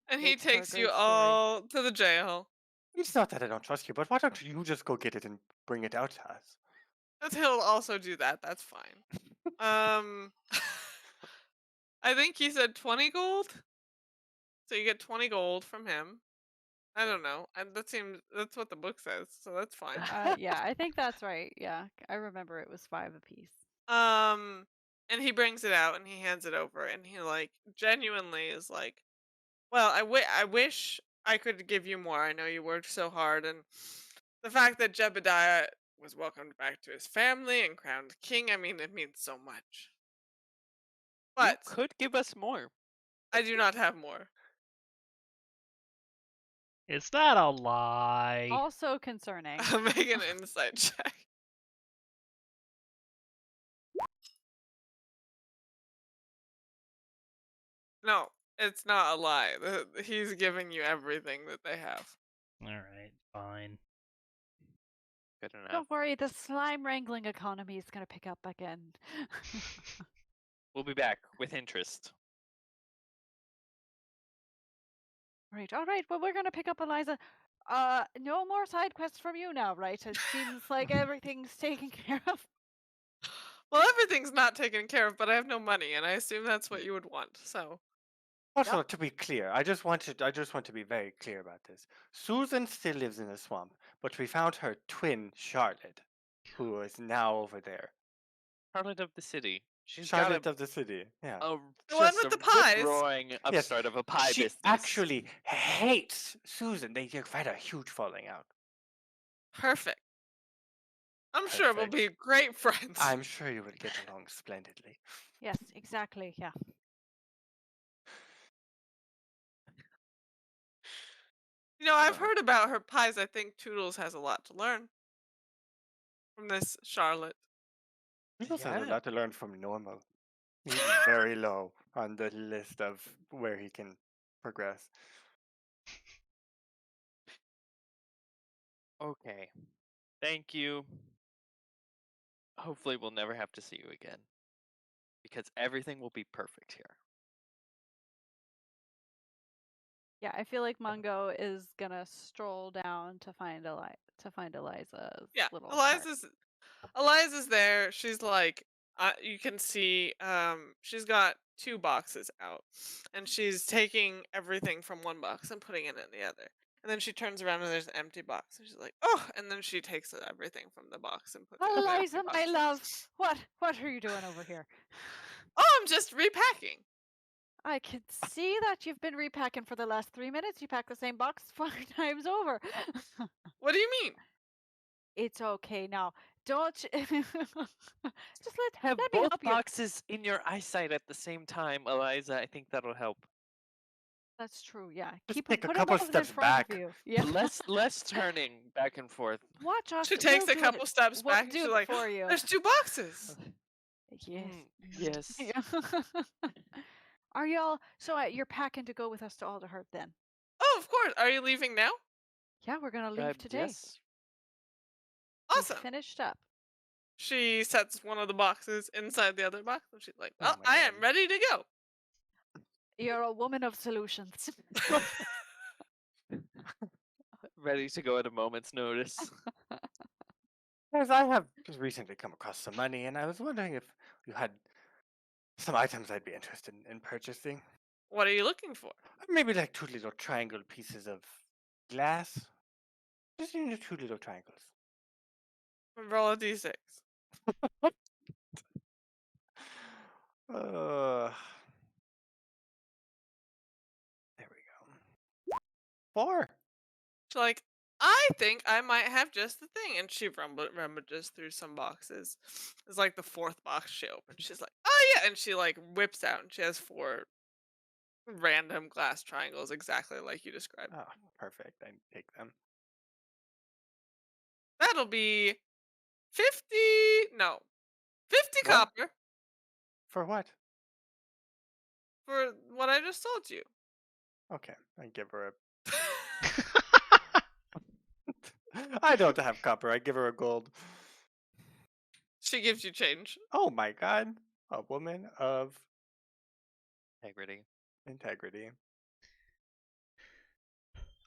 And he Makes for a takes you great story. all to the jail. It's not that I don't trust you, but why don't you just go get it and bring it out to us? And he'll also do that. That's fine. I think he said 20 gold. So you get 20 gold from him. I don't know. And that's what the book says, so that's fine. Yeah, I think that's right. Yeah, I remember it was 5 apiece. And he brings it out and he hands it over and he like genuinely is like, "Well, I wish I could give you more. I know you worked so hard and the fact that Jebediah was welcomed back to his family and crowned king, I mean, it means so much. You But could give us more. I do not have more." Is that a lie? Also concerning. Make an insight check. No, it's not a lie. He's giving you everything that they have. Alright, fine. Good enough. Don't worry, the slime wrangling economy is going to pick up again. We'll be back with interest. Right, all right. Well, we're going to pick up Eliza. No more side quests from you now, right? It seems like everything's taken care of. Well, everything's not taken care of, but I have no money, and I assume that's what you would want. So, Also, to be clear, I just want to be very clear about this. Susan still lives in the swamp, but we found her twin, Charlotte, who is now over there. Charlotte of the city. She's Charlotte got of the city. Yeah. The one just with a the pies? rip-roaring upstart of a pie She business. actually hates Susan. They've had a huge falling out. perfect. I'm sure we'll be great friends. I'm sure you will get along splendidly. Yes, exactly. Yeah. You know, I've heard about her pies. I think Toodles has a lot to learn from this Charlotte. He also has a Yeah. lot to learn from normal. He's very low on the list of where he can progress. Okay. Thank you. Hopefully we'll never have to see you again. Because everything will be perfect here. Yeah, I feel like Mungo is going to stroll down to find Eliza's Yeah, little cart. Eliza's there. She's like, you can see, she's got 2 boxes out, and she's taking everything from one box and putting it in the other. And then she turns around and there's an empty box, and she's like, "Oh!" And then she takes everything from the box and puts it in the empty Eliza, box. my love, what are you doing over here? Oh, I'm just repacking. I can see that you've been repacking for the last 3 minutes. You pack the same box 5 times over. What do you mean? It's okay now. Don't just Have let me both help you. boxes in your eyesight at the same time, Eliza. I think that'll help. That's true. Yeah, Just put take a them couple both in steps front back. of you. Yeah, Less turning back and forth. watch us. She takes we'll a do couple it. steps We'll back and do she's it like, for you. "There's 2 boxes." Yes. Yes. Are y'all? So you're packing to go with us to Alderheart then? Oh, of course. Are you leaving now? Yeah, we're gonna leave today. Yes. We've Awesome. finished up. She sets one of the boxes inside the other box, and she's like, Oh "Well, my I God. am ready to go." You're a woman of solutions. Ready to go at a moment's notice. As I have just recently come across some money, and I was wondering if you had some items I'd be interested in purchasing. What are you looking for? Maybe like 2 little triangle pieces of glass. Just two little triangles. Roll a d6. Uh, there we go. 4. She's like, I think I might have just the thing. And she rummages through some boxes. It's like the fourth box she opens. She's like, oh yeah. And she like whips out and she has 4 random glass triangles exactly like you described. Oh, perfect. I take them. That'll be 50, no, 50 What? copper For what? for what I just told you. Okay, I give her a. I don't have copper. I give her a gold. She gives you change. Oh my god. A woman of Integrity. integrity.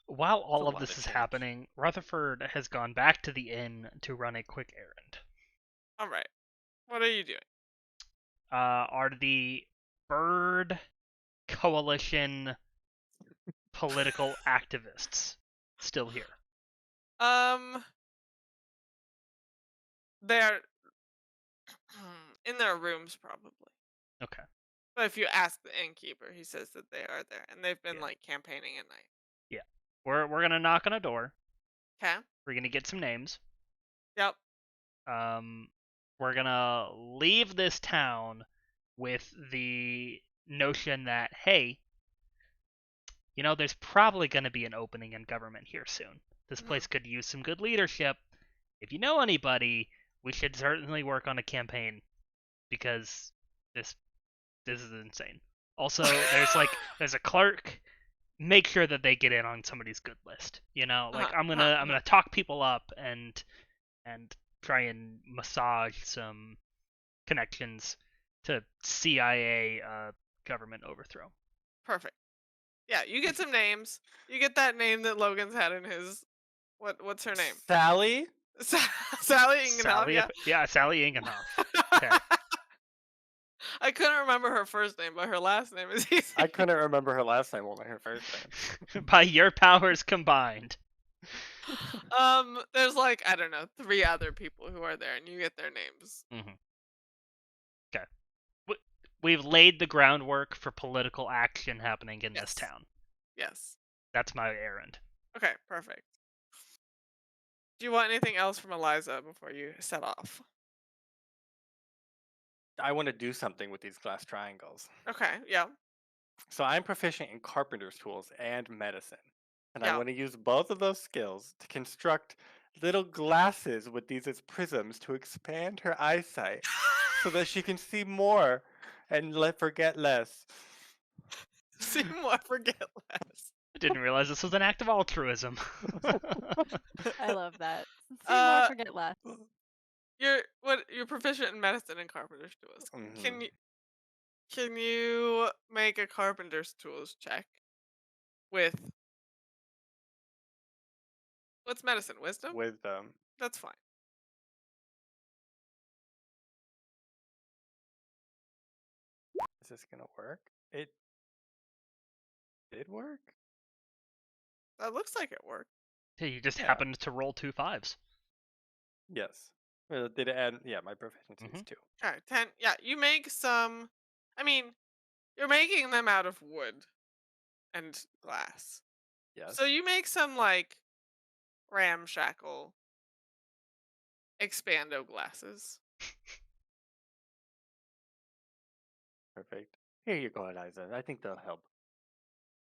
While a all of lot this of is change. happening, Rutherford has gone back to the inn to run a quick errand. All right. What are you doing? Are the Bird Coalition political activists still here? They're in their rooms probably. Okay. But if you ask the innkeeper, he says that they are there, and they've been Yeah. like campaigning at night. Yeah. We're gonna knock on a door. Okay. We're gonna get some names. Yep. We're gonna leave this town with the notion that, hey, there's probably gonna be an opening in government here soon. This place could use some good leadership. If you know anybody, we should certainly work on a campaign because this is insane. Also, there's a clerk. Make sure that they get in on somebody's good list. I'm gonna talk people up and try and massage some connections to CIA government overthrow. Perfect. Yeah, you get some names. You get that name that Logan's had in his. What's her name? Sally? Sally Ingenhoff. Yeah. Sally Ingenhoff. Okay. I couldn't remember her first name, but her last name is easy. I couldn't remember her last name, only her first name. By your powers combined. There's like, I don't know, 3 other people who are there, and you get their names. Mm-hmm. Okay. We've laid the groundwork for political action happening in this town. Yes. That's my errand. Okay, perfect. Do you want anything else from Eliza before you set off? I want to do something with these glass triangles. Okay, yeah. So I'm proficient in carpenter's tools and medicine. And I Yeah. want to use both of those skills to construct little glasses with these as prisms to expand her eyesight so that she can see more and forget less. See more, forget less. I didn't realize this was an act of altruism. I love that. See more, forget less. You're proficient in medicine and carpenter's tools. Mhm. Can you make a carpenter's tools check with what's medicine? Wisdom? Wisdom. That's fine. Is this gonna work? It did work? That looks like it worked. Yeah, you just Yeah. happened to roll 2 5s. Yes. Well, did it add? Yeah, my proficiency is 2. Okay, 10. Yeah, you make some. I mean, you're making them out of wood and glass. Yes. So you make some like ramshackle expando glasses. Perfect. Here you go, Eliza. I think they'll help.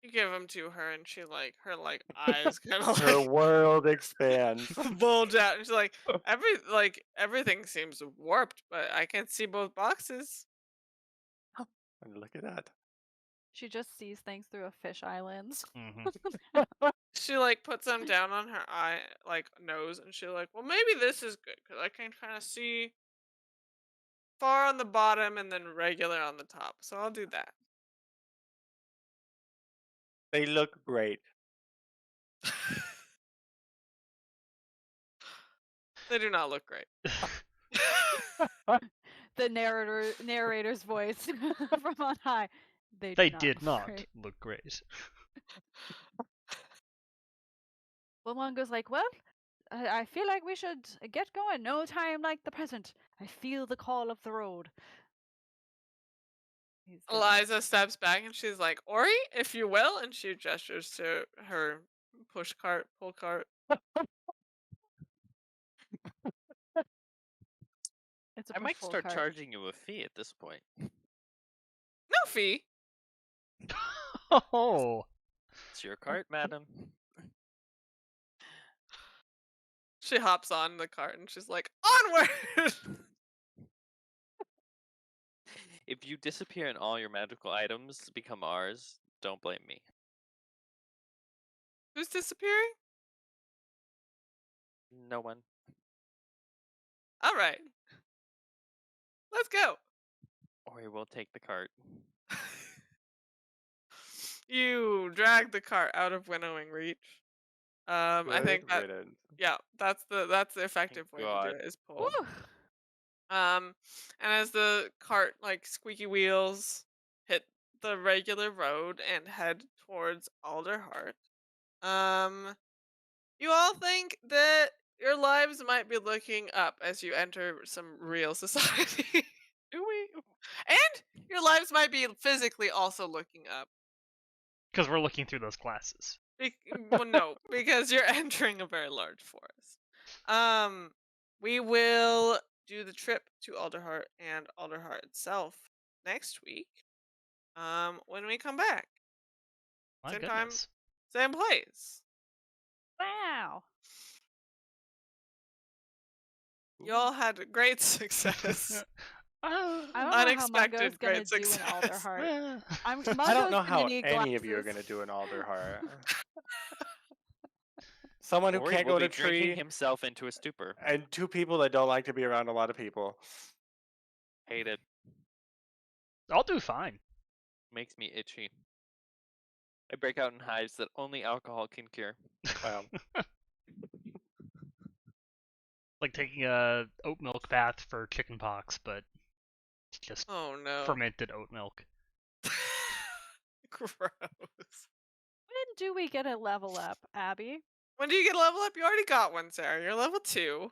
You give them to her, and she her eyes kind of Her world expands. bulge out, and she's like, everything seems warped, but I can see both boxes. And look at that. She just sees things through a fisheye lens. She puts them down on her eye nose, and she well, maybe this is good because I can kind of see far on the bottom and then regular on the top. So I'll do that. They look great. They do not look great. The narrator's voice from on high. They They do did look not great. look great. Well, one goes like, well, I feel like we should get going. No time like the present. I feel the call of the road. He's gonna- Eliza steps back and she's like, Ori, if you will, and she gestures to her pull cart. It's a I might push-pull start cart. charging you a fee at this point. No fee. Oh, It's your cart, madam. She hops on the cart and she's like, onward! If you disappear and all your magical items become ours, don't blame me. Who's disappearing? No one. All right. Let's go. Ori will take the cart. You drag the cart out of winnowing reach. I think that yeah, that's the effective way to do God. it is pull. Woo! And as the cart like squeaky wheels hit the regular road and head towards Alderheart, you all think that your lives might be looking up as you enter some real society. Do we? And your lives might be physically also looking up. because we're looking through those glasses. Well, no, because you're entering a very large forest. We will do the trip to Alderheart and Alderheart itself next week. When we come back, My same time, goodness. same place. Wow. You all had great success. Ah, I don't know how Unexpected Mungo's gonna great do in success. Alderheart. ah. I'm I don't know Mungo's how gonna need any of you are glasses. going to do an Alderheart. Someone who Ori can't will go be to drinking tree, himself into a stupor. and two people that don't like to be around a lot of people. Hate it. I'll do fine. Makes me itchy. I break out in hives that only alcohol can cure. Wow. Like taking a oat milk bath for chicken pox, but it's just Oh no. fermented oat milk. Gross. When do we get a level up, Abby? When do you get a level up? You already got one, Sarah. You're level 2.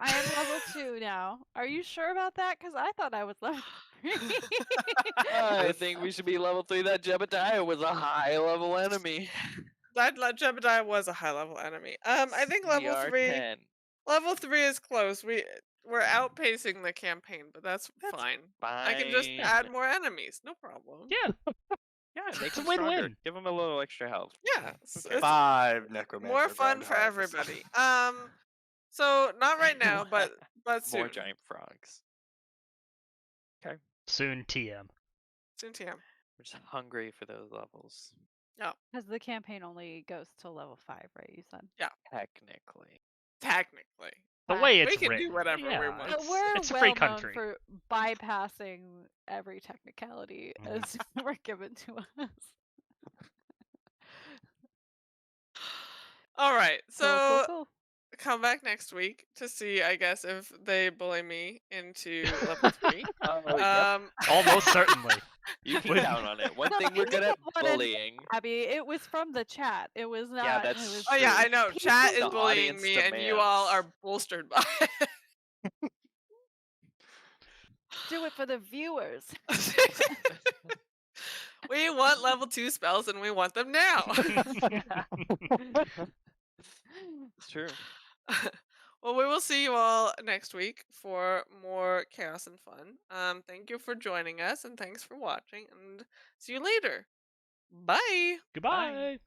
I am level 2 now. Are you sure about that? Because I thought I was level 3. I think we should be level 3. That Jebediah was a high level enemy. That Jebediah was a high level enemy. I think level 3. CR10. Level 3 is close. We're outpacing the campaign, but that's fine. I can just Fine. add more enemies. No problem. Yeah, Yeah, make It's a him stronger. win-win. Give him a little extra health. Yeah. It's 5 necromancer. more fun for groundhogs. everybody. So not right now, but soon. More giant frogs. soon TM. Soon TM. We're just hungry for those levels. Because the campaign only goes to level 5, right? You said. Technically. Technically. The way We it's can do written. whatever we yeah, want. But It's, we're it's a well free known country. for bypassing every technicality Mhm. as were given to us. All right. So Cool. come back next week to see, I guess, if they bully me into level 3. Yep. Almost certainly. You can With- count on it. One No, thing we're good at what an- bullying. Abby, it was from the chat. It was not. that's it was, Oh yeah, true. I know. People Chat is the bullying audience me, and you all are demands. bolstered by it. Do it for the viewers. We want level 2 spells, and we want them now. It's true. Well, we will see you all next week for more chaos and fun. Thank you for joining us, and thanks for watching, and see you later. Bye. Goodbye.